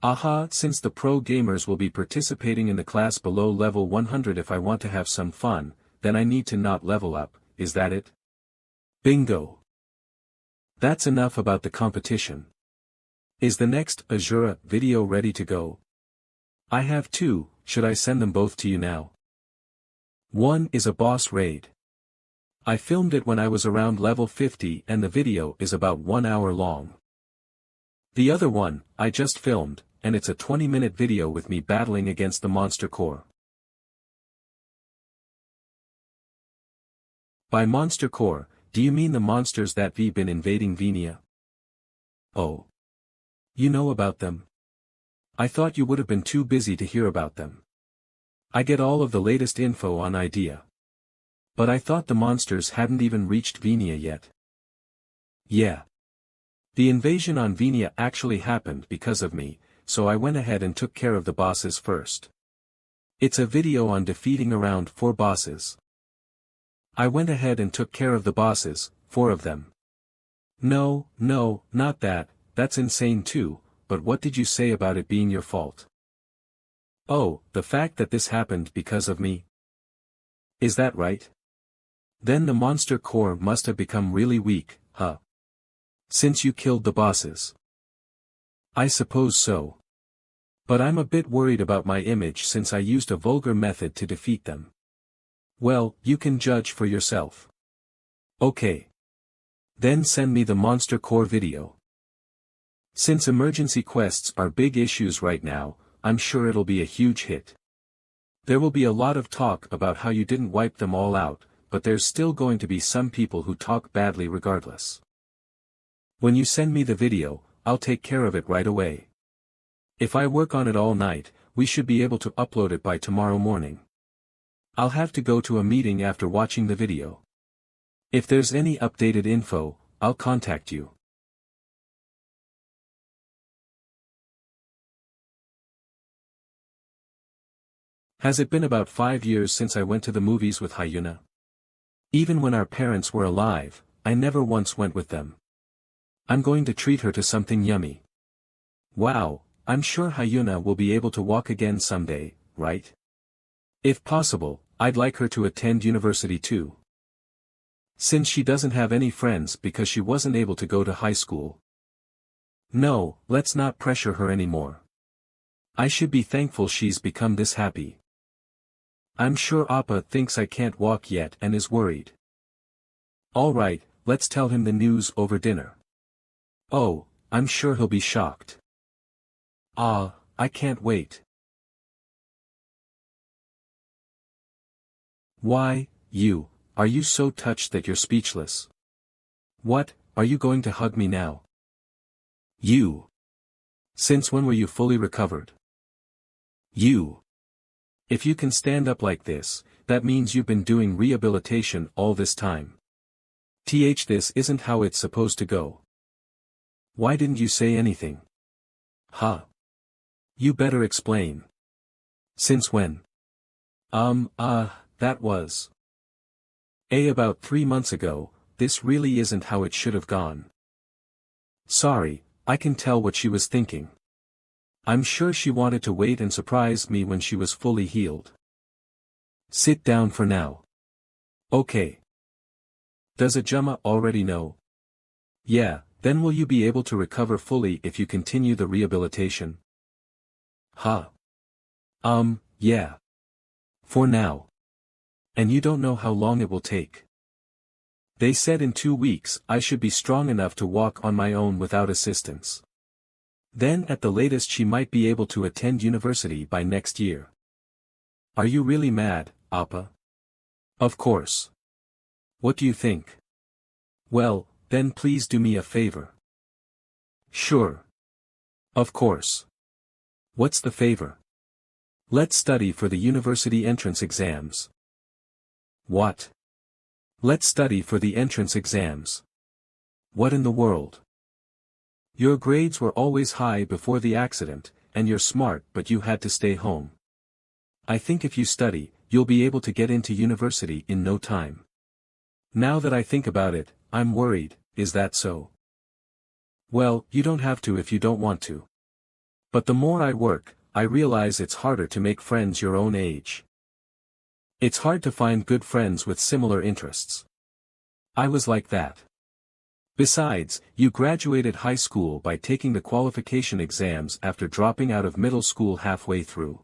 Aha, since the pro gamers will be participating in the class below level 100, if I want to have some fun, then I need to not level up, is that it? Bingo. That's enough about the competition. Is the next Azura video ready to go? I have two, should I send them both to you now? One is a boss raid. I filmed it when I was around level 50 and the video is about 1 hour long. The other one, I just filmed, and it's a 20-minute video with me battling against the monster core. By monster core, do you mean the monsters that been invading Venia? Oh. You know about them? I thought you would have been too busy to hear about them. I get all of the latest info on Idea. But I thought the monsters hadn't even reached Venia yet. Yeah. The invasion on Venia actually happened because of me, so I went ahead and took care of the bosses first. It's a video on defeating around 4 bosses. I went ahead and took care of the bosses, 4 of them. No, not that, that's insane too, but what did you say about it being your fault? Oh, the fact that this happened because of me? Is that right? Then the monster core must have become really weak, huh? Since you killed the bosses. I suppose so. But I'm a bit worried about my image since I used a vulgar method to defeat them. Well, you can judge for yourself. Okay. Then send me the monster core video. Since emergency quests are big issues right now, I'm sure it'll be a huge hit. There will be a lot of talk about how you didn't wipe them all out, but there's still going to be some people who talk badly regardless. When you send me the video, I'll take care of it right away. If I work on it all night, we should be able to upload it by tomorrow morning. I'll have to go to a meeting after watching the video. If there's any updated info, I'll contact you. Has it been about 5 years since I went to the movies with Hyuna? Even when our parents were alive, I never once went with them. I'm going to treat her to something yummy. Wow, I'm sure Hyuna will be able to walk again someday, right? If possible, I'd like her to attend university too. Since she doesn't have any friends because she wasn't able to go to high school. No, let's not pressure her anymore. I should be thankful she's become this happy. I'm sure Appa thinks I can't walk yet and is worried. Alright, let's tell him the news over dinner. Oh, I'm sure he'll be shocked. Ah, I can't wait. Why, are you so touched that you're speechless? What, are you going to hug me now? You. Since when were you fully recovered? You. If you can stand up like this, that means you've been doing rehabilitation all this time. This isn't how it's supposed to go. Why didn't you say anything? Huh? You better explain. Since when? That was. About 3 months ago, this really isn't how it should have gone. Sorry, I can tell what she was thinking. I'm sure she wanted to wait and surprise me when she was fully healed. Sit down for now. Okay. Does Ajumma already know? Yeah, then will you be able to recover fully if you continue the rehabilitation? Huh? Yeah. For now. And you don't know how long it will take. They said in 2 weeks I should be strong enough to walk on my own without assistance. Then at the latest she might be able to attend university by next year. Are you really mad, Appa? Of course. What do you think? Well, then please do me a favor. Sure. Of course. What's the favor? Let's study for the university entrance exams. What? Let's study for the entrance exams. What in the world? Your grades were always high before the accident, and you're smart but you had to stay home. I think if you study, you'll be able to get into university in no time. Now that I think about it, I'm worried, is that so? Well, you don't have to if you don't want to. But the more I work, I realize it's harder to make friends your own age. It's hard to find good friends with similar interests. I was like that. Besides, you graduated high school by taking the qualification exams after dropping out of middle school halfway through.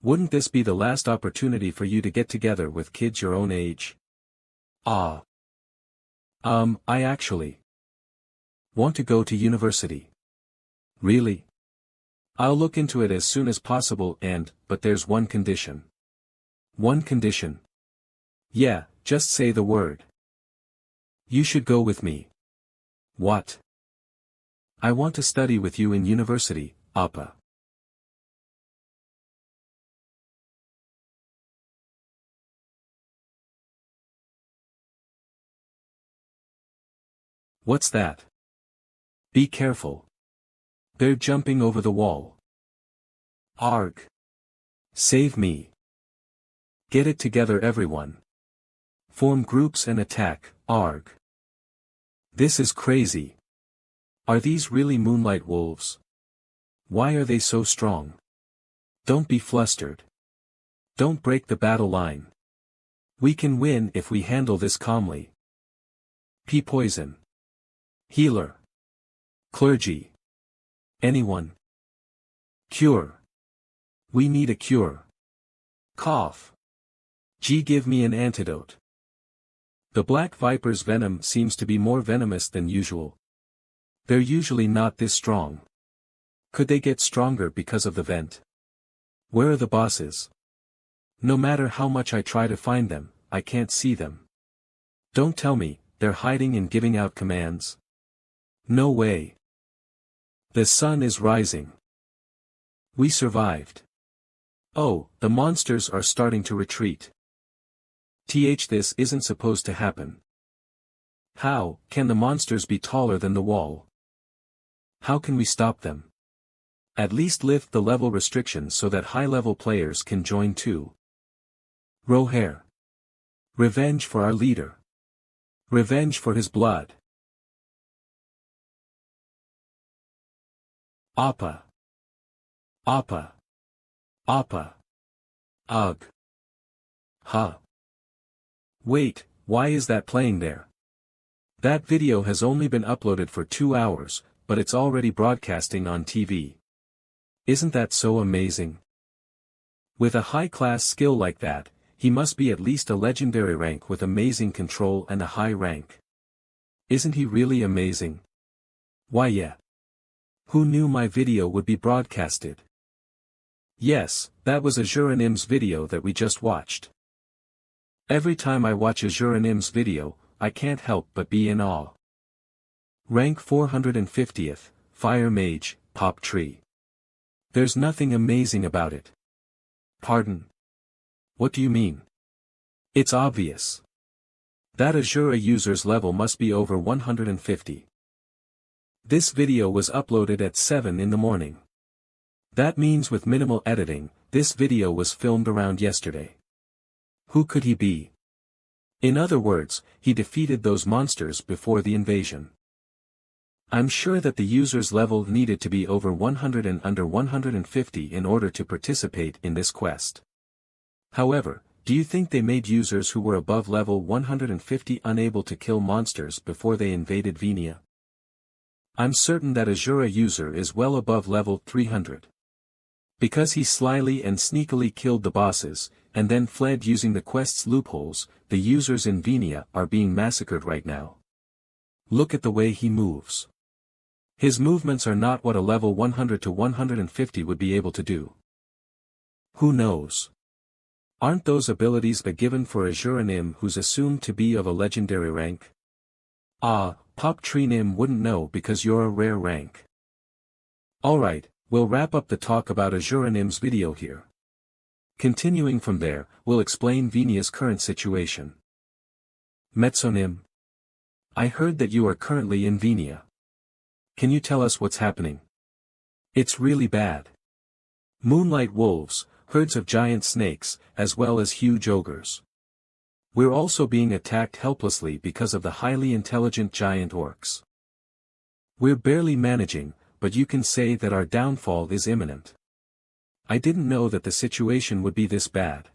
Wouldn't this be the last opportunity for you to get together with kids your own age? I actually want to go to university. Really? I'll look into it as soon as possible but there's one condition. One condition? Yeah, just say the word. You should go with me. What? I want to study with you in university, Appa. What's that? Be careful. They're jumping over the wall. Arg. Save me. Get it together everyone. Form groups and attack, arg. This is crazy. Are these really moonlight wolves? Why are they so strong? Don't be flustered. Don't break the battle line. We can win if we handle this calmly. Poison. Healer. Clergy. Anyone. Cure. We need a cure. Cough. Gee, give me an antidote. The black viper's venom seems to be more venomous than usual. They're usually not this strong. Could they get stronger because of the vent? Where are the bosses? No matter how much I try to find them, I can't see them. Don't tell me, they're hiding and giving out commands. No way. The sun is rising. We survived. Oh, the monsters are starting to retreat. This isn't supposed to happen. How can the monsters be taller than the wall? How can we stop them? At least lift the level restrictions so that high-level players can join too. Rohair. Revenge for our leader. Revenge for his blood. Appa. Appa. Appa. Ugh. Huh. Wait, why is that playing there? That video has only been uploaded for 2 hours, but it's already broadcasting on TV. Isn't that so amazing? With a high-class skill like that, he must be at least a legendary rank with amazing control and a high rank. Isn't he really amazing? Why yeah. Who knew my video would be broadcasted? Yes, that was Azuranim's video that we just watched. Every time I watch Azuranim's video, I can't help but be in awe. Rank 450th, Fire Mage, Pop Tree. There's nothing amazing about it. Pardon? What do you mean? It's obvious. That Azura user's level must be over 150. This video was uploaded at 7 in the morning. That means with minimal editing, this video was filmed around yesterday. Who could he be? In other words, he defeated those monsters before the invasion. I'm sure that the user's level needed to be over 100 and under 150 in order to participate in this quest. However, do you think they made users who were above level 150 unable to kill monsters before they invaded Venia? I'm certain that Azura user is well above level 300. Because he slyly and sneakily killed the bosses, and then fled using the quest's loopholes, the users in Venia are being massacred right now. Look at the way he moves. His movements are not what a level 100 to 150 would be able to do. Who knows? Aren't those abilities a given for Azuranim who's assumed to be of a legendary rank? Pop Tree Nim wouldn't know because you're a rare rank. Alright, We'll wrap up the talk about Azuranim's video here. Continuing from there, we'll explain Vinia's current situation. Metsonim. I heard that you are currently in Vinia. Can you tell us what's happening? It's really bad. Moonlight wolves, herds of giant snakes, as well as huge ogres. We're also being attacked helplessly because of the highly intelligent giant orcs. We're barely managing, but you can say that our downfall is imminent. I didn't know that the situation would be this bad.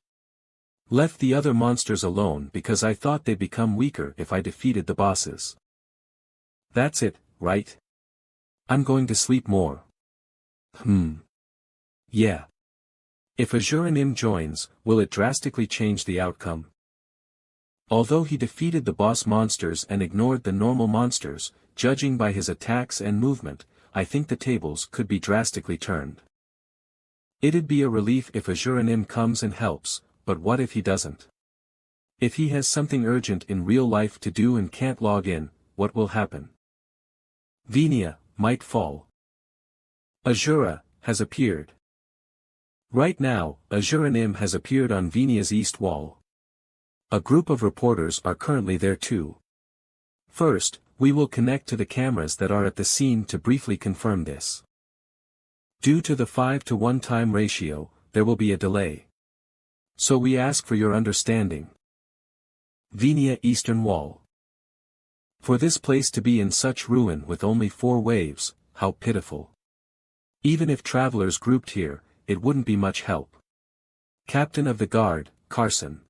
Left the other monsters alone because I thought they'd become weaker if I defeated the bosses. That's it, right? I'm going to sleep more. Yeah. If Azuranim joins, will it drastically change the outcome? Although he defeated the boss monsters and ignored the normal monsters, judging by his attacks and movement, I think the tables could be drastically turned. It'd be a relief if Azuranim comes and helps, but what if he doesn't? If he has something urgent in real life to do and can't log in, what will happen? Vinia might fall. Azura has appeared. Right now, Azuranim has appeared on Vinia's east wall. A group of reporters are currently there too. First, we will connect to the cameras that are at the scene to briefly confirm this. Due to the 5-to-1 time ratio, there will be a delay. So we ask for your understanding. Vinia Eastern Wall. For this place to be in such ruin with only 4 waves, how pitiful. Even if travelers grouped here, it wouldn't be much help. Captain of the Guard, Carson.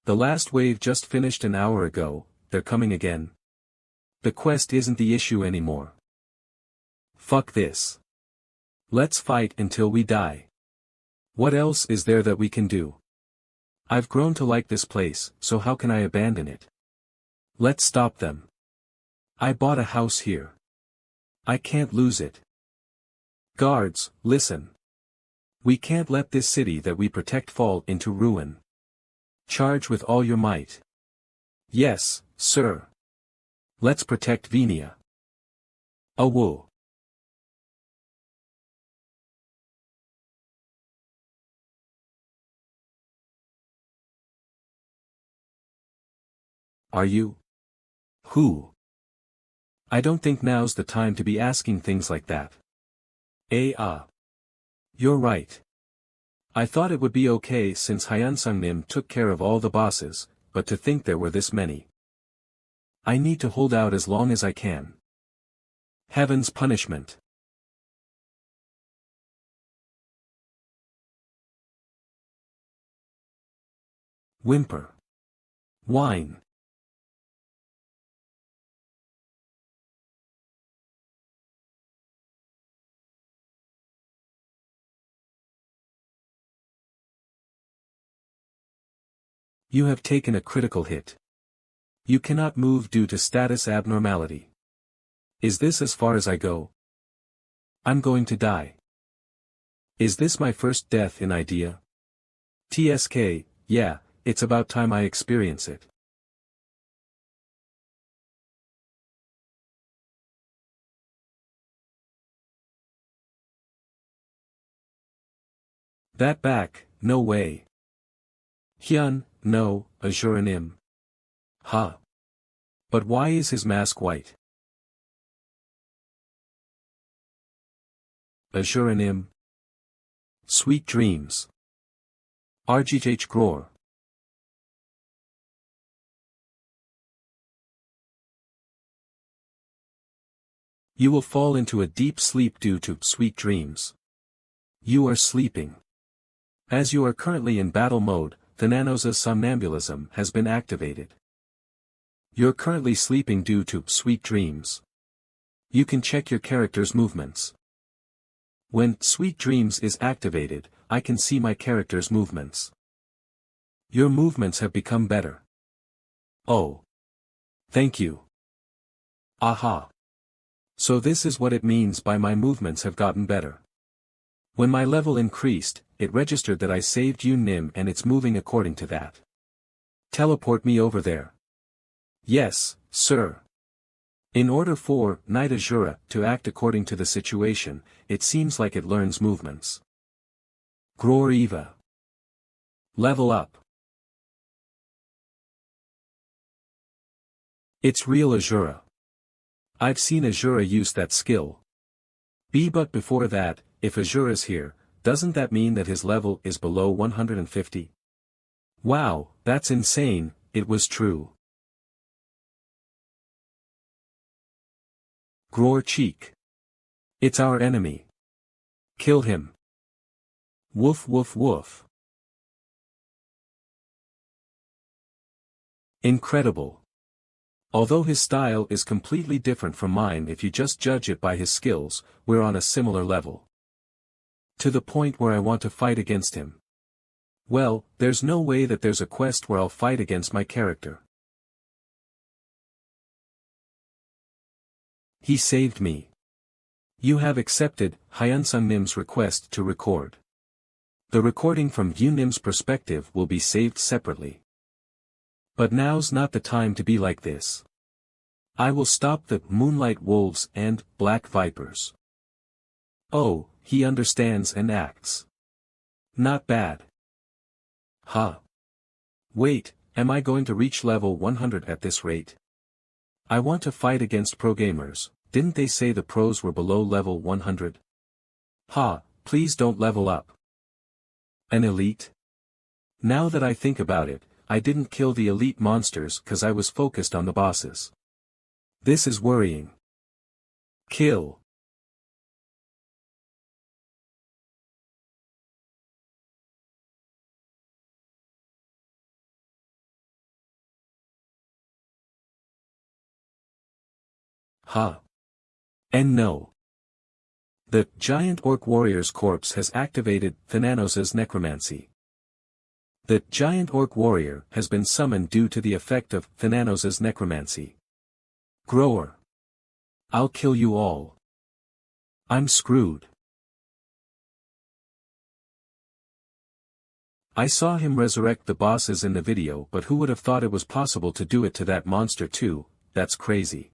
The last wave just finished an hour ago, they're coming again. The quest isn't the issue anymore. Fuck this. Let's fight until we die. What else is there that we can do? I've grown to like this place, so how can I abandon it? Let's stop them. I bought a house here. I can't lose it. Guards, listen. We can't let this city that we protect fall into ruin. Charge with all your might. Yes, sir. Let's protect Vinia. Awoo. Are you? Who? I don't think now's the time to be asking things like that. You're right. I thought it would be okay since Hyansungnim took care of all the bosses, but to think there were this many. I need to hold out as long as I can. Heaven's punishment. Whimper. Whine. You have taken a critical hit. You cannot move due to status abnormality. Is this as far as I go? I'm going to die. Is this my first death in idea? TSK, yeah, it's about time I experience it. That back, no way. Hyun, no, Azuranim. Huh. But why is his mask white? Azuranim. Sweet dreams. RGH Gror. You will fall into a deep sleep due to sweet dreams. You are sleeping. As you are currently in battle mode, Thananosa's somnambulism has been activated. You're currently sleeping due to sweet dreams. You can check your character's movements. When sweet dreams is activated, I can see my character's movements. Your movements have become better. Oh. Thank you. Aha. So this is what it means by my movements have gotten better. When my level increased, it registered that I saved Yun Nim and it's moving according to that. Teleport me over there. Yes, sir. In order for Knight Azura to act according to the situation, it seems like it learns movements. Gror Eva. Level up. It's real Azura. I've seen Azura use that skill. But before that, if Azura's here, doesn't that mean that his level is below 150? Wow, that's insane, it was true. Gror Cheek. It's our enemy. Kill him. Woof woof woof. Incredible. Although his style is completely different from mine if you just judge it by his skills, we're on a similar level. To the point where I want to fight against him. Well, there's no way that there's a quest where I'll fight against my character. He saved me. You have accepted Hyunsung Nim's request to record. The recording from View Nim's perspective will be saved separately. But now's not the time to be like this. I will stop the Moonlight Wolves and Black Vipers. Oh, he understands and acts. Not bad. Huh. Wait, am I going to reach level 100 at this rate? I want to fight against pro gamers. Didn't they say the pros were below level 100? Ha, please don't level up. An elite? Now that I think about it, I didn't kill the elite monsters cause I was focused on the bosses. This is worrying. Kill. Ha. And no. The giant orc warrior's corpse has activated Thananos's necromancy. The giant orc warrior has been summoned due to the effect of Thananos's necromancy. Grower. I'll kill you all. I'm screwed. I saw him resurrect the bosses in the video, but who would have thought it was possible to do it to that monster too? That's crazy.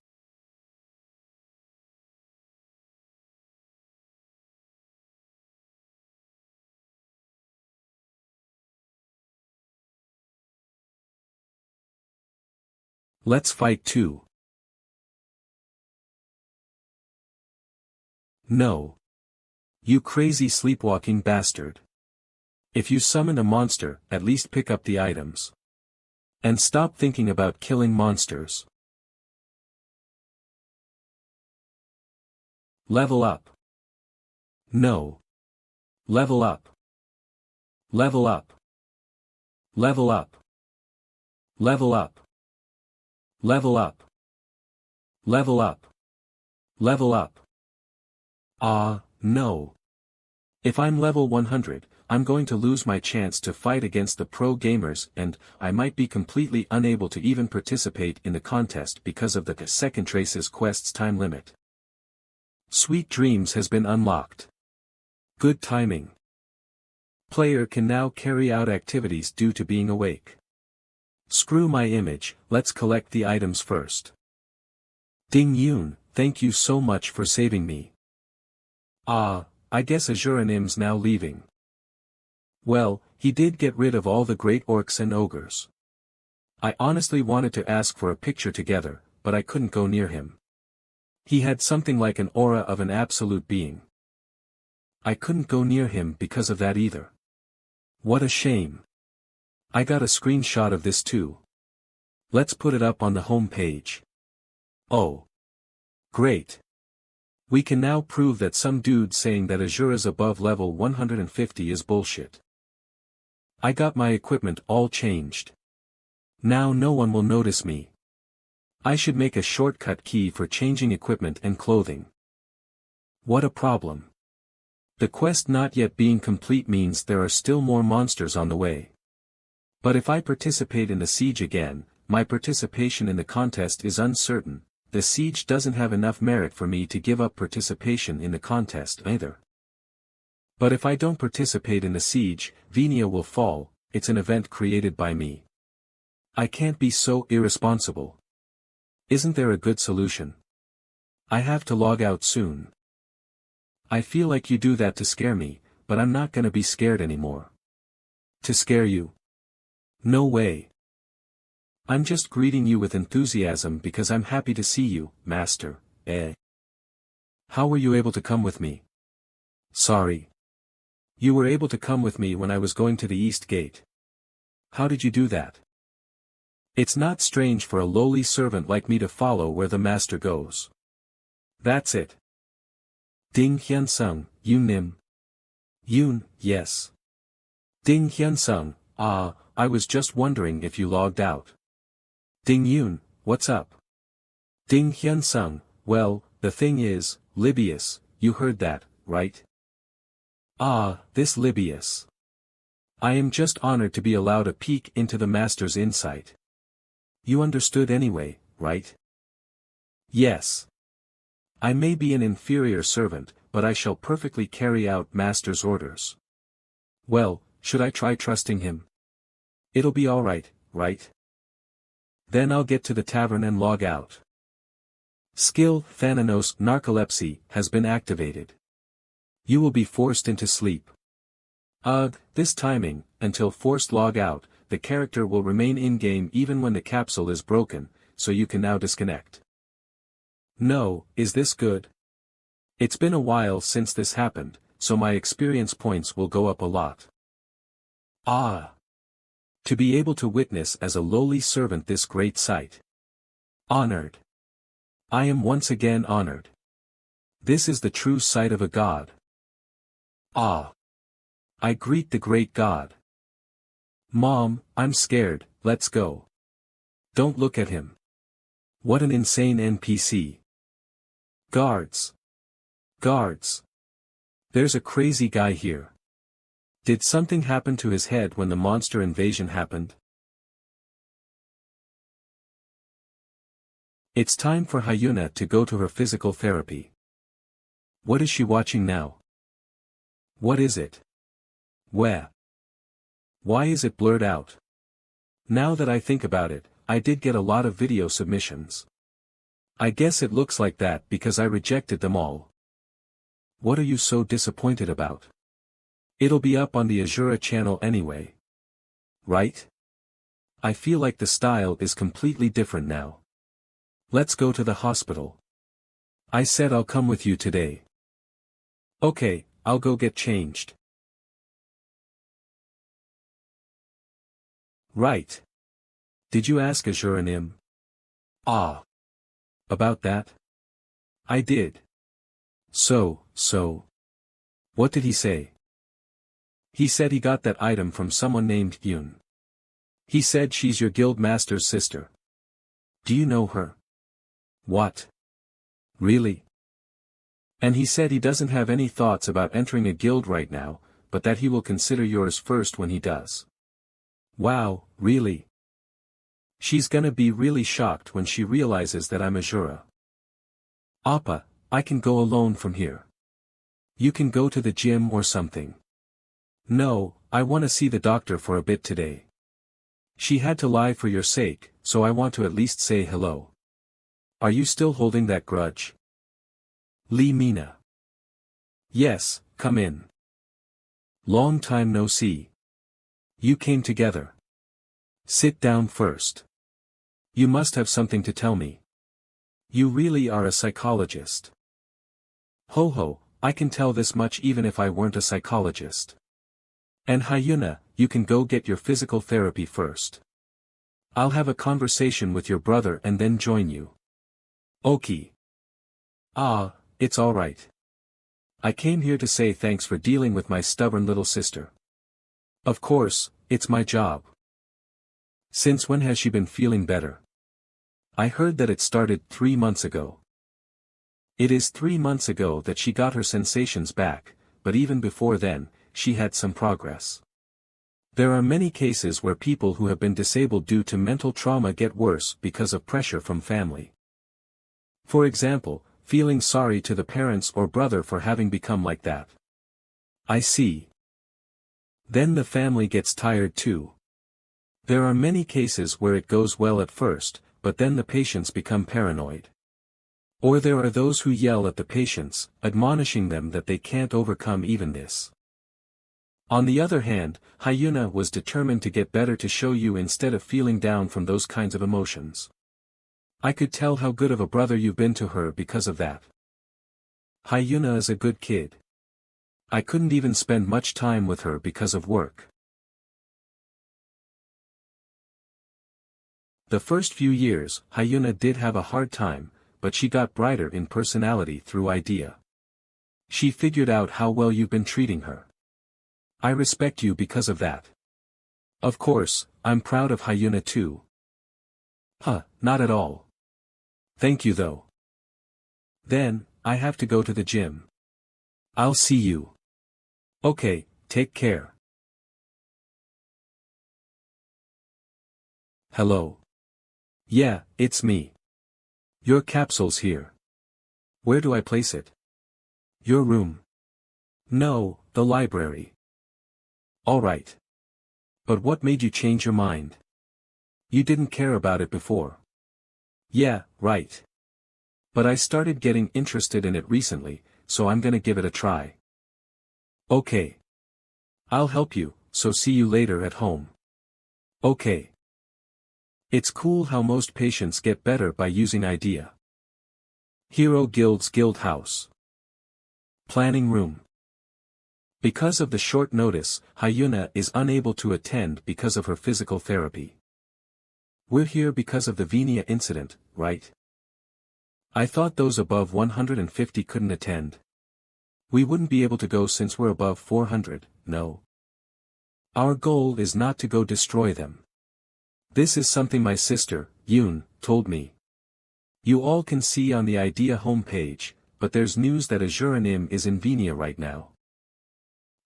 Let's fight too. No. You crazy sleepwalking bastard. If you summon a monster, at least pick up the items. And stop thinking about killing monsters. Level up. No. Level up. Level up. Level up. Level up. Level up. Level up. Level up. Ah, no. If I'm level 100, I'm going to lose my chance to fight against the pro gamers and I might be completely unable to even participate in the contest because of the second trace's quest's time limit. Sweet Dreams has been unlocked. Good timing. Player can now carry out activities due to being awake. Screw my image, let's collect the items first. Ding Yun, thank you so much for saving me. Ah, I guess Azura Nim's now leaving. Well, he did get rid of all the great orcs and ogres. I honestly wanted to ask for a picture together, but I couldn't go near him. He had something like an aura of an absolute being. I couldn't go near him because of that either. What a shame. I got a screenshot of this too. Let's put it up on the home page. Oh. Great. We can now prove that some dude saying that Azura's above level 150 is bullshit. I got my equipment all changed. Now no one will notice me. I should make a shortcut key for changing equipment and clothing. What a problem. The quest not yet being complete means there are still more monsters on the way. But if I participate in the siege again, my participation in the contest is uncertain. The siege doesn't have enough merit for me to give up participation in the contest either. But if I don't participate in the siege, Venia will fall. It's an event created by me. I can't be so irresponsible. Isn't there a good solution? I have to log out soon. I feel like you do that to scare me, but I'm not gonna be scared anymore. To scare you? No way. I'm just greeting you with enthusiasm because I'm happy to see you, Master. How were you able to come with me? Sorry. You were able to come with me when I was going to the East Gate. How did you do that? It's not strange for a lowly servant like me to follow where the master goes. That's it. Ding Hyun-sung, Yoon Nim. Yoon, yes. Ding Hyun-sung, I was just wondering if you logged out. Ding Yoon, what's up? Ding Hyun-sung, well, the thing is, Libius, you heard that, right? This Libius. I am just honored to be allowed a peek into the master's insight. You understood anyway, right? Yes. I may be an inferior servant, but I shall perfectly carry out master's orders. Well, should I try trusting him? It'll be alright, right? Then I'll get to the tavern and log out. Skill Thananos Narcolepsy has been activated. You will be forced into sleep. This timing, until forced log out, the character will remain in-game even when the capsule is broken, so you can now disconnect. No, is this good? It's been a while since this happened, so my experience points will go up a lot. To be able to witness as a lowly servant this great sight. Honored. I am once again honored. This is the true sight of a god. I greet the great god. Mom, I'm scared, let's go. Don't look at him. What an insane NPC. Guards. Guards. There's a crazy guy here. Did something happen to his head when the monster invasion happened? It's time for Hyuna to go to her physical therapy. What is she watching now? What is it? Where? Why is it blurred out? Now that I think about it, I did get a lot of video submissions. I guess it looks like that because I rejected them all. What are you so disappointed about? It'll be up on the Azura channel anyway. Right? I feel like the style is completely different now. Let's go to the hospital. I said I'll come with you today. Okay, I'll go get changed. Right. Did you ask Azura Nim? About that? I did. So. What did he say? He said he got that item from someone named Yoon. He said she's your guild master's sister. Do you know her? What? Really? And he said he doesn't have any thoughts about entering a guild right now, but that he will consider yours first when he does. Wow, really? She's gonna be really shocked when she realizes that I'm Azura. Appa, I can go alone from here. You can go to the gym or something. No, I wanna see the doctor for a bit today. She had to lie for your sake, so I want to at least say hello. Are you still holding that grudge? Lee Mina. Yes, come in. Long time no see. You came together. Sit down first. You must have something to tell me. You really are a psychologist. Ho, I can tell this much even if I weren't a psychologist. And Hyuna, you can go get your physical therapy first. I'll have a conversation with your brother and then join you. Okay. It's alright. I came here to say thanks for dealing with my stubborn little sister. Of course, it's my job. Since when has she been feeling better? I heard that it started 3 months ago. It is 3 months ago that she got her sensations back, but even before then, she had some progress. There are many cases where people who have been disabled due to mental trauma get worse because of pressure from family. For example, feeling sorry to the parents or brother for having become like that. I see. Then the family gets tired too. There are many cases where it goes well at first, but then the patients become paranoid. Or there are those who yell at the patients, admonishing them that they can't overcome even this. On the other hand, Hyuna was determined to get better to show you instead of feeling down from those kinds of emotions. I could tell how good of a brother you've been to her because of that. Hyuna is a good kid. I couldn't even spend much time with her because of work. The first few years, Hyuna did have a hard time, but she got brighter in personality through idea. She figured out how well you've been treating her. I respect you because of that. Of course, I'm proud of Hyuna too. Not at all. Thank you though. Then, I have to go to the gym. I'll see you. Okay, take care. Hello. Yeah, it's me. Your capsule's here. Where do I place it? Your room. No, the library. Alright. But what made you change your mind? You didn't care about it before. Yeah, right. But I started getting interested in it recently, so I'm gonna give it a try. Okay. I'll help you, so see you later at home. Okay. It's cool how most patients get better by using idea. Hero Guild's Guild House. Planning room. Because of the short notice, Hyuna is unable to attend because of her physical therapy. We're here because of the Venia incident, right? I thought those above 150 couldn't attend. We wouldn't be able to go since we're above 400, no. Our goal is not to go destroy them. This is something my sister, Yoon, told me. You all can see on the IDEA homepage, but there's news that Azuranim is in Venia right now.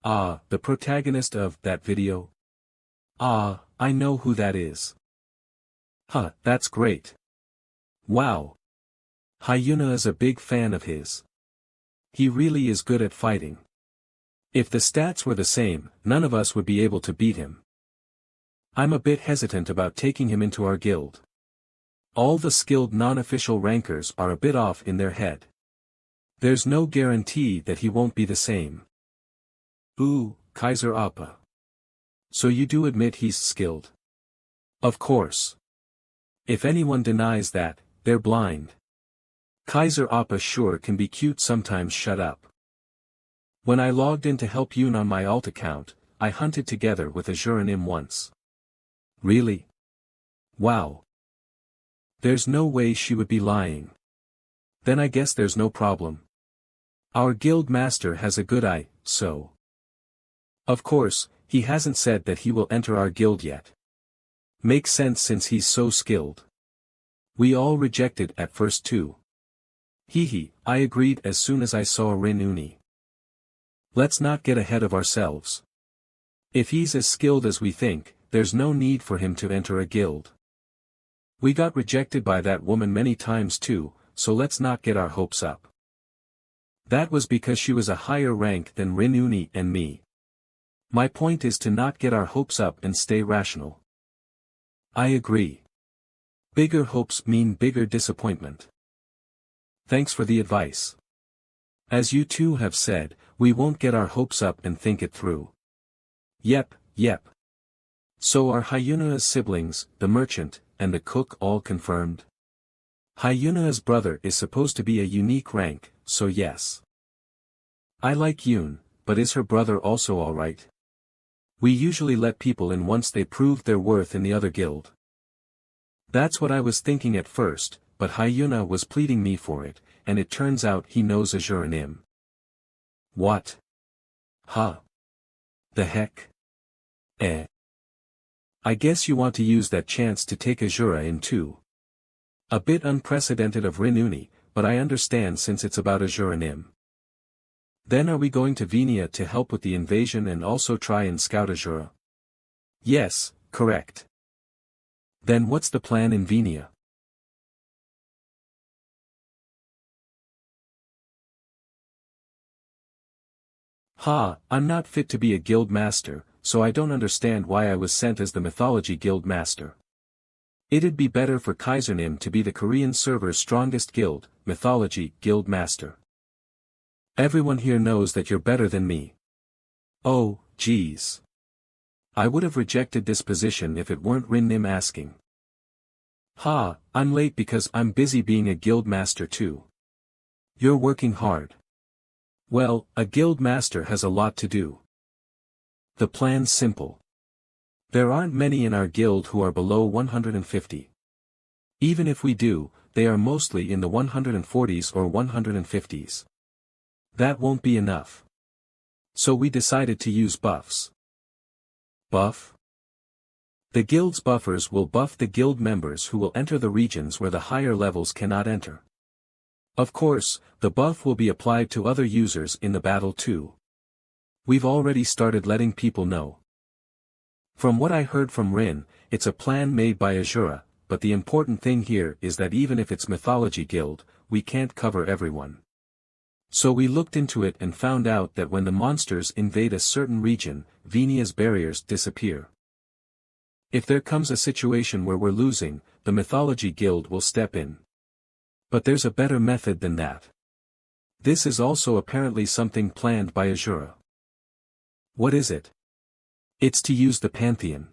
Ah, the protagonist of that video? Ah, I know who that is. That's great. Wow. Hyuna is a big fan of his. He really is good at fighting. If the stats were the same, none of us would be able to beat him. I'm a bit hesitant about taking him into our guild. All the skilled non-official rankers are a bit off in their head. There's no guarantee that he won't be the same. Ooh, Kaiser Appa. So you do admit he's skilled? Of course. If anyone denies that, they're blind. Kaiser Appa sure can be cute sometimes. Shut up. When I logged in to help Yoon on my alt account, I hunted together with Azuranim once. Really? Wow. There's no way she would be lying. Then I guess there's no problem. Our guild master has a good eye, so. Of course, he hasn't said that he will enter our guild yet. Makes sense since he's so skilled. We all rejected at first too. I agreed as soon as I saw Rin Uni. Let's not get ahead of ourselves. If he's as skilled as we think, there's no need for him to enter a guild. We got rejected by that woman many times too, so let's not get our hopes up. That was because she was a higher rank than Rin Uni and me. My point is to not get our hopes up and stay rational. I agree. Bigger hopes mean bigger disappointment. Thanks for the advice. As you two have said, we won't get our hopes up and think it through. Yep. So are Hyuna's siblings, the merchant, and the cook all confirmed? Hyuna's brother is supposed to be a unique rank, so yes. I like Yoon, but is her brother also alright? We usually let people in once they proved their worth in the other guild. That's what I was thinking at first, but Hyuna was pleading me for it, and it turns out he knows Azuranim. What? The heck? I guess you want to use that chance to take Azura in too. A bit unprecedented of Rin Uni, but I understand since it's about Azuranim. Then are we going to Venia to help with the invasion and also try and scout Azura? Yes, correct. Then what's the plan in Venia? I'm not fit to be a guild master, so I don't understand why I was sent as the mythology guild master. It'd be better for Kaisernim to be the Korean server's strongest guild, mythology, guild master. Everyone here knows that you're better than me. Oh, geez. I would have rejected this position if it weren't Rin-Nim asking. Ha, I'm late because I'm busy being a guild master too. You're working hard. Well, a guild master has a lot to do. The plan's simple. There aren't many in our guild who are below 150. Even if we do, they are mostly in the 140s or 150s. That won't be enough. So we decided to use buffs. Buff? The guild's buffers will buff the guild members who will enter the regions where the higher levels cannot enter. Of course, the buff will be applied to other users in the battle too. We've already started letting people know. From what I heard from Rin, it's a plan made by Azura, but the important thing here is that even if it's mythology guild, we can't cover everyone. So we looked into it and found out that when the monsters invade a certain region, Venia's barriers disappear. If there comes a situation where we're losing, the mythology guild will step in. But there's a better method than that. This is also apparently something planned by Azura. What is it? It's to use the Pantheon.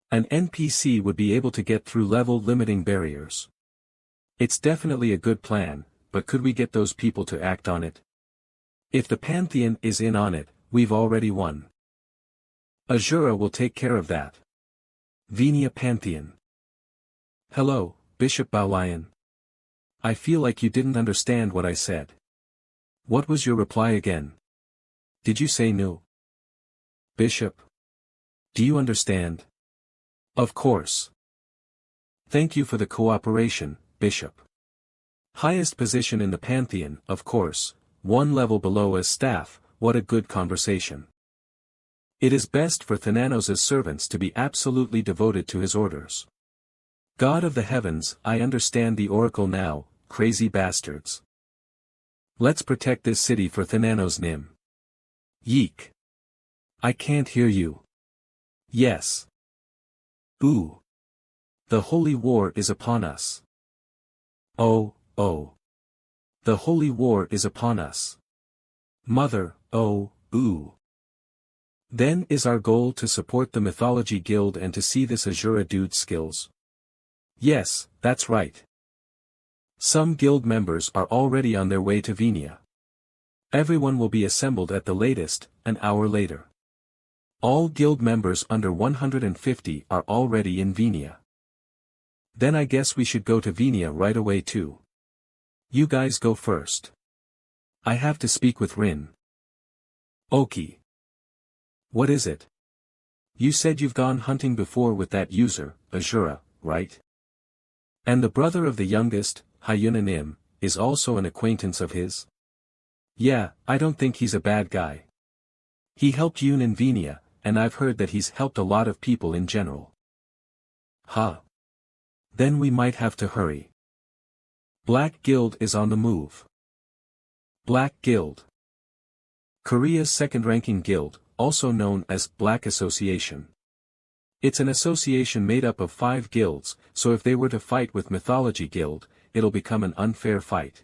An NPC would be able to get through level-limiting barriers. It's definitely a good plan, but could we get those people to act on it? If the Pantheon is in on it, we've already won. Azura will take care of that. Venia Pantheon. Hello, Bishop Baolian. I feel like you didn't understand what I said. What was your reply again? Did you say no? Bishop. Do you understand? Of course. Thank you for the cooperation, Bishop. Highest position in the Pantheon, of course, one level below as staff, what a good conversation. It is best for Thananos' servants to be absolutely devoted to his orders. God of the heavens, I understand the oracle now, crazy bastards. Let's protect this city for Thananos Nim. Yeek. I can't hear you. Yes. Ooh. The holy war is upon us. Oh, oh. The holy war is upon us. Mother, oh, ooh. Then is our goal to support the Mythology Guild and to see this Azura dude's skills? Yes, that's right. Some guild members are already on their way to Venia. Everyone will be assembled at the latest, an hour later. All guild members under 150 are already in Venia. Then I guess we should go to Venia right away too. You guys go first. I have to speak with Rin. Oki. What is it? You said you've gone hunting before with that user, Azura, right? And the brother of the youngest, Hyuna Nim, is also an acquaintance of his? Yeah, I don't think he's a bad guy. He helped Yoon in Venia, and I've heard that he's helped a lot of people in general. Huh. Then we might have to hurry. Black Guild is on the move. Black Guild. Korea's second-ranking guild, also known as Black Association. It's an association made up of 5 guilds, so if they were to fight with Mythology Guild, it'll become an unfair fight.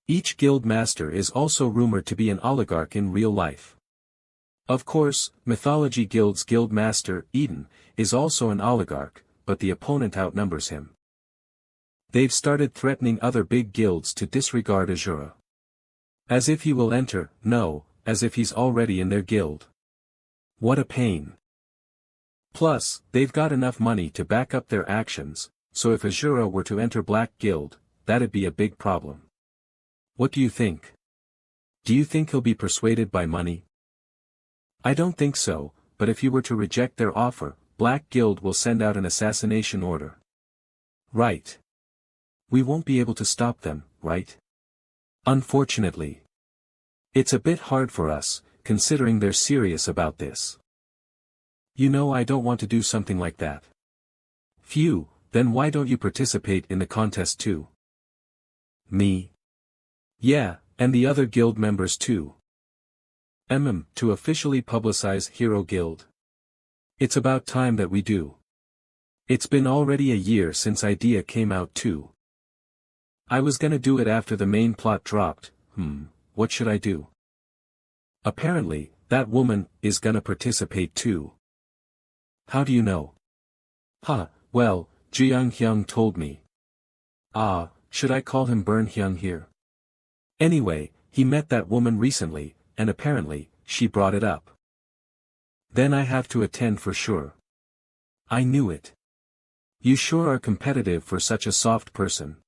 Each guild master is also rumored to be an oligarch in real life. Of course, Mythology Guild's guild master, Eden, is also an oligarch, but the opponent outnumbers him. They've started threatening other big guilds to disregard Azura. As if he will enter, no, as if he's already in their guild. What a pain. Plus, they've got enough money to back up their actions, so if Azura were to enter Black Guild, that'd be a big problem. What do you think? Do you think he'll be persuaded by money? I don't think so, but if you were to reject their offer, Black Guild will send out an assassination order. Right. We won't be able to stop them, right? Unfortunately. It's a bit hard for us, considering they're serious about this. You know I don't want to do something like that. Phew, then why don't you participate in the contest too? Me? Yeah, and the other guild members too. To officially publicize Hero Guild. It's about time that we do. It's been already a year since idea came out too. I was gonna do it after the main plot dropped. What should I do? Apparently, that woman is gonna participate too. How do you know? Well, Jiang Hyung told me. Should I call him Burn Hyung here? Anyway, he met that woman recently, and apparently, she brought it up. Then I have to attend for sure. I knew it. You sure are competitive for such a soft person.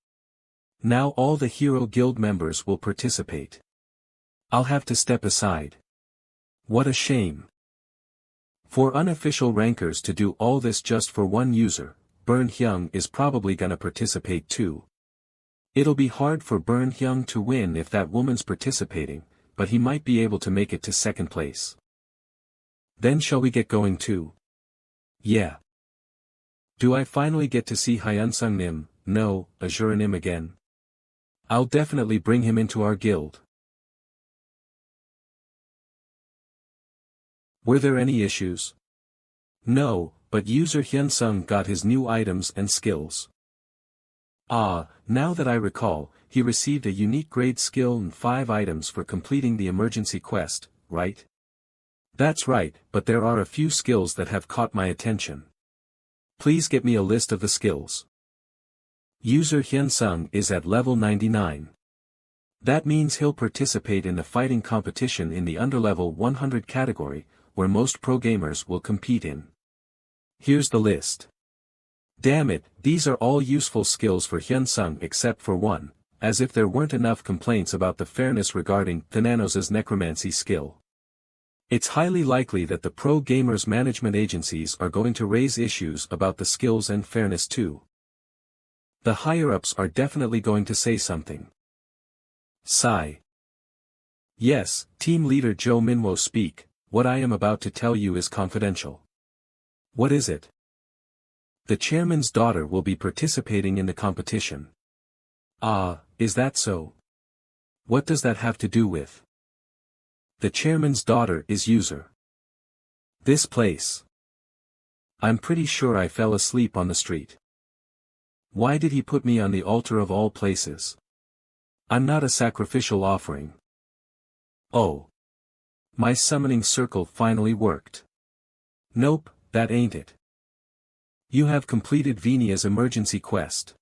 Now all the Hero Guild members will participate. I'll have to step aside. What a shame. For unofficial rankers to do all this just for one user, Burn Hyung is probably gonna participate too. It'll be hard for Burn Hyung to win if that woman's participating, but he might be able to make it to second place. Then shall we get going too? Yeah. Do I finally get to see Hyunsung Nim, no, Azura Nim again? I'll definitely bring him into our guild. Were there any issues? No, but user Hyunsung got his new items and skills. Now that I recall, he received a unique grade skill and 5 items for completing the emergency quest, right? That's right, but there are a few skills that have caught my attention. Please get me a list of the skills. User Hyunsung is at level 99. That means he'll participate in the fighting competition in the underlevel 100 category, where most pro gamers will compete in. Here's the list. Damn it, these are all useful skills for Hyunsung except for one, as if there weren't enough complaints about the fairness regarding Thananos' necromancy skill. It's highly likely that the pro gamers management agencies are going to raise issues about the skills and fairness too. The higher-ups are definitely going to say something. Sigh. Yes, team leader Joe Minwo speak, what I am about to tell you is confidential. What is it? The chairman's daughter will be participating in the competition. Is that so? What does that have to do with? The chairman's daughter is user. This place. I'm pretty sure I fell asleep on the street. Why did he put me on the altar of all places? I'm not a sacrificial offering. Oh. My summoning circle finally worked. Nope, that ain't it. You have completed Venia's emergency quest.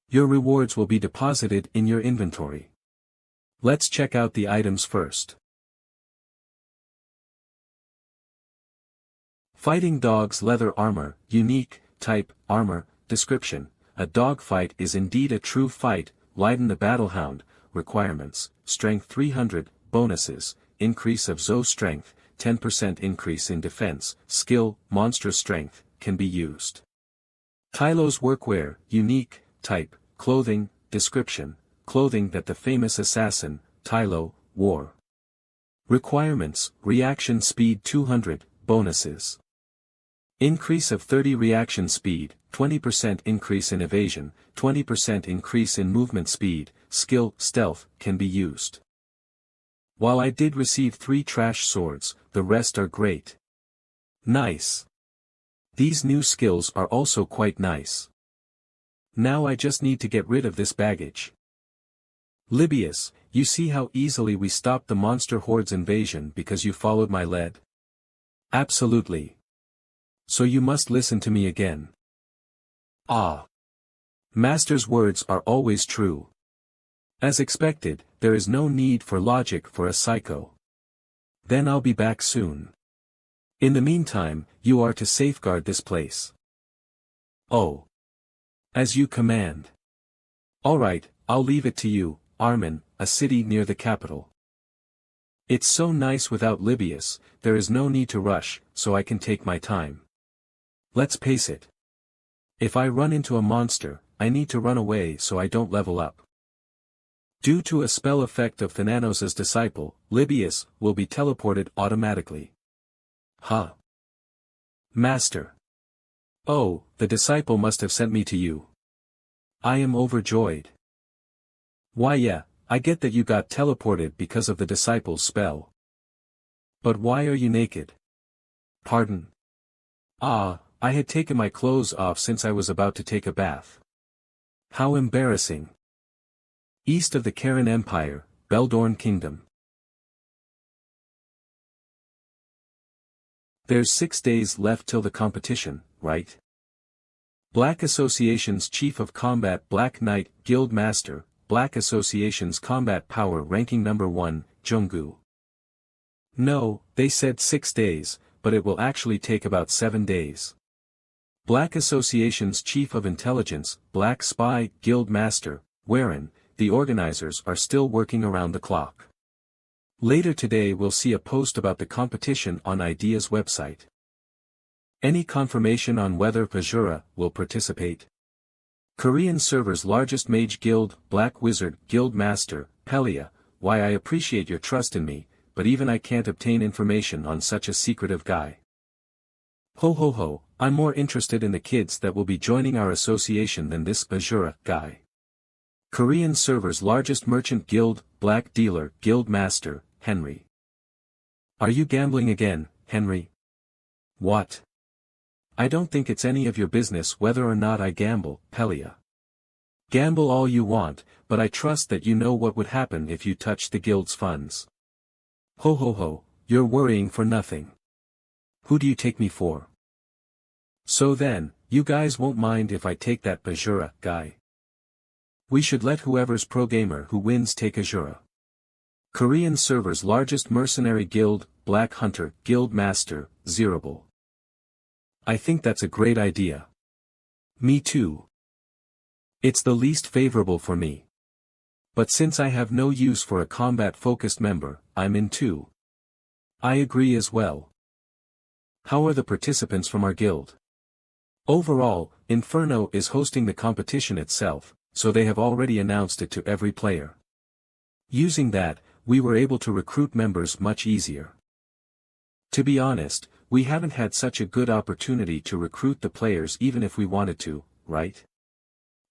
Your rewards will be deposited in your inventory. Let's check out the items first. Fighting Dog's Leather Armor, Unique, Type, Armor, Description. A dog fight is indeed a true fight. Leiden the Battlehound. Requirements, Strength 300, Bonuses, Increase of Zo Strength, 10% increase in defense, Skill, Monstrous Strength, can be used. Tylo's Workwear, Unique, Type, Clothing, Description, Clothing that the famous assassin, Tylo, wore. Requirements, Reaction Speed 200, Bonuses. Increase of 30 reaction speed, 20% increase in evasion, 20% increase in movement speed, Skill, Stealth, can be used. While I did receive 3 trash swords, the rest are great. Nice. These new skills are also quite nice. Now I just need to get rid of this baggage. Libius, you see how easily we stopped the monster horde's invasion because you followed my lead? Absolutely. So you must listen to me again. Master's words are always true. As expected, there is no need for logic for a psycho. Then I'll be back soon. In the meantime, you are to safeguard this place. Oh. As you command. Alright, I'll leave it to you, Armin, a city near the capital. It's so nice without Libius, there is no need to rush, so I can take my time. Let's pace it. If I run into a monster, I need to run away so I don't level up. Due to a spell effect of Thananos' disciple, Libius will be teleported automatically. Master. Oh, the disciple must have sent me to you. I am overjoyed. Why yeah, I get that you got teleported because of the disciple's spell. But why are you naked? Pardon? I had taken my clothes off since I was about to take a bath. How embarrassing. East of the Karen Empire, Beldorn Kingdom. There's 6 days left till the competition, right? Black Association's Chief of Combat Black Knight, Guild Master, Black Association's Combat Power Ranking Number 1, Junggu. No, they said 6 days, but it will actually take about 7 days. Black Association's Chief of Intelligence, Black Spy, Guild Master, Warren, the organizers are still working around the clock. Later today we'll see a post about the competition on Idea's website. Any confirmation on whether Pajura will participate? Korean server's largest mage guild, Black Wizard, Guild Master, Pelia, why I appreciate your trust in me, but even I can't obtain information on such a secretive guy. Ho ho ho, I'm more interested in the kids that will be joining our association than this Pajura guy. Korean server's largest merchant guild, Black Dealer, Guild Master, Henry. Are you gambling again, Henry? What? I don't think it's any of your business whether or not I gamble, Pelia. Gamble all you want, but I trust that you know what would happen if you touched the guild's funds. Ho ho ho, you're worrying for nothing. Who do you take me for? So then, you guys won't mind if I take that Pajura guy. We should let whoever's pro-gamer who wins take Pajura. Korean server's largest mercenary guild, Black Hunter, Guild Master, Zerable. I think that's a great idea. Me too. It's the least favorable for me. But since I have no use for a combat-focused member, I'm in too. I agree as well. How are the participants from our guild? Overall, Inferno is hosting the competition itself, so they have already announced it to every player. Using that, we were able to recruit members much easier. To be honest, we haven't had such a good opportunity to recruit the players even if we wanted to, right?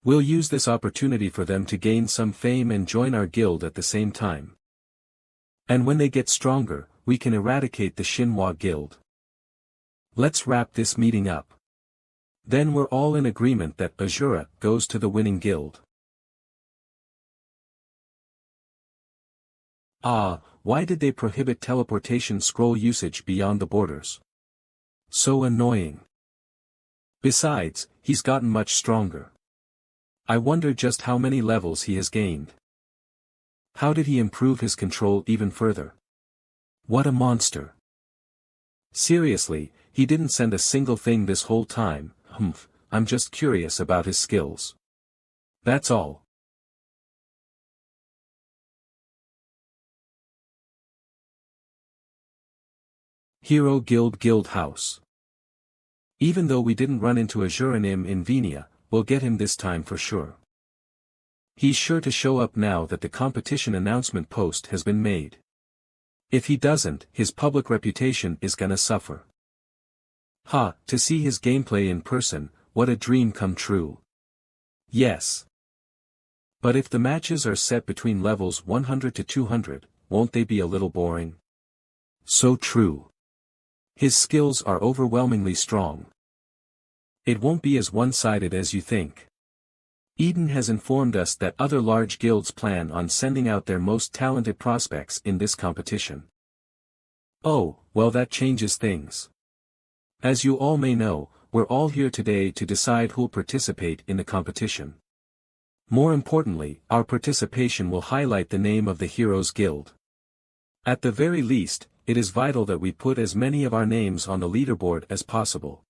We'll use this opportunity for them to gain some fame and join our guild at the same time. And when they get stronger, we can eradicate the Shinhwa guild. Let's wrap this meeting up. Then we're all in agreement that Pajura goes to the winning guild. Ah, why did they prohibit teleportation scroll usage beyond the borders? So annoying. Besides, he's gotten much stronger. I wonder just how many levels he has gained. How did he improve his control even further? What a monster. Seriously, he didn't send a single thing this whole time. I'm just curious about his skills. That's all. Hero Guild House. Even though we didn't run into Azuranim in Venia, we'll get him this time for sure. He's sure to show up now that the competition announcement post has been made. If he doesn't, his public reputation is gonna suffer. To see his gameplay in person, what a dream come true. Yes. But if the matches are set between levels 100 to 200, won't they be a little boring? So true. His skills are overwhelmingly strong. It won't be as one-sided as you think. Eden has informed us that other large guilds plan on sending out their most talented prospects in this competition. Oh, well, that changes things. As you all may know, we're all here today to decide who'll participate in the competition. More importantly, our participation will highlight the name of the Heroes Guild. At the very least, it is vital that we put as many of our names on the leaderboard as possible.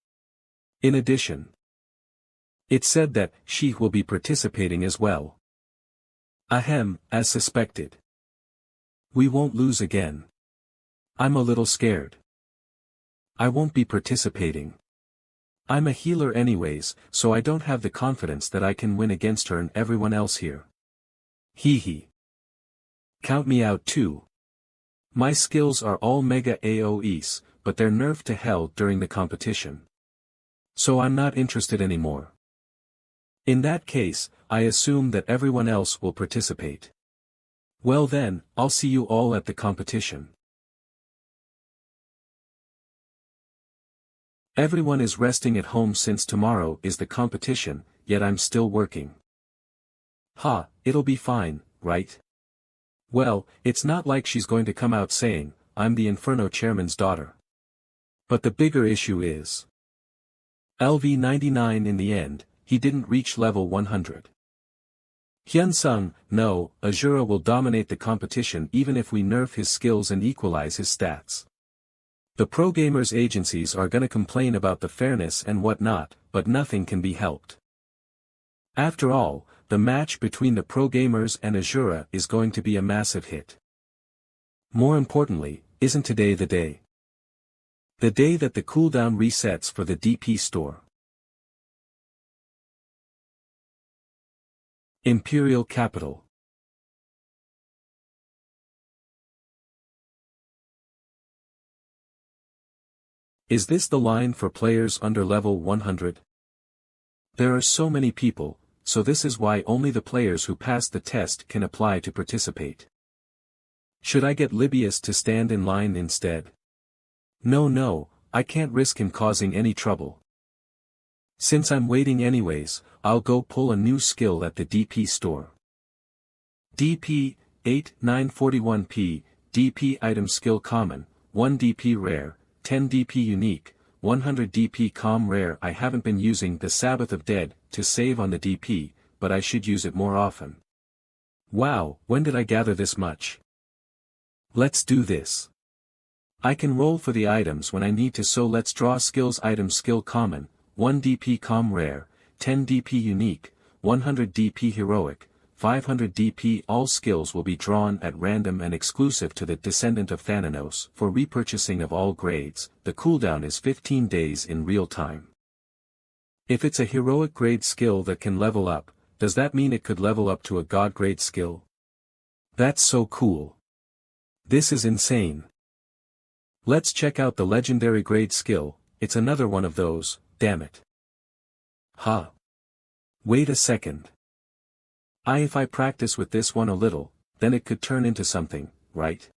In addition, it's said that she will be participating as well. Ahem, as suspected. We won't lose again. I'm a little scared. I won't be participating. I'm a healer anyways, so I don't have the confidence that I can win against her and everyone else here. Hee hee. Count me out too. My skills are all mega AoEs, but they're nerfed to hell during the competition. So I'm not interested anymore. In that case, I assume that everyone else will participate. Well then, I'll see you all at the competition. Everyone is resting at home since tomorrow is the competition, yet I'm still working. Ha, it'll be fine, right? Well, it's not like she's going to come out saying, I'm the Inferno chairman's daughter. But the bigger issue is LV99 in the end, he didn't reach level 100. Hyunsung, no, Azura will dominate the competition even if we nerf his skills and equalize his stats. The pro gamers agencies are gonna complain about the fairness and whatnot, but nothing can be helped. After all, the match between the pro gamers and Azura is going to be a massive hit. More importantly, isn't today the day? The day that the cooldown resets for the DP store. Imperial Capital. Is this the line for players under level 100? There are so many people, so this is why only the players who pass the test can apply to participate. Should I get Libius to stand in line instead? No, I can't risk him causing any trouble. Since I'm waiting anyways, I'll go pull a new skill at the DP store. DP, 8941p, DP item skill common, 1 DP rare, 10 DP unique, 100 DP com rare. I haven't been using the Sabbath of Dead to save on the DP, but I should use it more often. Wow, when did I gather this much? Let's do this. I can roll for the items when I need to, so let's draw skills. Item skill common, 1 DP com rare, 10 DP unique, 100 DP heroic, 500 DP. All skills will be drawn at random and exclusive to the Descendant of Thanatos. For repurchasing of all grades, the cooldown is 15 days in real time. If it's a heroic grade skill that can level up, does that mean it could level up to a god grade skill? That's so cool. This is insane. Let's check out the legendary grade skill. It's another one of those, damn it. Huh. Wait a second. If I practice with this one a little, then it could turn into something, right?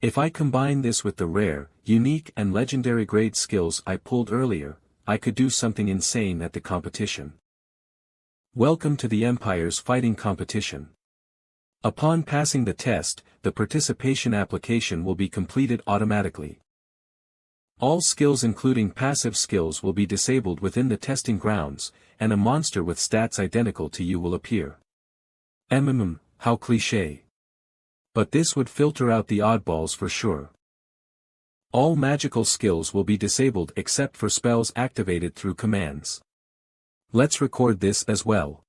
If I combine this with the rare, unique and legendary grade skills I pulled earlier, I could do something insane at the competition. Welcome to the Empire's fighting competition. Upon passing the test, the participation application will be completed automatically. All skills including passive skills will be disabled within the testing grounds, and a monster with stats identical to you will appear. How cliché. But this would filter out the oddballs for sure. All magical skills will be disabled except for spells activated through commands. Let's record this as well.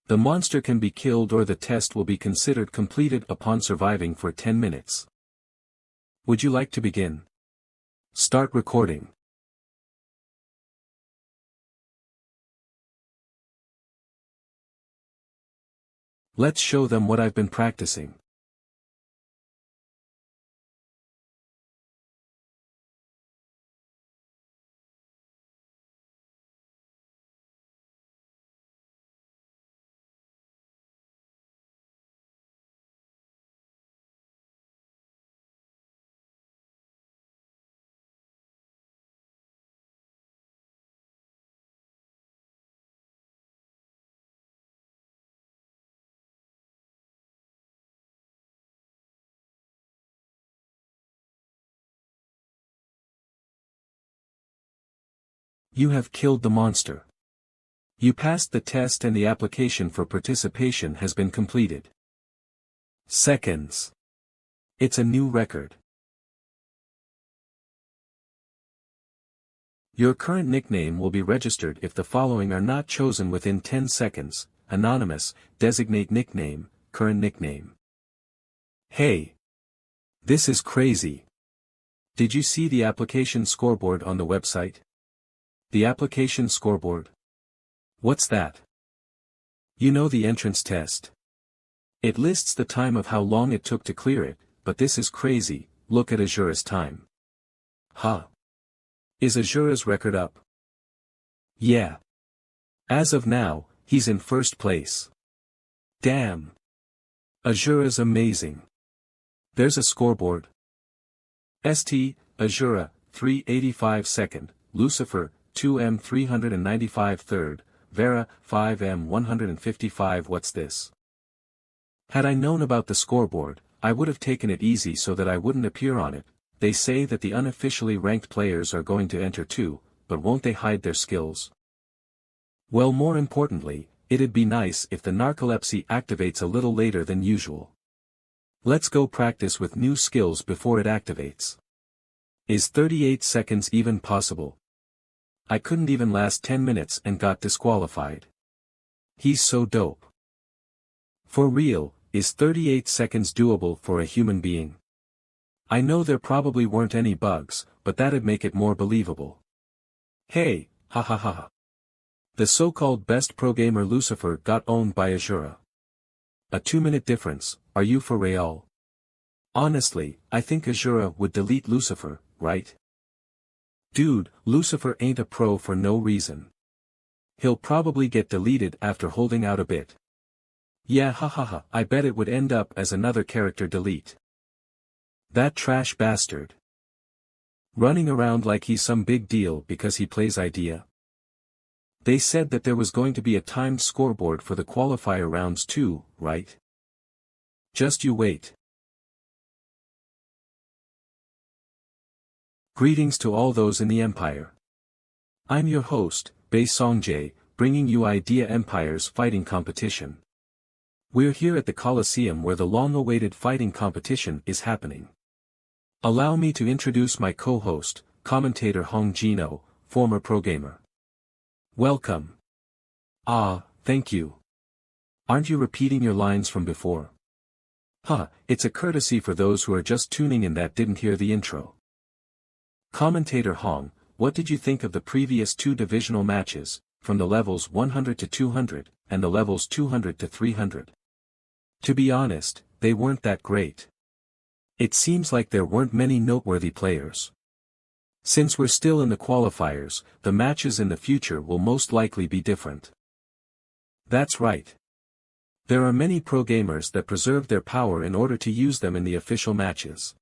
The monster can be killed or the test will be considered completed upon surviving for 10 minutes. Would you like to begin? Start recording. Let's show them what I've been practicing. You have killed the monster. You passed the test and the application for participation has been completed. Seconds. It's a new record. Your current nickname will be registered if the following are not chosen within 10 seconds. Anonymous, designate nickname, current nickname. Hey! This is crazy. Did you see the application scoreboard on the website? The application scoreboard? What's that? You know, the entrance test. It lists the time of how long it took to clear it, but this is crazy. Look at Azura's time. Huh. Is Azura's record up? Yeah. As of now, he's in first place. Damn. Azura's amazing. There's a scoreboard. Azura, 385 second, Lucifer, 2M 395 third, Vera, 5M 155. What's this? Had I known about the scoreboard, I would have taken it easy so that I wouldn't appear on it. They say that the unofficially ranked players are going to enter too, but won't they hide their skills? Well, more importantly, it'd be nice if the narcolepsy activates a little later than usual. Let's go practice with new skills before it activates. Is 38 seconds even possible? I couldn't even last 10 minutes and got disqualified. He's so dope. For real, is 38 seconds doable for a human being? I know there probably weren't any bugs, but that'd make it more believable. Hey, ha ha ha ha. The so-called best pro gamer Lucifer got owned by Azura. A 2-minute difference, are you for real? Honestly, I think Azura would delete Lucifer, right? Dude, Lucifer ain't a pro for no reason. He'll probably get deleted after holding out a bit. Yeah, hahaha, I bet it would end up as another character delete. That trash bastard. Running around like he's some big deal because he plays idea. They said that there was going to be a timed scoreboard for the qualifier rounds too, right? Just you wait. Greetings to all those in the Empire. I'm your host, Bae Songjae, bringing you Idea Empire's fighting competition. We're here at the Coliseum where the long-awaited fighting competition is happening. Allow me to introduce my co-host, commentator Hong Jino, former pro gamer. Welcome. Ah, thank you. Aren't you repeating your lines from before? Huh, it's a courtesy for those who are just tuning in that didn't hear the intro. Commentator Hong, what did you think of the previous 2 divisional matches, from the levels 100 to 200, and the levels 200 to 300? To be honest, they weren't that great. It seems like there weren't many noteworthy players. Since we're still in the qualifiers, the matches in the future will most likely be different. That's right. There are many pro gamers that preserve their power in order to use them in the official matches.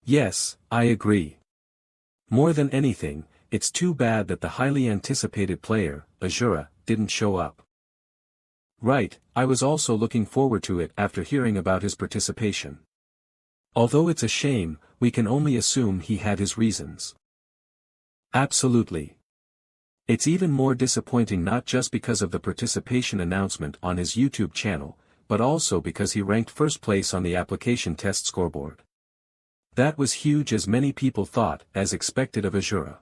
Yes, I agree. More than anything, it's too bad that the highly anticipated player, Azura, didn't show up. Right, I was also looking forward to it after hearing about his participation. Although it's a shame, we can only assume he had his reasons. Absolutely. It's even more disappointing not just because of the participation announcement on his YouTube channel, but also because he ranked first place on the application test scoreboard. That was huge as many people thought, as expected of Azura.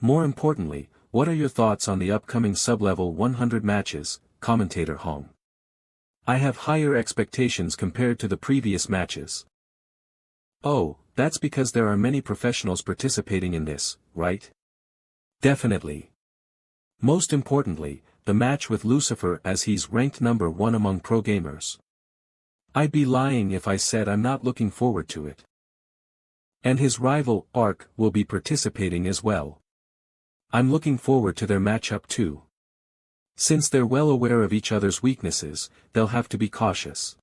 More importantly, what are your thoughts on the upcoming sub-level 100 matches, commentator Hong? I have higher expectations compared to the previous matches. Oh, that's because there are many professionals participating in this, right? Definitely. Most importantly, the match with Lucifer as he's ranked number 1 among pro gamers. I'd be lying if I said I'm not looking forward to it. And his rival, Ark, will be participating as well. I'm looking forward to their matchup too. Since they're well aware of each other's weaknesses, they'll have to be cautious.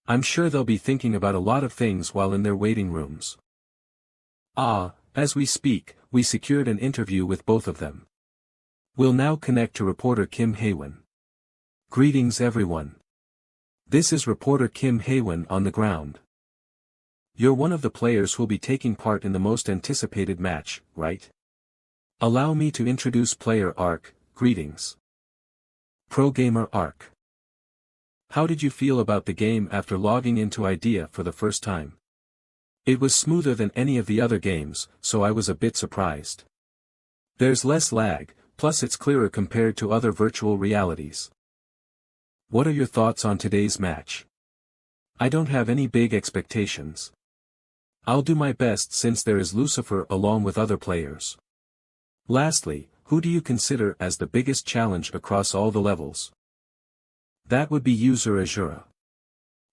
I'm sure they'll be thinking about a lot of things while in their waiting rooms. As we speak, we secured an interview with both of them. We'll now connect to reporter Kim Haewon. Greetings everyone. This is reporter Kim Haewon on the ground. You're one of the players who'll be taking part in the most anticipated match, right? Allow me to introduce player Ark. Greetings. Pro gamer Ark. How did you feel about the game after logging into Idea for the first time? It was smoother than any of the other games, so I was a bit surprised. There's less lag, plus it's clearer compared to other virtual realities. What are your thoughts on today's match? I don't have any big expectations. I'll do my best since there is Lucifer along with other players. Lastly, who do you consider as the biggest challenge across all the levels? That would be user Azura.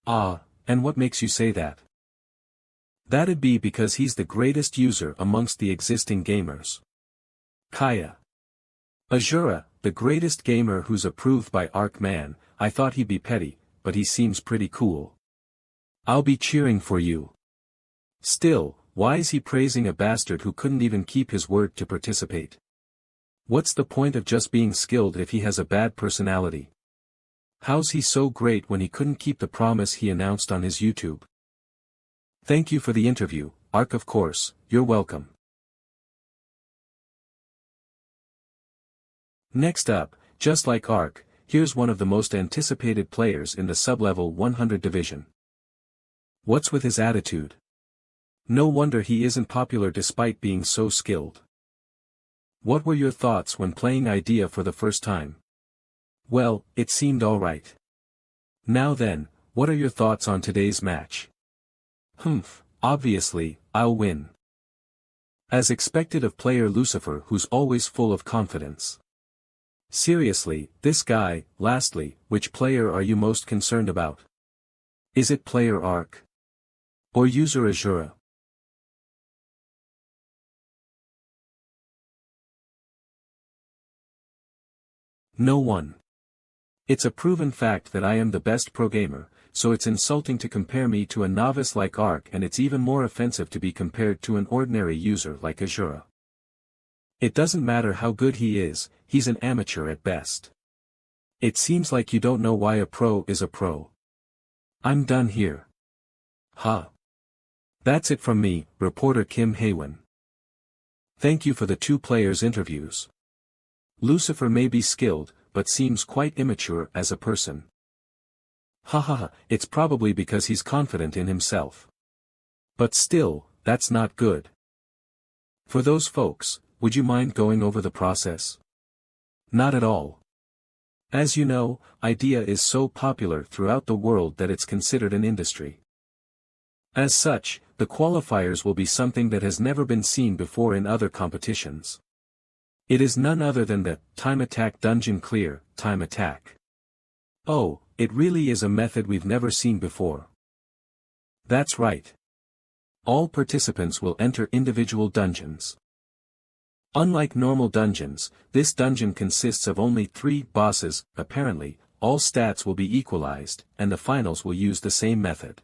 And what makes you say that? That'd be because he's the greatest user amongst the existing gamers. Kaya. Azura, the greatest gamer who's approved by Ark. Man, I thought he'd be petty, but he seems pretty cool. I'll be cheering for you. Still, why is he praising a bastard who couldn't even keep his word to participate? What's the point of just being skilled if he has a bad personality? How's he so great when he couldn't keep the promise he announced on his YouTube? Thank you for the interview, Ark. Of course, you're welcome. Next up, just like Ark, here's one of the most anticipated players in the sub-level 100 division. What's with his attitude? No wonder he isn't popular despite being so skilled. What were your thoughts when playing Idea for the first time? Well, it seemed alright. Now then, what are your thoughts on today's match? Obviously, I'll win. As expected of player Lucifer, who's always full of confidence. Seriously, this guy. Lastly, which player are you most concerned about? Is it player Ark? Or user Azura? No one. It's a proven fact that I am the best pro gamer, so it's insulting to compare me to a novice like Ark, and it's even more offensive to be compared to an ordinary user like Azura. It doesn't matter how good he is, he's an amateur at best. It seems like you don't know why a pro is a pro. I'm done here. That's it from me, reporter Kim Haywin. Thank you for the two players' interviews. Lucifer may be skilled, but seems quite immature as a person. It's probably because he's confident in himself. But still, that's not good. For those folks, would you mind going over the process? Not at all. As you know, Idea is so popular throughout the world that it's considered an industry. As such, the qualifiers will be something that has never been seen before in other competitions. It is none other than the time attack dungeon clear, time attack. Oh, it really is a method we've never seen before. That's right. All participants will enter individual dungeons. Unlike normal dungeons, this dungeon consists of only 3 bosses. Apparently, all stats will be equalized, and the finals will use the same method.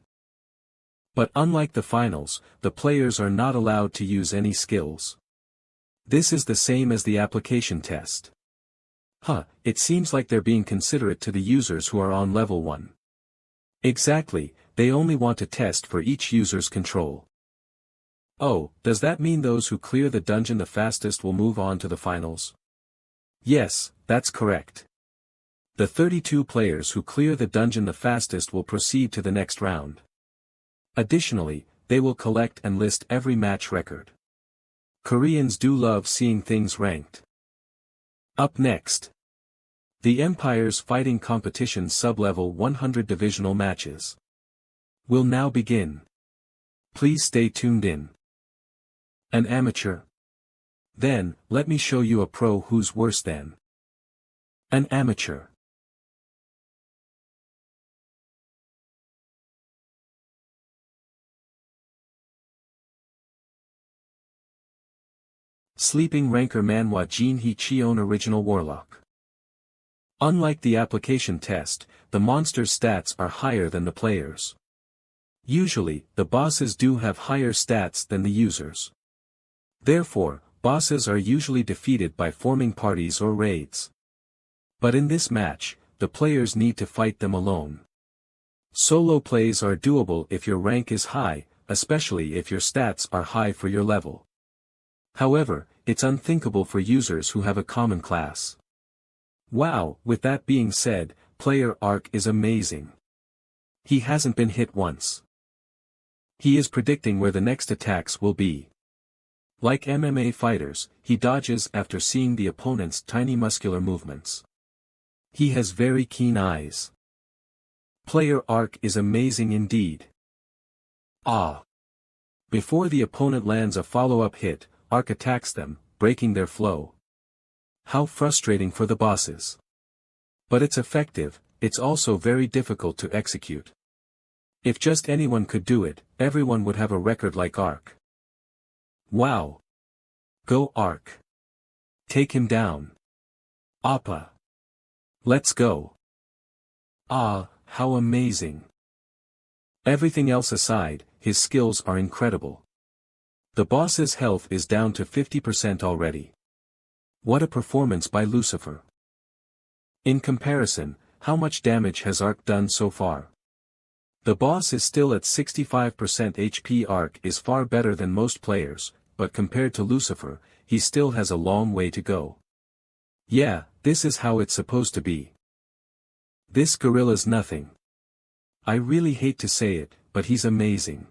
But unlike the finals, the players are not allowed to use any skills. This is the same as the application test. It seems like they're being considerate to the users who are on level 1. Exactly, they only want to test for each user's control. Oh, does that mean those who clear the dungeon the fastest will move on to the finals? Yes, that's correct. The 32 players who clear the dungeon the fastest will proceed to the next round. Additionally, they will collect and list every match record. Koreans do love seeing things ranked. Up next. The Empire's Fighting Competition Sub-Level 100 Divisional Matches will now begin. Please stay tuned in. An amateur? Then, let me show you a pro who's worse than an amateur. Sleeping Ranker Manhwa Jin He Cheon Original Warlock. Unlike the application test, the monster's stats are higher than the players'. Usually, the bosses do have higher stats than the users. Therefore, bosses are usually defeated by forming parties or raids. But in this match, the players need to fight them alone. Solo plays are doable if your rank is high, especially if your stats are high for your level. However, it's unthinkable for users who have a common class. Wow, with that being said, player Ark is amazing. He hasn't been hit once. He is predicting where the next attacks will be. Like MMA fighters, he dodges after seeing the opponent's tiny muscular movements. He has very keen eyes. Player Ark is amazing indeed. Before the opponent lands a follow-up hit, Ark attacks them, breaking their flow. How frustrating for the bosses. But it's effective. It's also very difficult to execute. If just anyone could do it, everyone would have a record like Ark. Wow. Go Ark. Take him down. Appa. Let's go. How amazing. Everything else aside, his skills are incredible. The boss's health is down to 50% already. What a performance by Lucifer. In comparison, how much damage has Ark done so far? The boss is still at 65% HP. Ark is far better than most players, but compared to Lucifer, he still has a long way to go. Yeah, this is how it's supposed to be. This gorilla's nothing. I really hate to say it, but he's amazing.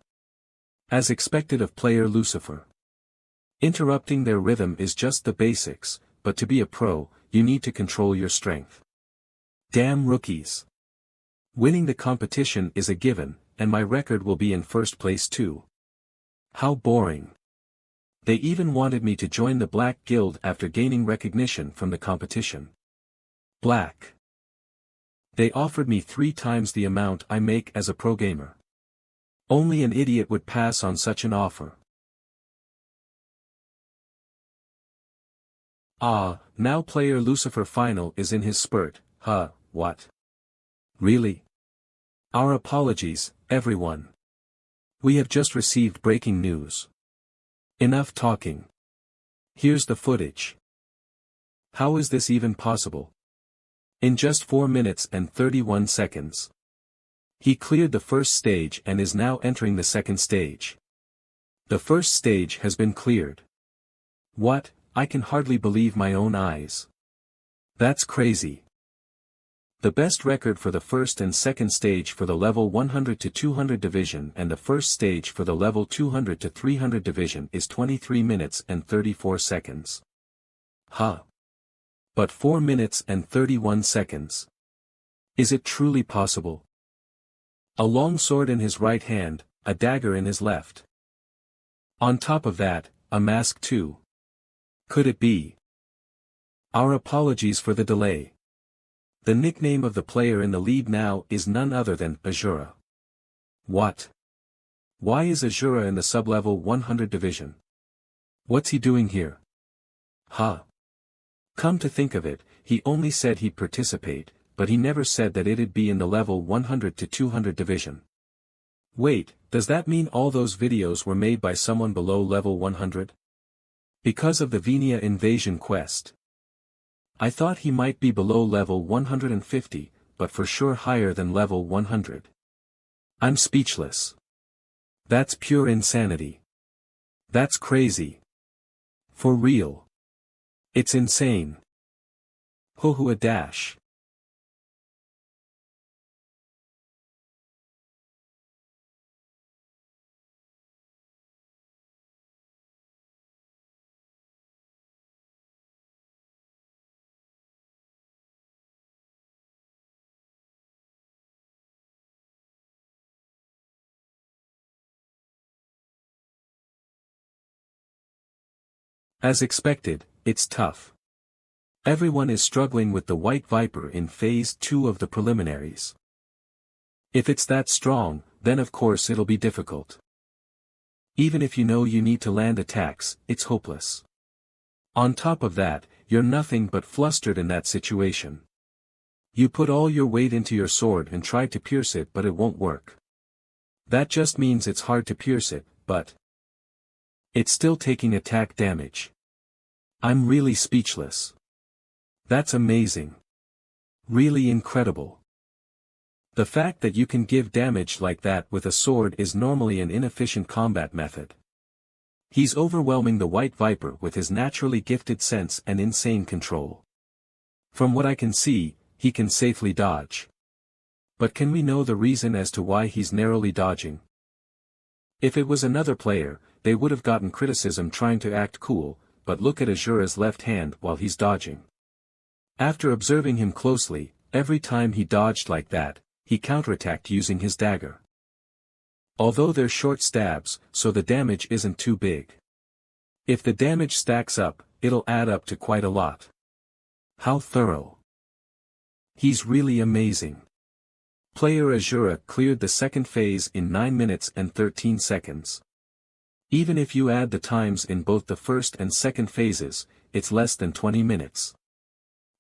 As expected of player Lucifer. Interrupting their rhythm is just the basics, but to be a pro, you need to control your strength. Damn rookies. Winning the competition is a given, and my record will be in first place too. How boring. They even wanted me to join the Black Guild after gaining recognition from the competition. Black. They offered me 3 times the amount I make as a pro gamer. Only an idiot would pass on such an offer. Now player Lucifer final is in his spurt. What? Really? Our apologies, everyone. We have just received breaking news. Enough talking. Here's the footage. How is this even possible? In just 4 minutes and 31 seconds. He cleared the first stage and is now entering the second stage. The first stage has been cleared. What? I can hardly believe my own eyes. That's crazy. The best record for the first and second stage for the level 100 to 200 division and the first stage for the level 200 to 300 division is 23 minutes and 34 seconds. But 4 minutes and 31 seconds. Is it truly possible? A long sword in his right hand, a dagger in his left. On top of that, a mask too. Could it be? Our apologies for the delay. The nickname of the player in the lead now is none other than Azura. What? Why is Azura in the sub-level 100 division? What's he doing here? Come to think of it, he only said he'd participate, but he never said that it'd be in the level 100 to 200 division. Wait, does that mean all those videos were made by someone below level 100? Because of the Venia invasion quest. I thought he might be below level 150, but for sure higher than level 100. I'm speechless. That's pure insanity. That's crazy. For real. It's insane. Hohua dash. As expected, it's tough. Everyone is struggling with the White Viper in Phase 2 of the preliminaries. If it's that strong, then of course it'll be difficult. Even if you know you need to land attacks, it's hopeless. On top of that, you're nothing but flustered in that situation. You put all your weight into your sword and try to pierce it, but it won't work. That just means it's hard to pierce it, but it's still taking attack damage. I'm really speechless. That's amazing. Really incredible. The fact that you can give damage like that with a sword is normally an inefficient combat method. He's overwhelming the White Viper with his naturally gifted sense and insane control. From what I can see, he can safely dodge. But can we know the reason as to why he's narrowly dodging? If it was another player, they would have gotten criticism trying to act cool, but look at Azura's left hand while he's dodging. After observing him closely, every time he dodged like that, he counterattacked using his dagger. Although they're short stabs, so the damage isn't too big. If the damage stacks up, it'll add up to quite a lot. How thorough. He's really amazing. Player Azura cleared the second phase in 9 minutes and 13 seconds. Even if you add the times in both the first and second phases, it's less than 20 minutes.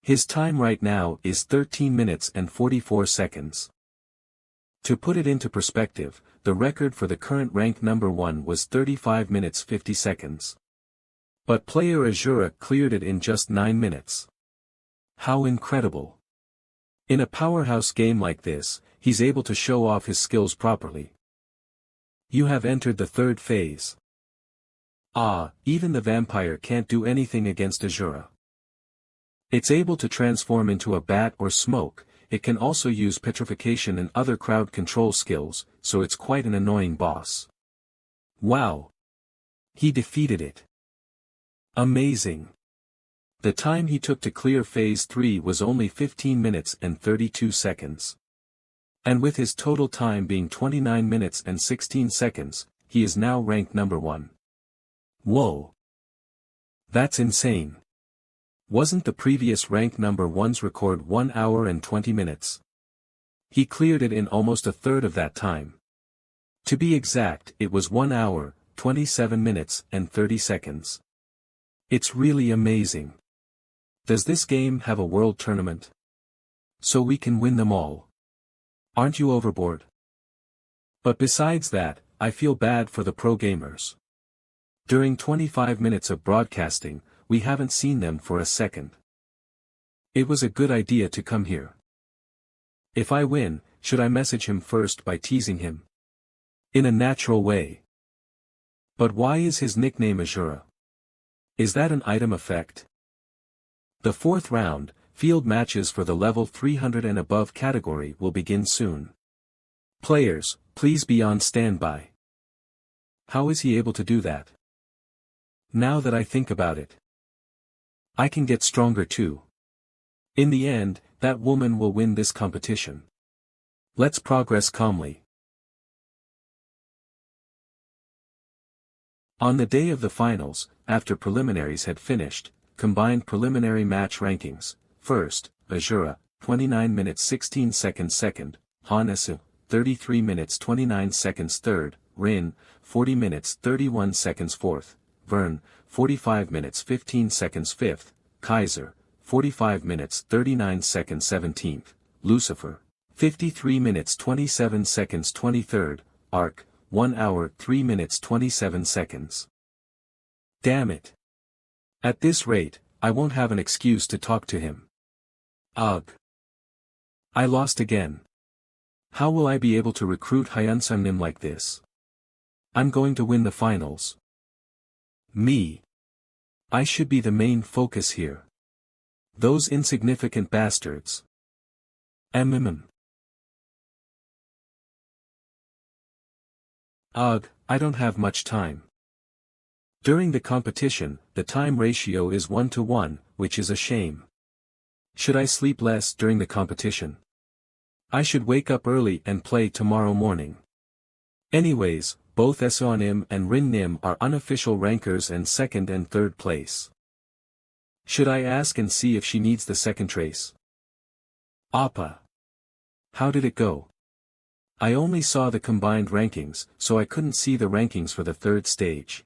His time right now is 13 minutes and 44 seconds. To put it into perspective, the record for the current rank number 1 was 35 minutes 50 seconds. But player Azura cleared it in just 9 minutes. How incredible! In a powerhouse game like this, he's able to show off his skills properly. You have entered the third phase. Ah, even the vampire can't do anything against Azura. It's able to transform into a bat or smoke. It can also use petrification and other crowd control skills, so it's quite an annoying boss. Wow! He defeated it. Amazing! The time he took to clear Phase 3 was only 15 minutes and 32 seconds. And with his total time being 29 minutes and 16 seconds, he is now ranked number 1. Whoa! That's insane. Wasn't the previous rank number 1's record 1 hour and 20 minutes? He cleared it in almost a third of that time. To be exact, it was 1 hour, 27 minutes and 30 seconds. It's really amazing. Does this game have a world tournament? So we can win them all. Aren't you overboard? But besides that, I feel bad for the pro gamers. During 25 minutes of broadcasting, we haven't seen them for a second. It was a good idea to come here. If I win, should I message him first by teasing him? In a natural way. But why is his nickname Azura? Is that an item effect? The 4th round, field matches for the level 300 and above category will begin soon. Players, please be on standby. How is he able to do that? Now that I think about it, I can get stronger too. In the end, that woman will win this competition. Let's progress calmly. On the day of the finals, after preliminaries had finished, combined preliminary match rankings. First, Azura, 29 minutes 16 seconds second, Hanessa, 33 minutes 29 seconds third, Rin, 40 minutes 31 seconds fourth, Vern, 45 minutes 15 seconds 5th, Kaiser, 45 minutes 39 seconds 17th, Lucifer, 53 minutes 27 seconds 23rd, Arc, 1 hour 3 minutes 27 seconds. Damn it! At this rate, I won't have an excuse to talk to him. Ugh! I lost again. How will I be able to recruit Hyunsunnim like this? I'm going to win the finals. Me. I should be the main focus here. Those insignificant bastards. Ugh, I don't have much time. During the competition, the time ratio is 1:1, which is a shame. Should I sleep less during the competition? I should wake up early and play tomorrow morning. Anyways, both Seonim and Rin-nim are unofficial rankers and 2nd and 3rd place. Should I ask and see if she needs the second trace? Appa. How did it go? I only saw the combined rankings, so I couldn't see the rankings for the 3rd stage.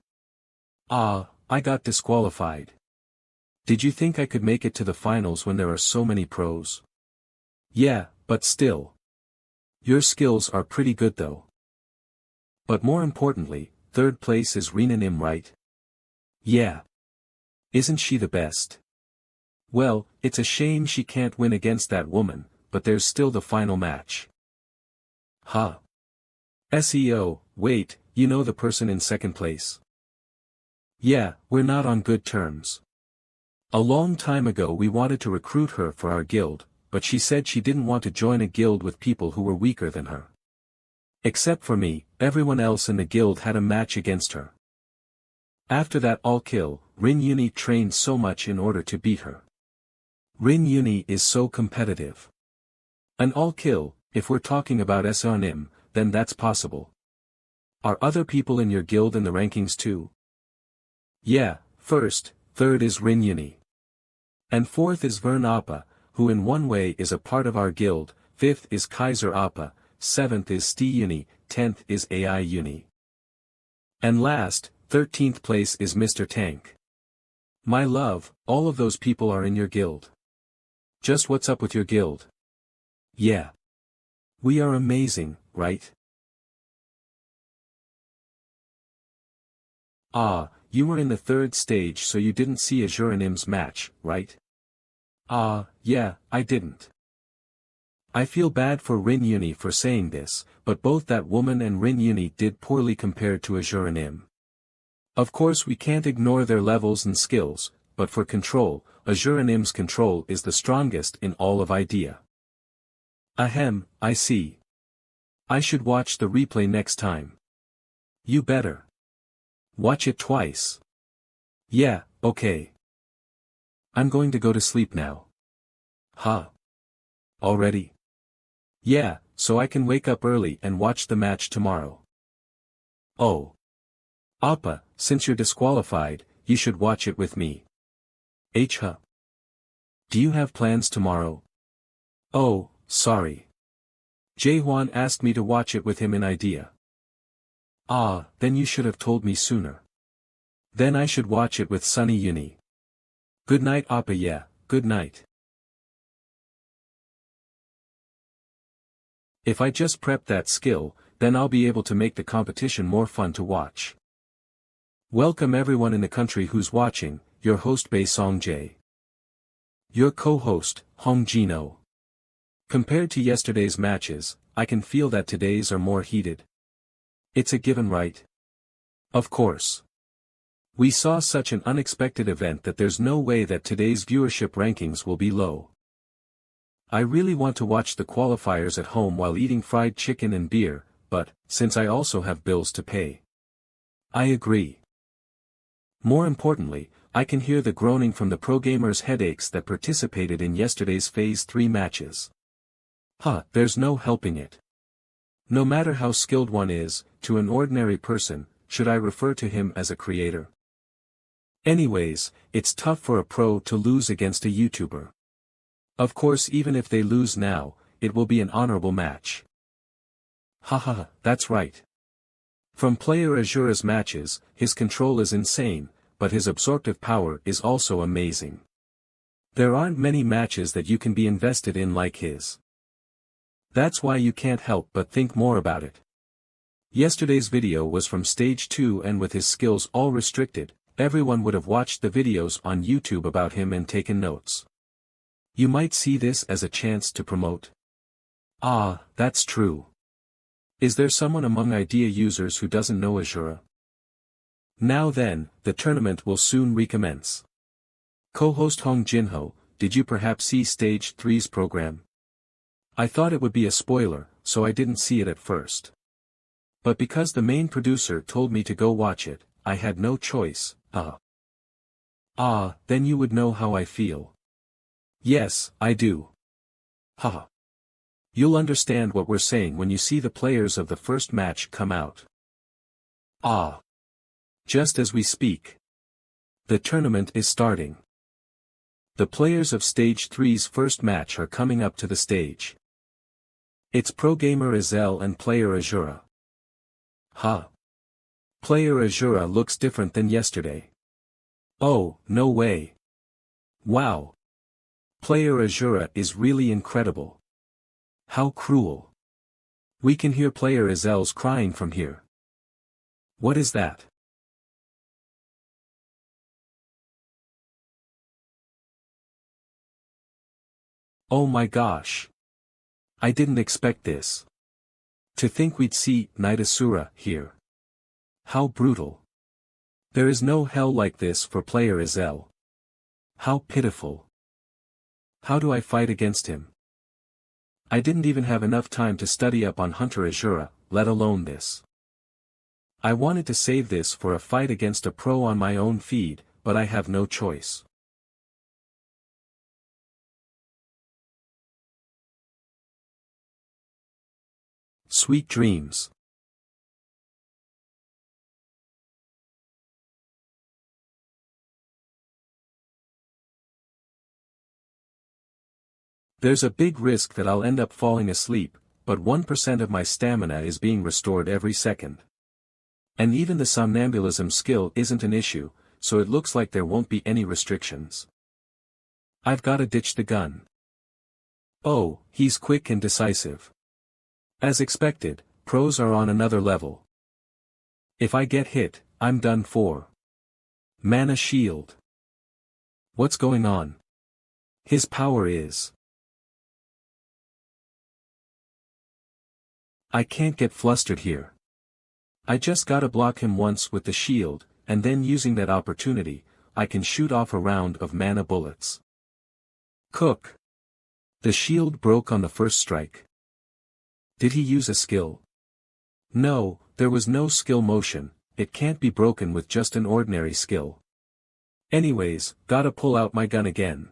Ah, I got disqualified. Did you think I could make it to the finals when there are so many pros? Yeah, but still. Your skills are pretty good though. But more importantly, 3rd place is Rin-nim, right? Yeah. Isn't she the best? Well, it's a shame she can't win against that woman, but there's still the final match. Huh. SEO, wait, you know the person in 2nd place? Yeah, we're not on good terms. A long time ago we wanted to recruit her for our guild, but she said she didn't want to join a guild with people who were weaker than her. Except for me, everyone else in the guild had a match against her. After that all-kill, Rin-Uni trained so much in order to beat her. Rin-Uni is so competitive. An all-kill, if we're talking about Seonim, then that's possible. Are other people in your guild in the rankings too? Yeah, 1st, 3rd is Rin-Uni. And 4th is Vern Appa, who in one way is a part of our guild, 5th is Kaiser Appa, 7th is Sti-Uni, 10th is AI-Uni. And last, 13th place is Mr. Tank. My love, all of those people are in your guild. Just what's up with your guild? Yeah. We are amazing, right? Ah, you were in the third stage so you didn't see Azure and Im's match, right? Ah, yeah, I didn't. I feel bad for Rin Uni for saying this, but both that woman and Rin Uni did poorly compared to Azure and Im. Of course we can't ignore their levels and skills, but for control, Azure and Im's control is the strongest in all of Idea. Ahem, I see. I should watch the replay next time. You better. Watch it twice. Yeah, okay. I'm going to go to sleep now. Huh? Already? Yeah, so I can wake up early and watch the match tomorrow. Oh. Appa, since you're disqualified, you should watch it with me. Huh? Do you have plans tomorrow? Oh, sorry. Jae-hwan asked me to watch it with him in Idea. Ah, then you should have told me sooner. Then I should watch it with Sunny Uni. Good night Appa. Yeah, good night. If I just prep that skill, then I'll be able to make the competition more fun to watch. Welcome everyone in the country who's watching, your host Bae Song Jae. Your co-host, Hong Jino. Compared to yesterday's matches, I can feel that today's are more heated. It's a given, right? Of course. We saw such an unexpected event that there's no way that today's viewership rankings will be low. I really want to watch the qualifiers at home while eating fried chicken and beer, but, since I also have bills to pay. I agree. More importantly, I can hear the groaning from the pro gamers' headaches that participated in yesterday's Phase 3 matches. There's no helping it. No matter how skilled one is, to an ordinary person, should I refer to him as a creator? Anyways, it's tough for a pro to lose against a YouTuber. Of course even if they lose now, it will be an honorable match. That's right. From player Azure's matches, his control is insane, but his absorptive power is also amazing. There aren't many matches that you can be invested in like his. That's why you can't help but think more about it. Yesterday's video was from Stage 2 and with his skills all restricted, everyone would have watched the videos on YouTube about him and taken notes. You might see this as a chance to promote. Ah, that's true. Is there someone among Idea users who doesn't know Azure? Now then, the tournament will soon recommence. Co-host Hong Jinho, did you perhaps see Stage 3's program? I thought it would be a spoiler, so I didn't see it at first. But because the main producer told me to go watch it, I had no choice. Then you would know how I feel. Yes, I do. You'll understand what we're saying when you see the players of the first match come out. Just as we speak. The tournament is starting. The players of Stage 3's first match are coming up to the stage. It's Pro Gamer Azel and Player Azura. Player Azura looks different than yesterday. Oh, no way. Wow. Player Azura is really incredible. How cruel. We can hear Player Azel's crying from here. What is that? Oh my gosh. I didn't expect this. To think we'd see Night Asura here. How brutal. There is no hell like this for Player Azel. How pitiful. How do I fight against him? I didn't even have enough time to study up on Hunter Azura, let alone this. I wanted to save this for a fight against a pro on my own feed, but I have no choice. Sweet dreams. There's a big risk that I'll end up falling asleep, but 1% of my stamina is being restored every second. And even the somnambulism skill isn't an issue, so it looks like there won't be any restrictions. I've gotta ditch the gun. Oh, he's quick and decisive. As expected, pros are on another level. If I get hit, I'm done for. Mana shield. What's going on? His power is. I can't get flustered here. I just gotta block him once with the shield, and then using that opportunity, I can shoot off a round of mana bullets. Cook. The shield broke on the first strike. Did he use a skill? No, there was no skill motion, it can't be broken with just an ordinary skill. Anyways, gotta pull out my gun again.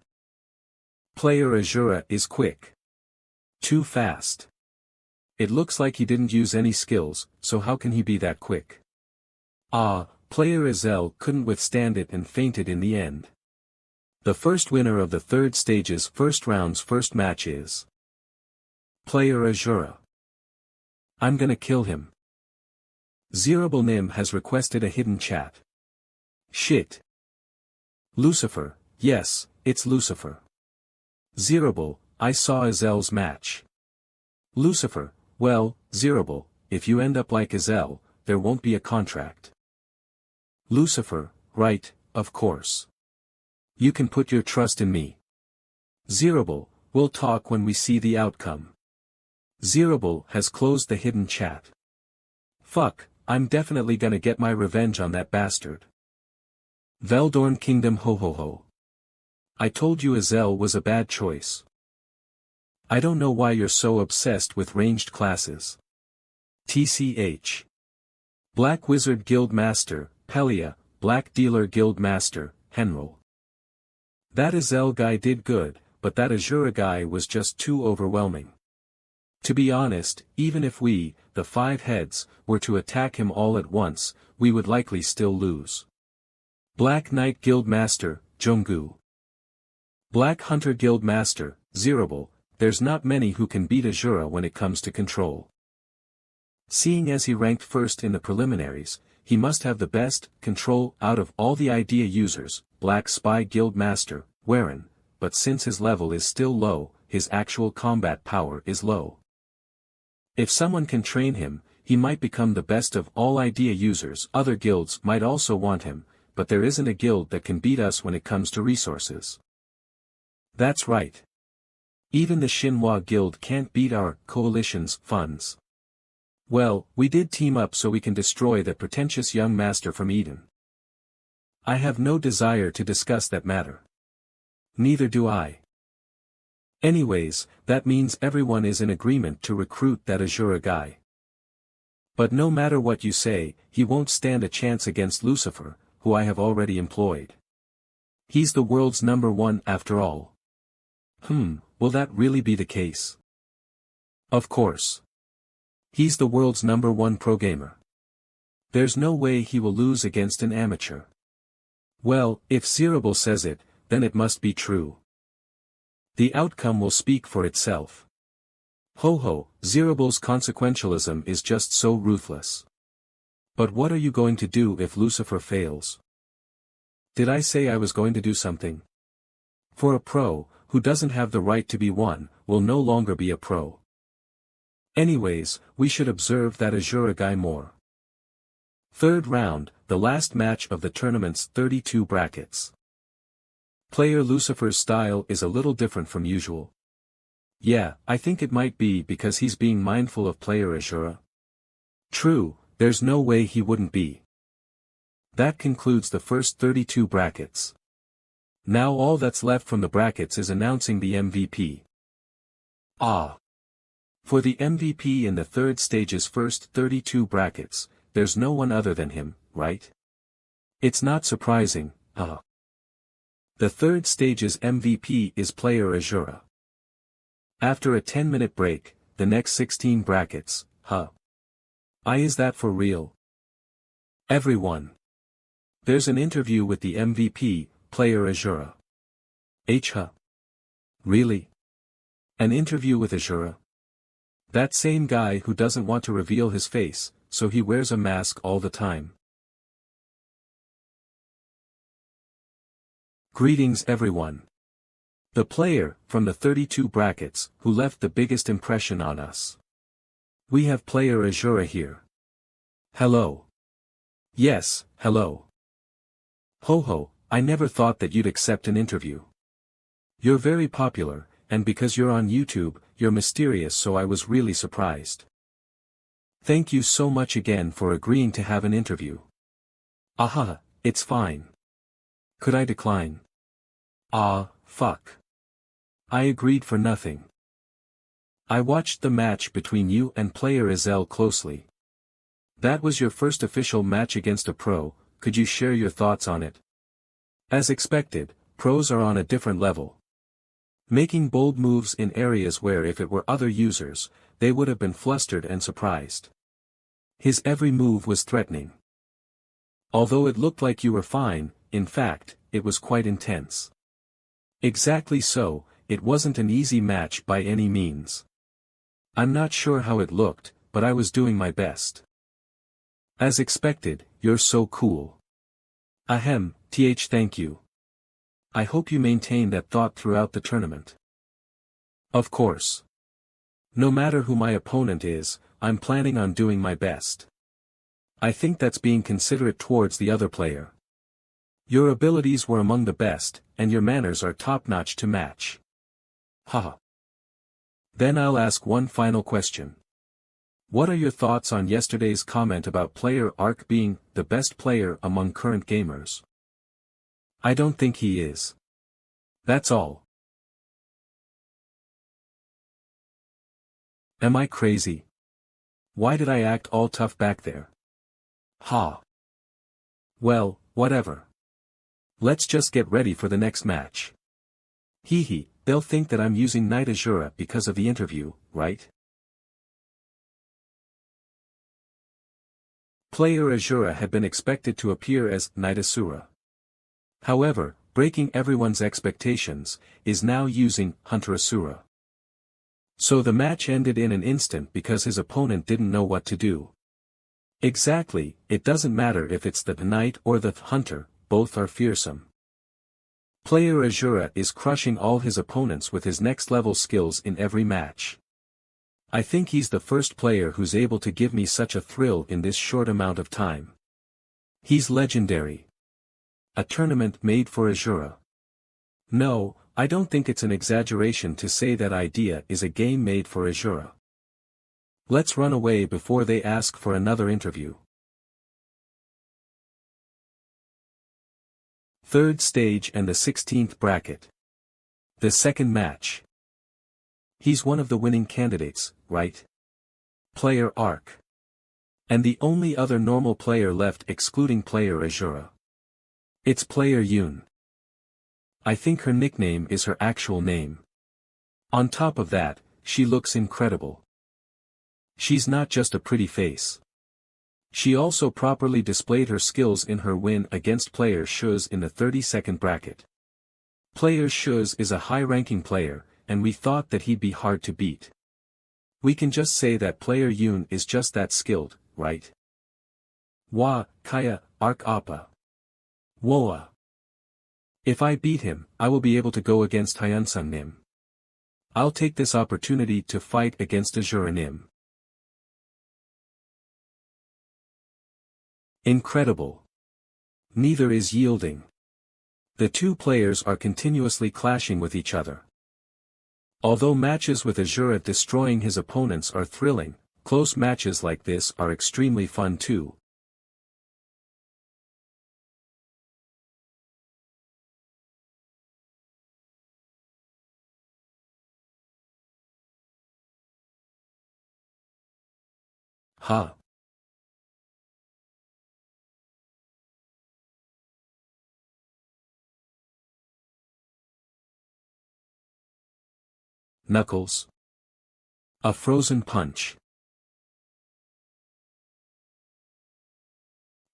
Player Azura is quick. Too fast. It looks like he didn't use any skills, so how can he be that quick? Ah, player Azel couldn't withstand it and fainted in the end. The first winner of the third stage's first round's first match is Player Azura. I'm gonna kill him. Zerable Nim has requested a hidden chat. Shit. Lucifer, yes, it's Lucifer. Zerable, I saw Azel's match. Lucifer, well, Zerable, if you end up like Azel, there won't be a contract. Lucifer, right, of course. You can put your trust in me. Zerable, we'll talk when we see the outcome. Zerable has closed the hidden chat. Fuck, I'm definitely gonna get my revenge on that bastard. Veldorn Kingdom ho ho ho. I told you Azel was a bad choice. I don't know why you're so obsessed with ranged classes. TCH. Black Wizard Guild Master, Pelia, Black Dealer Guild Master, Henrol. That Azel guy did good, but that Azura guy was just too overwhelming. To be honest, even if we, the 5 heads, were to attack him all at once, we would likely still lose. Black Knight Guild Master, Jonggu. Black Hunter Guild Master, Zerable, there's not many who can beat Azura when it comes to control. Seeing as he ranked first in the preliminaries, he must have the best control out of all the idea users. Black Spy Guild Master, Warren, but since his level is still low, his actual combat power is low. If someone can train him, he might become the best of all idea users. Other guilds might also want him, but there isn't a guild that can beat us when it comes to resources. That's right. Even the Xinhua Guild can't beat our coalition's funds. Well, we did team up so we can destroy the pretentious young master from Eden. I have no desire to discuss that matter. Neither do I. Anyways, that means everyone is in agreement to recruit that Azura guy. But no matter what you say, he won't stand a chance against Lucifer, who I have already employed. He's the world's #1 after all. Will that really be the case? Of course. He's the world's #1 pro gamer. There's no way he will lose against an amateur. Well, if Zerable says it, then it must be true. The outcome will speak for itself. Ho ho, Zerable's consequentialism is just so ruthless. But what are you going to do if Lucifer fails? Did I say I was going to do something? For a pro, who doesn't have the right to be one, will no longer be a pro. Anyways, we should observe that Azura guy more. Third round, the last match of the tournament's 32 brackets. Player Lucifer's style is a little different from usual. Yeah, I think it might be because he's being mindful of player Azura. True, there's no way he wouldn't be. That concludes the first 32 brackets. Now all that's left from the brackets is announcing the MVP. For the MVP in the third stage's first 32 brackets, there's no one other than him, right? It's not surprising, The third stage's MVP is player Azura. After a 10-minute break, the next 16 brackets, Is that for real? Everyone. There's an interview with the MVP, player Azura. Really? An interview with Azura? That same guy who doesn't want to reveal his face, so he wears a mask all the time. Greetings everyone. The player, from the 32 brackets, who left the biggest impression on us. We have player Azura here. Hello. Yes, hello. Ho ho, I never thought that you'd accept an interview. You're very popular, and because you're on YouTube, you're mysterious, so I was really surprised. Thank you so much again for agreeing to have an interview. Aha, it's fine. Could I decline? Ah, fuck. I agreed for nothing. I watched the match between you and player Azel closely. That was your first official match against a pro, could you share your thoughts on it? As expected, pros are on a different level. Making bold moves in areas where if it were other users, they would have been flustered and surprised. His every move was threatening. Although it looked like you were fine, in fact, it was quite intense. Exactly so, it wasn't an easy match by any means. I'm not sure how it looked, but I was doing my best. As expected, you're so cool. Ahem, thank you. I hope you maintain that thought throughout the tournament. Of course. No matter who my opponent is, I'm planning on doing my best. I think that's being considerate towards the other player. Your abilities were among the best, and your manners are top-notch to match. Haha. Then I'll ask one final question. What are your thoughts on yesterday's comment about player Ark being the best player among current gamers? I don't think he is. That's all. Am I crazy? Why did I act all tough back there? Ha. Well, whatever. Let's just get ready for the next match. Hee hee, they'll think that I'm using Knight Azura because of the interview, right? Player Azura had been expected to appear as Knight Asura. However, breaking everyone's expectations, is now using Hunter Asura. So the match ended in an instant because his opponent didn't know what to do. Exactly, it doesn't matter if it's the Knight or the Hunter, both are fearsome. Player Azura is crushing all his opponents with his next-level skills in every match. I think he's the first player who's able to give me such a thrill in this short amount of time. He's legendary. A tournament made for Azura. No, I don't think it's an exaggeration to say that idea is a game made for Azura. Let's run away before they ask for another interview. Third stage and the 16th bracket. The second match. He's one of the winning candidates, right? Player Ark. And the only other normal player left excluding player Azura. It's player Yoon. I think her nickname is her actual name. On top of that, she looks incredible. She's not just a pretty face. She also properly displayed her skills in her win against player Shuz in the 32nd bracket. Player Shuz is a high-ranking player, and we thought that he'd be hard to beat. We can just say that player Yoon is just that skilled, right? Wa, Kaya, Ark Appa. Woa. If I beat him, I will be able to go against Hyunsung Nim. I'll take this opportunity to fight against Azura Nim. Incredible. Neither is yielding. The two players are continuously clashing with each other. Although matches with Azura destroying his opponents are thrilling, close matches like this are extremely fun too. Ha. Knuckles. A frozen punch.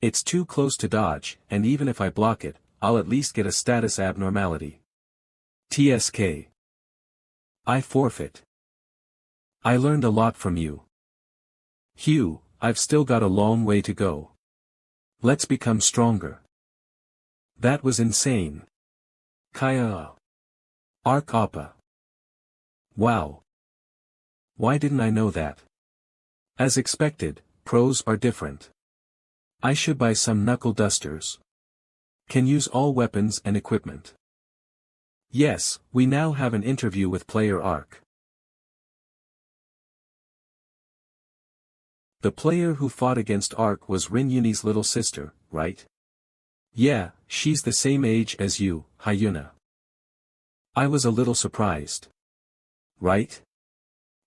It's too close to dodge, and even if I block it, I'll at least get a status abnormality. TSK. I forfeit. I learned a lot from you. Hugh, I've still got a long way to go. Let's become stronger. That was insane. Kaya. Ark Appa. Wow. Why didn't I know that? As expected, pros are different. I should buy some knuckle dusters. Can use all weapons and equipment. Yes, we now have an interview with player Ark. The player who fought against Ark was Rin-Yuni's little sister, right? Yeah, she's the same age as you, Hyuna. I was a little surprised. Right?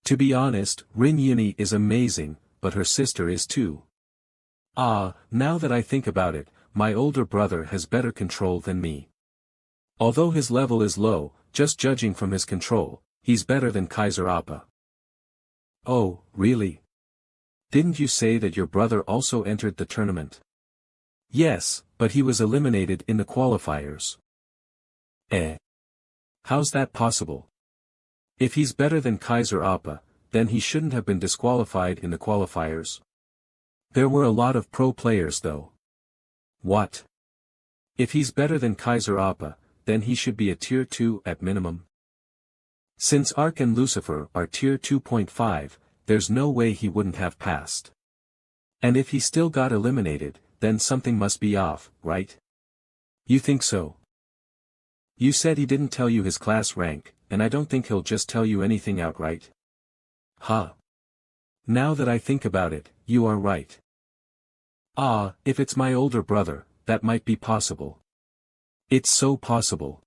To be honest, Rin-Yuni is amazing, but her sister is too. Now that I think about it, my older brother has better control than me. Although his level is low, just judging from his control, he's better than Kaiser Appa. Oh, really? Didn't you say that your brother also entered the tournament? Yes, but he was eliminated in the qualifiers. How's that possible? If he's better than Kaiser Appa, then he shouldn't have been disqualified in the qualifiers. There were a lot of pro players though. What? If he's better than Kaiser Appa, then he should be a tier 2 at minimum. Since Ark and Lucifer are tier 2.5, there's no way he wouldn't have passed. And if he still got eliminated, then something must be off, right? You think so? You said he didn't tell you his class rank, and I don't think he'll just tell you anything outright. Now that I think about it, you are right. If it's my older brother, that might be possible. It's so possible.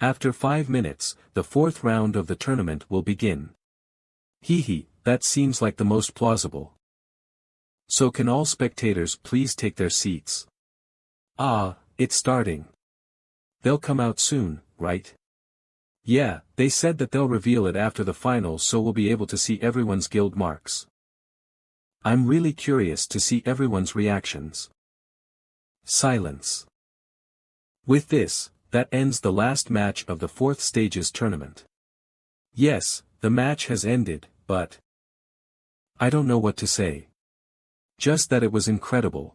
After 5 minutes, the 4th round of the tournament will begin. That seems like the most plausible. So can all spectators please take their seats? It's starting. They'll come out soon, right? Yeah, they said that they'll reveal it after the finals, so we'll be able to see everyone's guild marks. I'm really curious to see everyone's reactions. Silence. With this, that ends the last match of the 4th stage's tournament. Yes, the match has ended, but I don't know what to say. Just that it was incredible.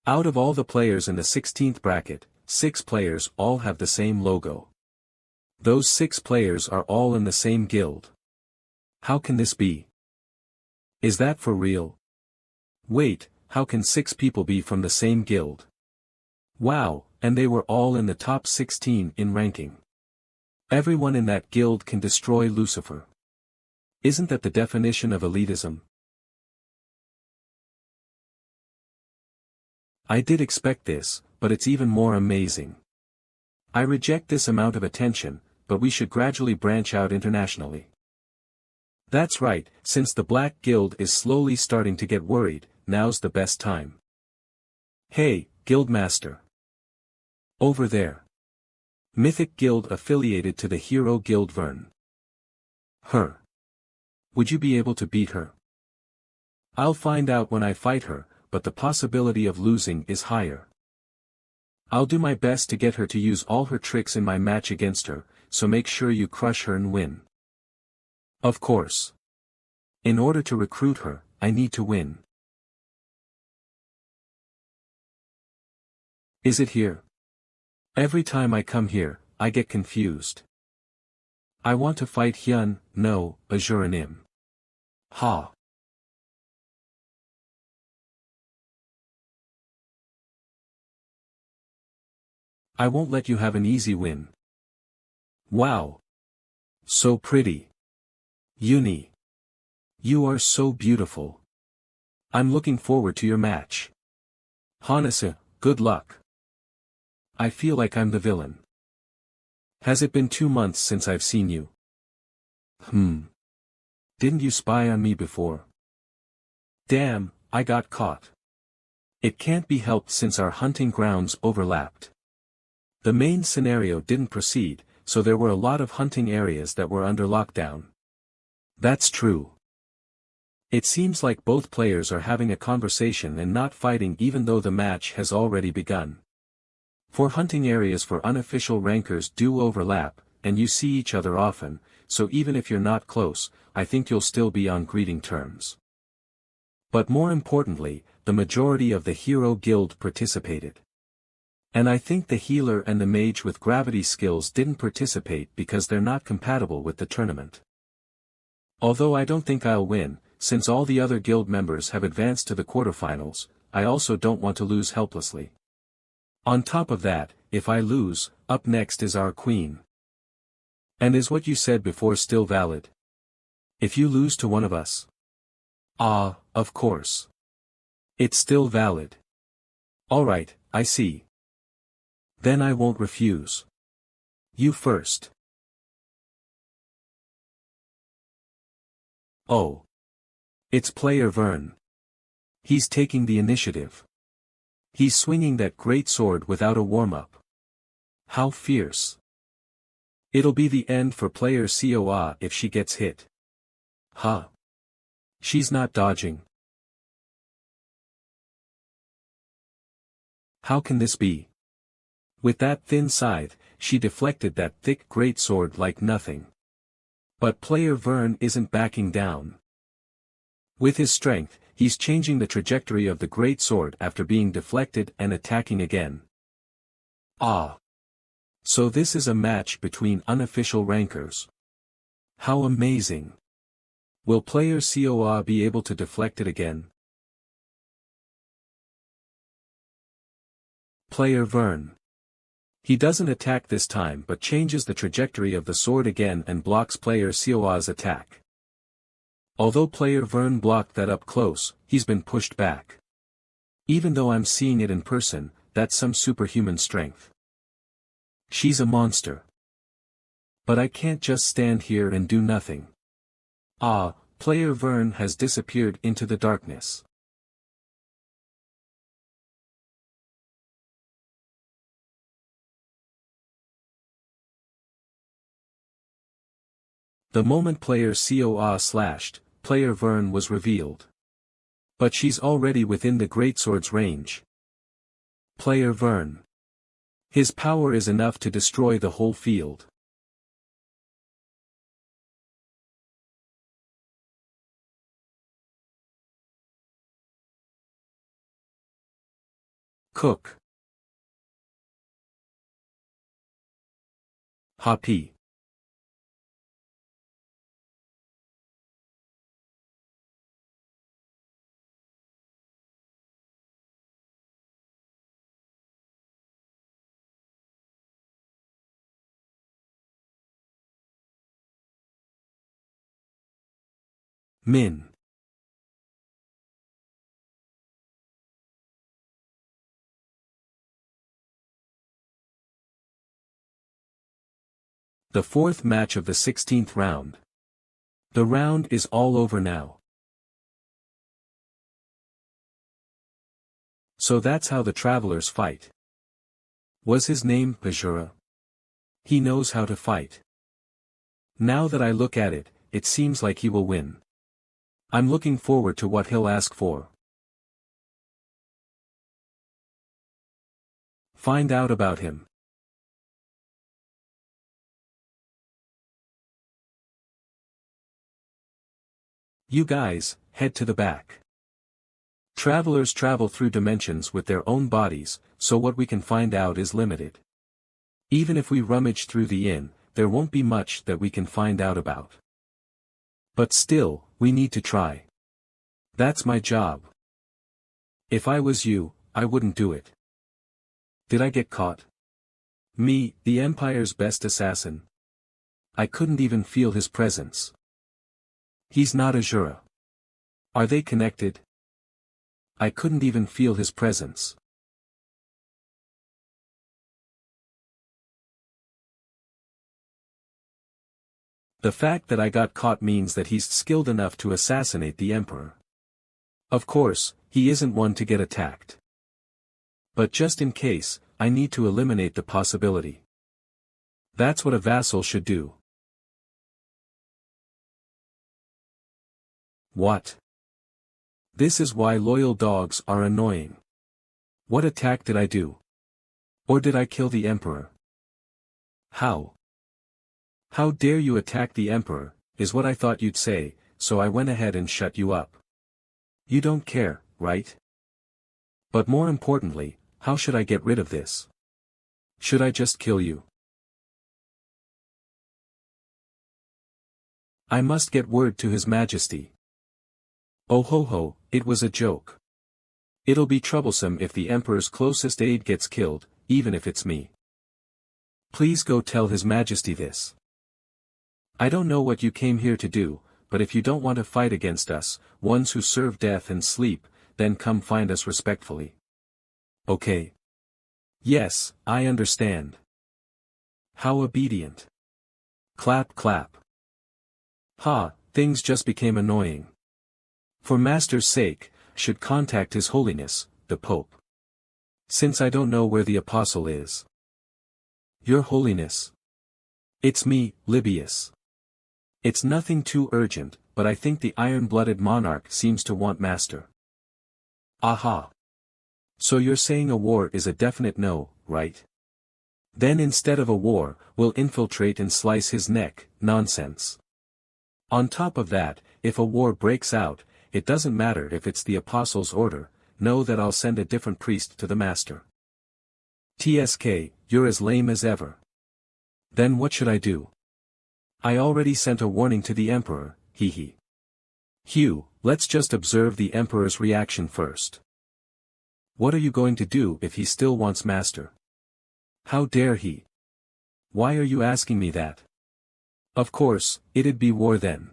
Out of all the players in the 16th bracket, 6 players all have the same logo. Those 6 players are all in the same guild. How can this be? Is that for real? Wait, how can 6 people be from the same guild? Wow, and they were all in the top 16 in ranking. Everyone in that guild can destroy Lucifer. Isn't that the definition of elitism? I did expect this, but it's even more amazing. I reject this amount of attention, but we should gradually branch out internationally. That's right, since the Black Guild is slowly starting to get worried, now's the best time. Hey, Guildmaster. Over there. Mythic Guild affiliated to the Hero Guild Vern. Her. Would you be able to beat her? I'll find out when I fight her, but the possibility of losing is higher. I'll do my best to get her to use all her tricks in my match against her, so make sure you crush her and win. Of course. In order to recruit her, I need to win. Is it here? Every time I come here, I get confused. I want to fight Hyun, no, Azuranim. I won't let you have an easy win. Wow. So pretty. Uni. You are so beautiful. I'm looking forward to your match. Hanase, good luck. I feel like I'm the villain. Has it been 2 months since I've seen you? Didn't you spy on me before? Damn, I got caught. It can't be helped since our hunting grounds overlapped. The main scenario didn't proceed, so there were a lot of hunting areas that were under lockdown. That's true. It seems like both players are having a conversation and not fighting even though the match has already begun. For hunting areas for unofficial rankers do overlap, and you see each other often, so even if you're not close, I think you'll still be on greeting terms. But more importantly, the majority of the Hero Guild participated. And I think the healer and the mage with gravity skills didn't participate because they're not compatible with the tournament. Although I don't think I'll win, since all the other guild members have advanced to the quarterfinals, I also don't want to lose helplessly. On top of that, if I lose, up next is our queen. And is what you said before still valid? If you lose to one of us? Ah, of course. It's still valid. Alright, I see. Then I won't refuse. You first. Oh. It's player Vern. He's taking the initiative. He's swinging that great sword without a warm-up. How fierce. It'll be the end for player Coa if she gets hit. Huh. She's not dodging. How can this be? With that thin scythe, she deflected that thick great sword like nothing. But player Vern isn't backing down. With his strength, he's changing the trajectory of the great sword after being deflected and attacking again. Ah. So this is a match between unofficial rankers. How amazing. Will player Coa be able to deflect it again? Player Vern. He doesn't attack this time but changes the trajectory of the sword again and blocks player Coa's attack. Although player Vern blocked that up close, he's been pushed back. Even though I'm seeing it in person, that's some superhuman strength. She's a monster. But I can't just stand here and do nothing. Ah, player Vern has disappeared into the darkness. The moment player Coa slashed, player Vern was revealed. But she's already within the greatsword's range. Player Vern. His power is enough to destroy the whole field. Cook. Happy. Min. The fourth match of the 16th round. The round is all over now. So that's how the travelers fight. Was his name Bajura? He knows how to fight. Now that I look at it, it seems like he will win. I'm looking forward to what he'll ask for. Find out about him. You guys, head to the back. Travelers travel through dimensions with their own bodies, so what we can find out is limited. Even if we rummage through the inn, there won't be much that we can find out about. But still, we need to try. That's my job. If I was you, I wouldn't do it. Did I get caught? Me, the Empire's best assassin. I couldn't even feel his presence. He's not Azura. Are they connected? I couldn't even feel his presence. The fact that I got caught means that he's skilled enough to assassinate the Emperor. Of course, he isn't one to get attacked. But just in case, I need to eliminate the possibility. That's what a vassal should do. What? This is why loyal dogs are annoying. What attack did I do? Or did I kill the Emperor? How? How dare you attack the Emperor, is what I thought you'd say, so I went ahead and shut you up. You don't care, right? But more importantly, how should I get rid of this? Should I just kill you? I must get word to His Majesty. Oh ho ho, it was a joke. It'll be troublesome if the Emperor's closest aide gets killed, even if it's me. Please go tell His Majesty this. I don't know what you came here to do, but if you don't want to fight against us, ones who serve death and sleep, then come find us respectfully. Okay. Yes, I understand. How obedient. Clap clap. Ha, things just became annoying. For Master's sake, should contact His Holiness, the Pope. Since I don't know where the Apostle is. Your Holiness. It's me, Libius. It's nothing too urgent, but I think the iron-blooded monarch seems to want Master. Aha. So you're saying a war is a definite no, right? Then instead of a war, we'll infiltrate and slice his neck. Nonsense. On top of that, if a war breaks out, it doesn't matter if it's the Apostle's order, know that I'll send a different priest to the Master. TSK, you're as lame as ever. Then what should I do? I already sent a warning to the Emperor, hee. Hugh, let's just observe the Emperor's reaction first. What are you going to do if he still wants Master? How dare he? Why are you asking me that? Of course, it'd be war then.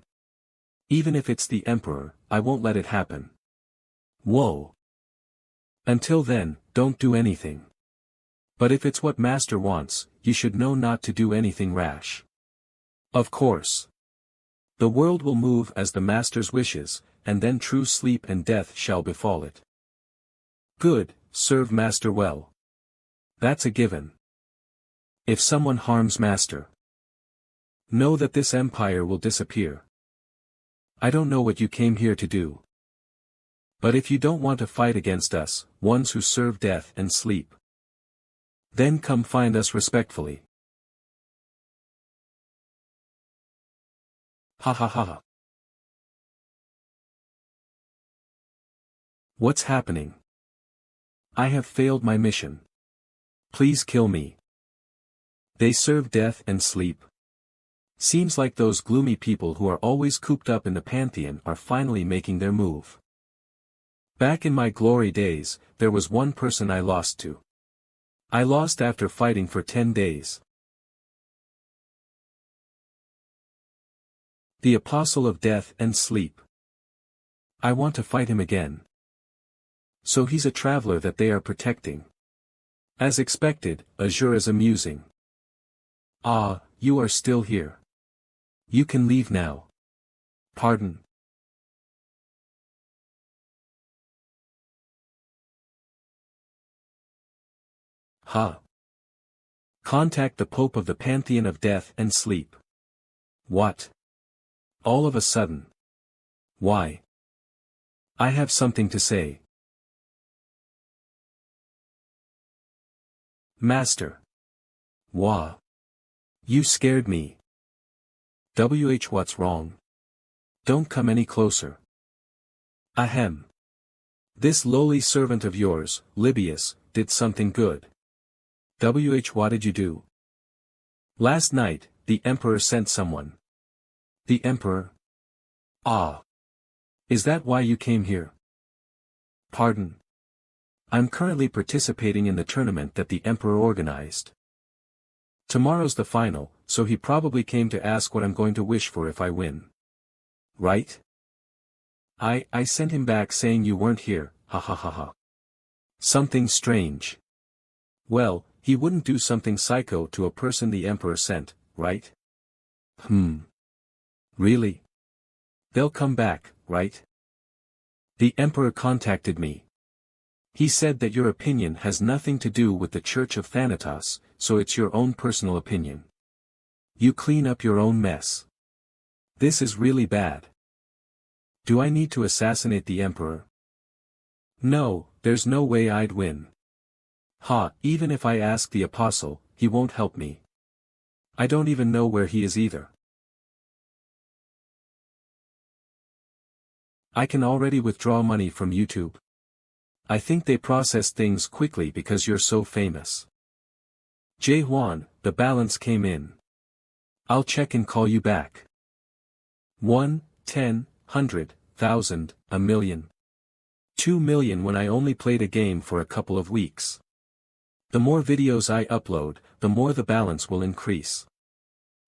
Even if it's the Emperor, I won't let it happen. Whoa. Until then, don't do anything. But if it's what Master wants, you should know not to do anything rash. Of course. The world will move as the Master's wishes, and then true sleep and death shall befall it. Good, serve Master well. That's a given. If someone harms Master, know that this empire will disappear. I don't know what you came here to do. But if you don't want to fight against us, ones who serve death and sleep, then come find us respectfully. Ha ha ha. What's happening? I have failed my mission. Please kill me. They serve death and sleep. Seems like those gloomy people who are always cooped up in the Pantheon are finally making their move. Back in my glory days, there was one person I lost to. I lost after fighting for 10 days. The Apostle of Death and Sleep. I want to fight him again. So he's a traveler that they are protecting. As expected, Azure is amusing. Ah, you are still here. You can leave now. Pardon. Ha. Contact the Pope of the Pantheon of Death and Sleep. What? All of a sudden. Why? I have something to say. Master. Wah. You scared me. What's wrong? Don't come any closer. Ahem. This lowly servant of yours, Libius, did something good. What did you do? Last night, the Emperor sent someone. The Emperor? Ah. Is that why you came here? Pardon. I'm currently participating in the tournament that the Emperor organized. Tomorrow's the final, so he probably came to ask what I'm going to wish for if I win. Right? I sent him back saying you weren't here, ha ha ha ha. Something strange. Well, he wouldn't do something psycho to a person the Emperor sent, right? Really? They'll come back, right? The Emperor contacted me. He said that your opinion has nothing to do with the Church of Thanatos, so it's your own personal opinion. You clean up your own mess. This is really bad. Do I need to assassinate the Emperor? No, there's no way I'd win. Ha, even if I ask the Apostle, he won't help me. I don't even know where he is either. I can already withdraw money from YouTube. I think they process things quickly because you're so famous. Juan, the balance came in. I'll check and call you back. 1, 10, 100, 1,000, a million. 2 million when I only played a game for a couple of weeks. The more videos I upload, the more the balance will increase.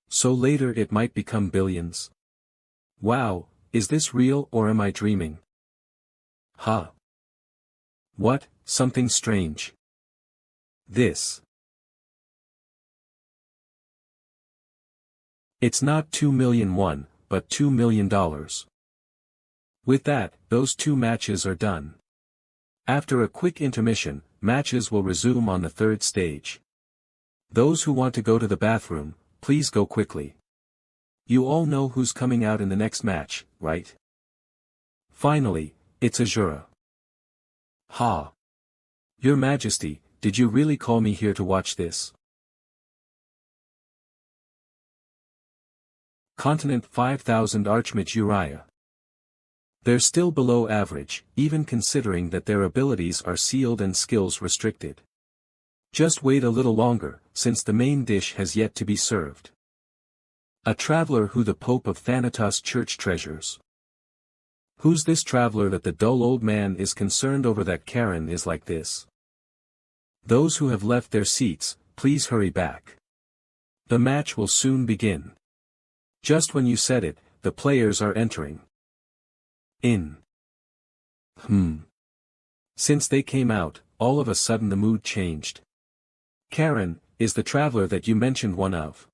So later it might become billions. Wow, is this real or am I dreaming? Huh. What, something strange. This. It's not 2,000,001, but $2 million. With that, those 2 matches are done. After a quick intermission, matches will resume on the 3rd stage. Those who want to go to the bathroom, please go quickly. You all know who's coming out in the next match, right? Finally, it's Azura. Ha! Your Majesty, did you really call me here to watch this? Continent 5000 Archmage Uriah. They're still below average, even considering that their abilities are sealed and skills restricted. Just wait a little longer, since the main dish has yet to be served. A traveler who the Pope of Thanatos Church treasures. Who's this traveler that the dull old man is concerned over that Karen is like this? Those who have left their seats, please hurry back. The match will soon begin. Just when you said it, the players are entering. In. Since they came out, all of a sudden the mood changed. Karen, is the traveler that you mentioned one of?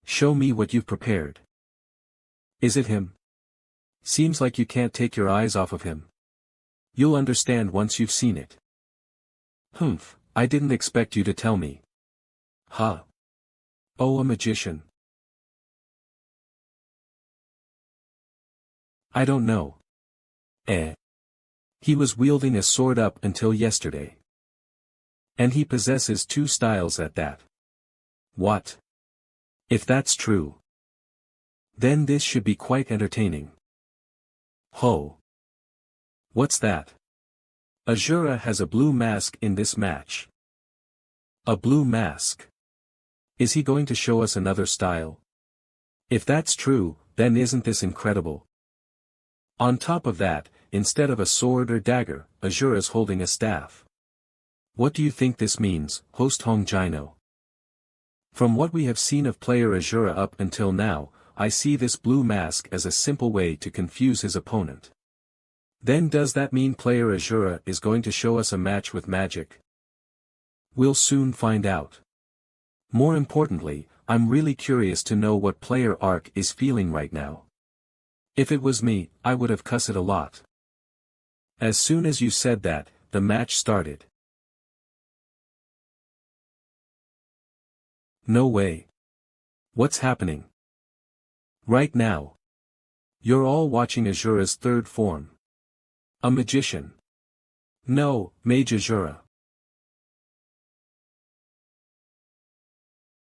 Show me what you've prepared. Is it him? Seems like you can't take your eyes off of him. You'll understand once you've seen it. I didn't expect you to tell me. Huh. Oh, a magician. I don't know. He was wielding a sword up until yesterday. And he possesses 2 styles at that. What? If that's true, then this should be quite entertaining. Ho! What's that? Azura has a blue mask in this match. A blue mask? Is he going to show us another style? If that's true, then isn't this incredible? On top of that, instead of a sword or dagger, Azura's holding a staff. What do you think this means, host Hong Jino? From what we have seen of player Azura up until now, I see this blue mask as a simple way to confuse his opponent. Then does that mean player Azura is going to show us a match with magic? We'll soon find out. More importantly, I'm really curious to know what player Ark is feeling right now. If it was me, I would have cussed a lot. As soon as you said that, the match started. No way. What's happening? Right now. You're all watching Azura's 3rd form. A magician. No, Mage Azura.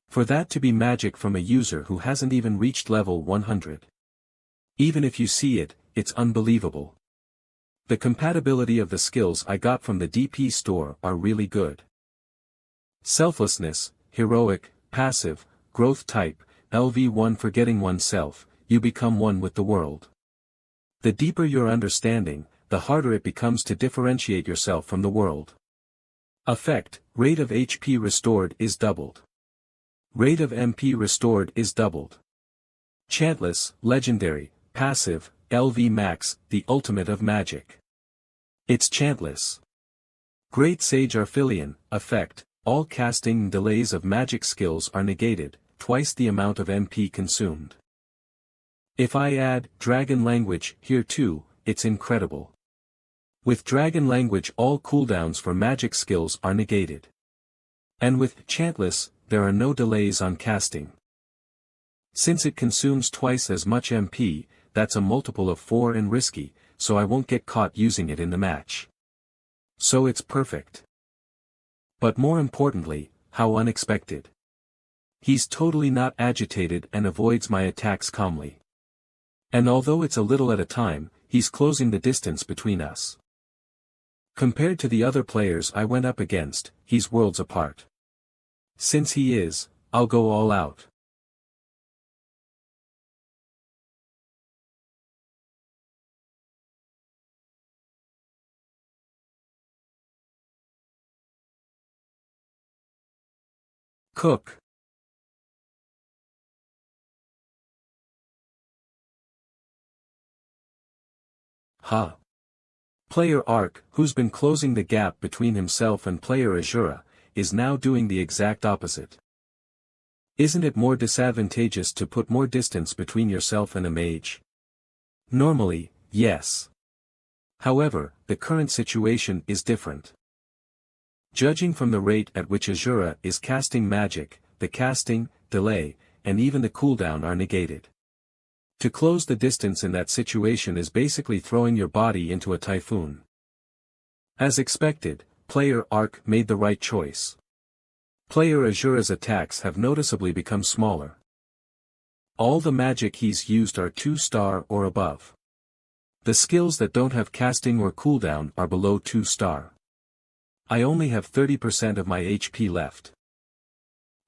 For that to be magic from a user who hasn't even reached level 100. Even if you see it, it's unbelievable. The compatibility of the skills I got from the DP store are really good. Selflessness, heroic, passive, growth type, LV1 forgetting oneself, you become one with the world. The deeper your understanding, the harder it becomes to differentiate yourself from the world. Effect, rate of HP restored is doubled. Rate of MP restored is doubled. Chantless, legendary, passive, LV max, the ultimate of magic. It's chantless. Great Sage Arphilion, effect, all casting delays of magic skills are negated, twice the amount of MP consumed. If I add Dragon Language here too, it's incredible. With Dragon Language all cooldowns for magic skills are negated. And with Chantless, there are no delays on casting. Since it consumes twice as much MP, that's a multiple of 4 and risky, so I won't get caught using it in the match. So it's perfect. But more importantly, how unexpected. He's totally not agitated and avoids my attacks calmly. And although it's a little at a time, he's closing the distance between us. Compared to the other players I went up against, he's worlds apart. Since he is, I'll go all out. Cook. Ha. Player Ark, who's been closing the gap between himself and player Azura, is now doing the exact opposite. Isn't it more disadvantageous to put more distance between yourself and a mage? Normally, yes. However, the current situation is different. Judging from the rate at which Azura is casting magic, the casting, delay, and even the cooldown are negated. To close the distance in that situation is basically throwing your body into a typhoon. As expected, player Ark made the right choice. Player Azura's attacks have noticeably become smaller. All the magic he's used are 2-star or above. The skills that don't have casting or cooldown are below 2-star. I only have 30% of my HP left.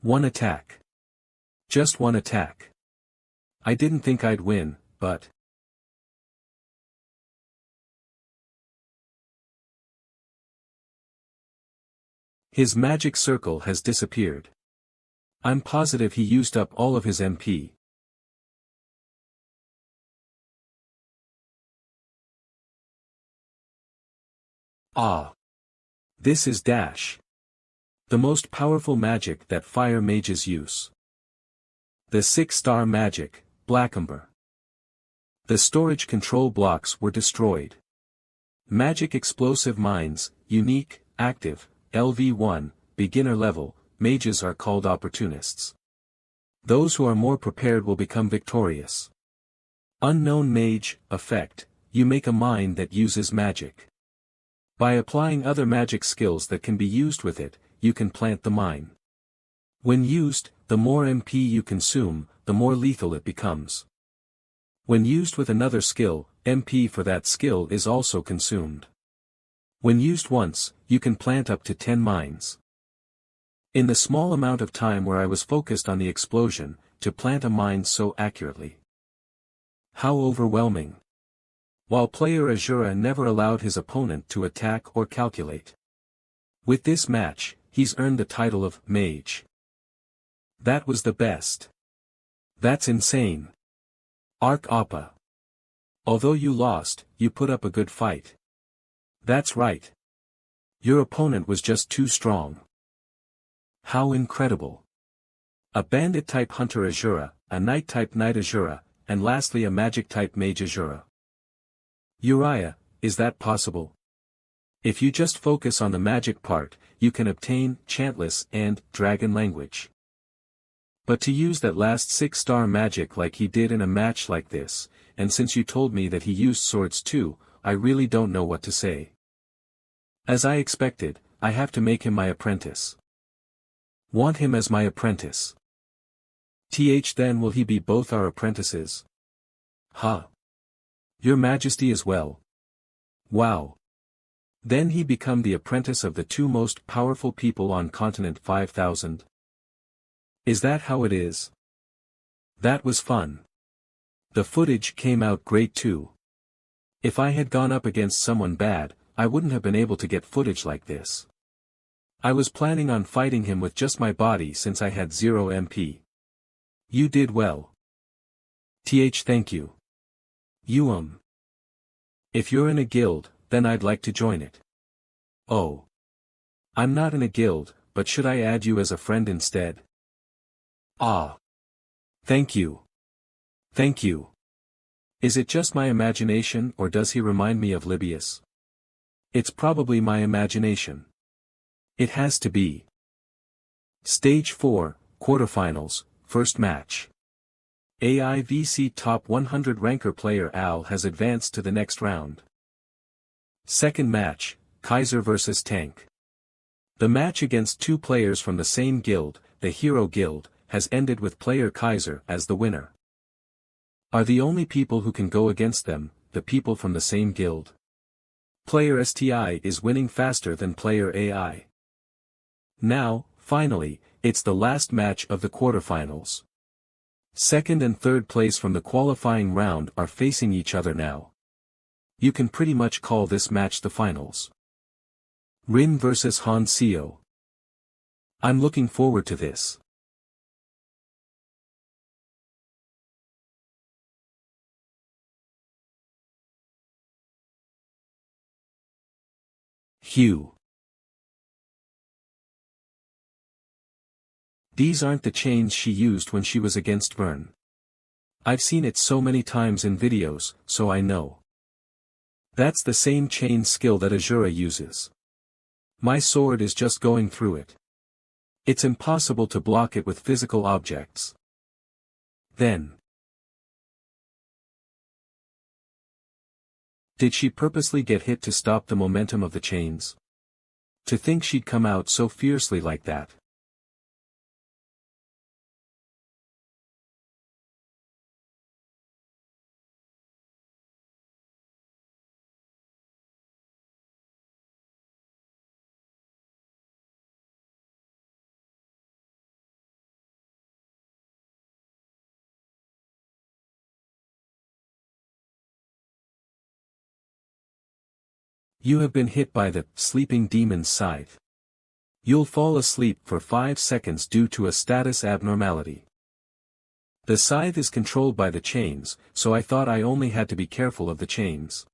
One attack. Just one attack. I didn't think I'd win, but... His magic circle has disappeared. I'm positive he used up all of his MP. Ah. This is Dash. The most powerful magic that fire mages use. The 6-star magic, Black Ember. The storage control blocks were destroyed. Magic explosive mines, unique, active, LV1, beginner level, mages are called opportunists. Those who are more prepared will become victorious. Unknown mage, effect, you make a mine that uses magic. By applying other magic skills that can be used with it, you can plant the mine. When used, the more MP you consume, the more lethal it becomes. When used with another skill, MP for that skill is also consumed. When used once, you can plant up to 10 mines. In the small amount of time where I was focused on the explosion, to plant a mine so accurately. How overwhelming. While player Azura never allowed his opponent to attack or calculate. With this match, he's earned the title of Mage. That was the best. That's insane. Ark Appa. Although you lost, you put up a good fight. That's right. Your opponent was just too strong. How incredible. A bandit-type Hunter Azura, a knight-type Knight Azura, and lastly a magic-type Mage Azura. Uriah, is that possible? If you just focus on the magic part, you can obtain Chantless and Dragon Language. But to use that last 6-star magic like he did in a match like this, and since you told me that he used swords too, I really don't know what to say. As I expected, I have to make him my apprentice. Want him as my apprentice. Then will he be both our apprentices? Ha! Your Majesty as well. Wow. Then he become the apprentice of the two most powerful people on continent 5000. Is that how it is? That was fun. The footage came out great too. If I had gone up against someone bad, I wouldn't have been able to get footage like this. I was planning on fighting him with just my body since I had 0 MP. You did well. Thank you. If you're in a guild, then I'd like to join it. Oh. I'm not in a guild, but should I add you as a friend instead? Ah. Thank you. Thank you. Is it just my imagination or does he remind me of Libius? It's probably my imagination. It has to be. Stage 4, Quarterfinals, First Match. AIVC Top 100 ranker player Al has advanced to the next round. Second match, Kaiser vs Tank. The match against two players from the same guild, the Hero Guild, has ended with player Kaiser as the winner. Are the only people who can go against them, the people from the same guild? Player STI is winning faster than player AI. Now, finally, it's the last match of the quarterfinals. Second and third place from the qualifying round are facing each other now. You can pretty much call this match the finals. Rin vs Han Seo. I'm looking forward to this. Hugh. These aren't the chains she used when she was against Vern. I've seen it so many times in videos, so I know. That's the same chain skill that Azura uses. My sword is just going through it. It's impossible to block it with physical objects. Then. Did she purposely get hit to stop the momentum of the chains? To think she'd come out so fiercely like that. You have been hit by the sleeping demon's scythe. You'll fall asleep for 5 seconds due to a status abnormality. The scythe is controlled by the chains, so I thought I only had to be careful of the chains.